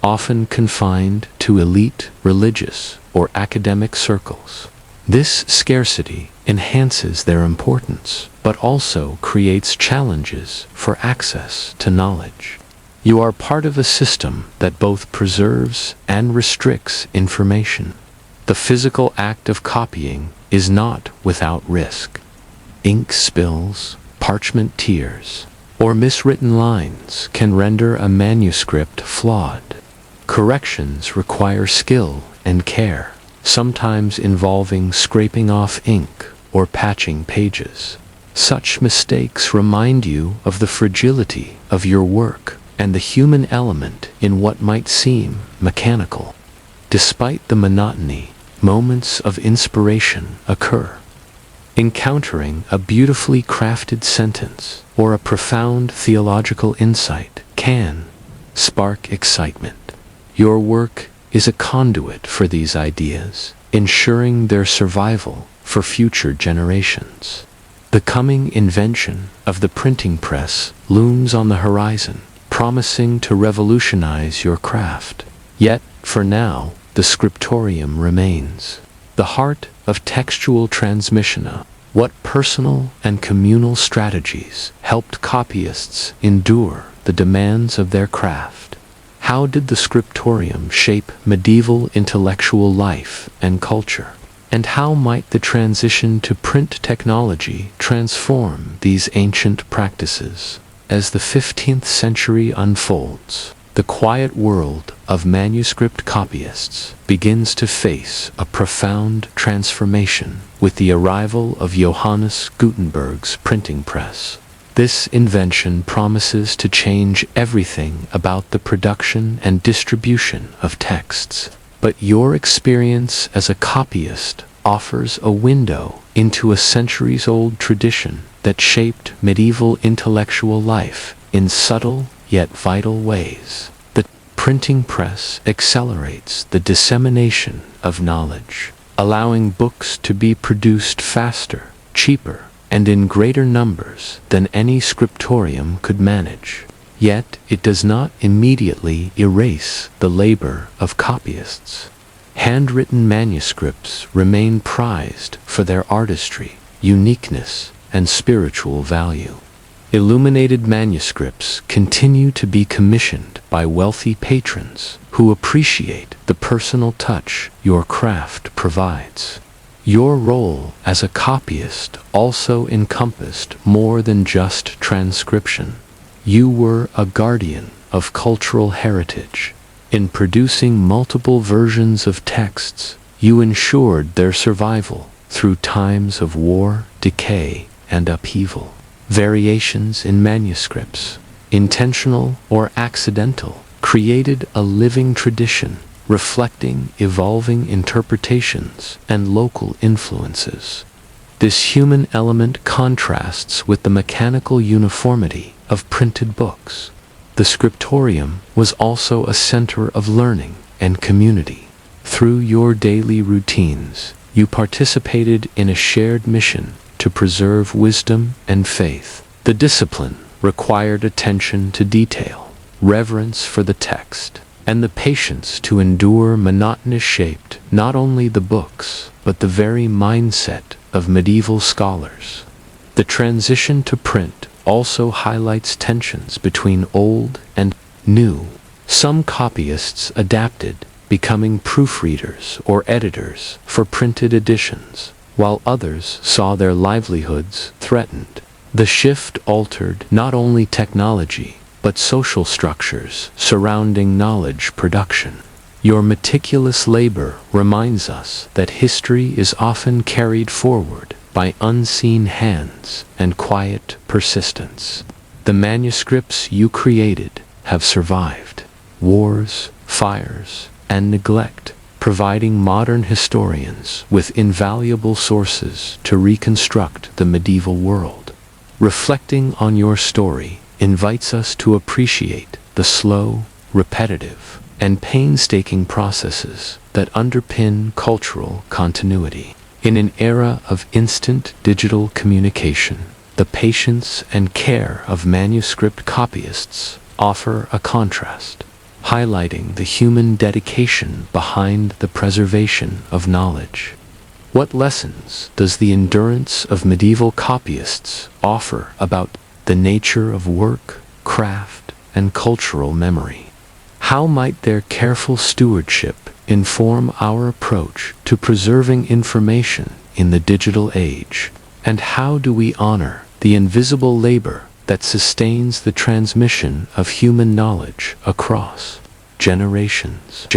S1: often confined to elite religious or academic circles. This scarcity enhances their importance, but also creates challenges for access to knowledge. You are part of a system that both preserves and restricts information. The physical act of copying is not without risk. Ink spills, parchment tears, or miswritten lines can render a manuscript flawed. Corrections require skill and care, sometimes involving scraping off ink or patching pages. Such mistakes remind you of the fragility of your work and the human element in what might seem mechanical. Despite the monotony, moments of inspiration occur. Encountering a beautifully crafted sentence or a profound theological insight can spark excitement. Your work is a conduit for these ideas, ensuring their survival for future generations. The coming invention of the printing press looms on the horizon, promising to revolutionize your craft. Yet, for now, the scriptorium remains, the heart of textual transmission. What personal and communal strategies helped copyists endure the demands of their craft? How did the scriptorium shape medieval intellectual life and culture? And how might the transition to print technology transform these ancient practices? As the 15th century unfolds, the quiet world of manuscript copyists begins to face a profound transformation with the arrival of Johannes Gutenberg's printing press. This invention promises to change everything about the production and distribution of texts. But your experience as a copyist offers a window into a centuries-old tradition that shaped medieval intellectual life in subtle yet vital ways. The printing press accelerates the dissemination of knowledge, allowing books to be produced faster, cheaper, and in greater numbers than any scriptorium could manage. Yet it does not immediately erase the labor of copyists. Handwritten manuscripts remain prized for their artistry, uniqueness, and spiritual value. Illuminated manuscripts continue to be commissioned by wealthy patrons who appreciate the personal touch your craft provides. Your role as a copyist also encompassed more than just transcription. You were a guardian of cultural heritage. In producing multiple versions of texts, you ensured their survival through times of war, decay, and upheaval. Variations in manuscripts, intentional or accidental, created a living tradition reflecting evolving interpretations and local influences. This human element contrasts with the mechanical uniformity of printed books. The scriptorium was also a center of learning and community. Through your daily routines, you participated in a shared mission to preserve wisdom and faith. The discipline required attention to detail, reverence for the text, and the patience to endure monotonous shaped not only the books, but the very mindset of medieval scholars. The transition to print also highlights tensions between old and new. Some copyists adapted, becoming proofreaders or editors for printed editions, while others saw their livelihoods threatened. The shift altered not only technology, but social structures surrounding knowledge production. Your meticulous labor reminds us that history is often carried forward by unseen hands and quiet persistence. The manuscripts you created have survived wars, fires, and neglect, providing modern historians with invaluable sources to reconstruct the medieval world. Reflecting on your story invites us to appreciate the slow, repetitive, and painstaking processes that underpin cultural continuity. In an era of instant digital communication, the patience and care of manuscript copyists offer a contrast, highlighting the human dedication behind the preservation of knowledge. What lessons does the endurance of medieval copyists offer about the nature of work, craft, and cultural memory? How might their careful stewardship inform our approach to preserving information in the digital age? And how do we honor the invisible labor that sustains the transmission of human knowledge across generations?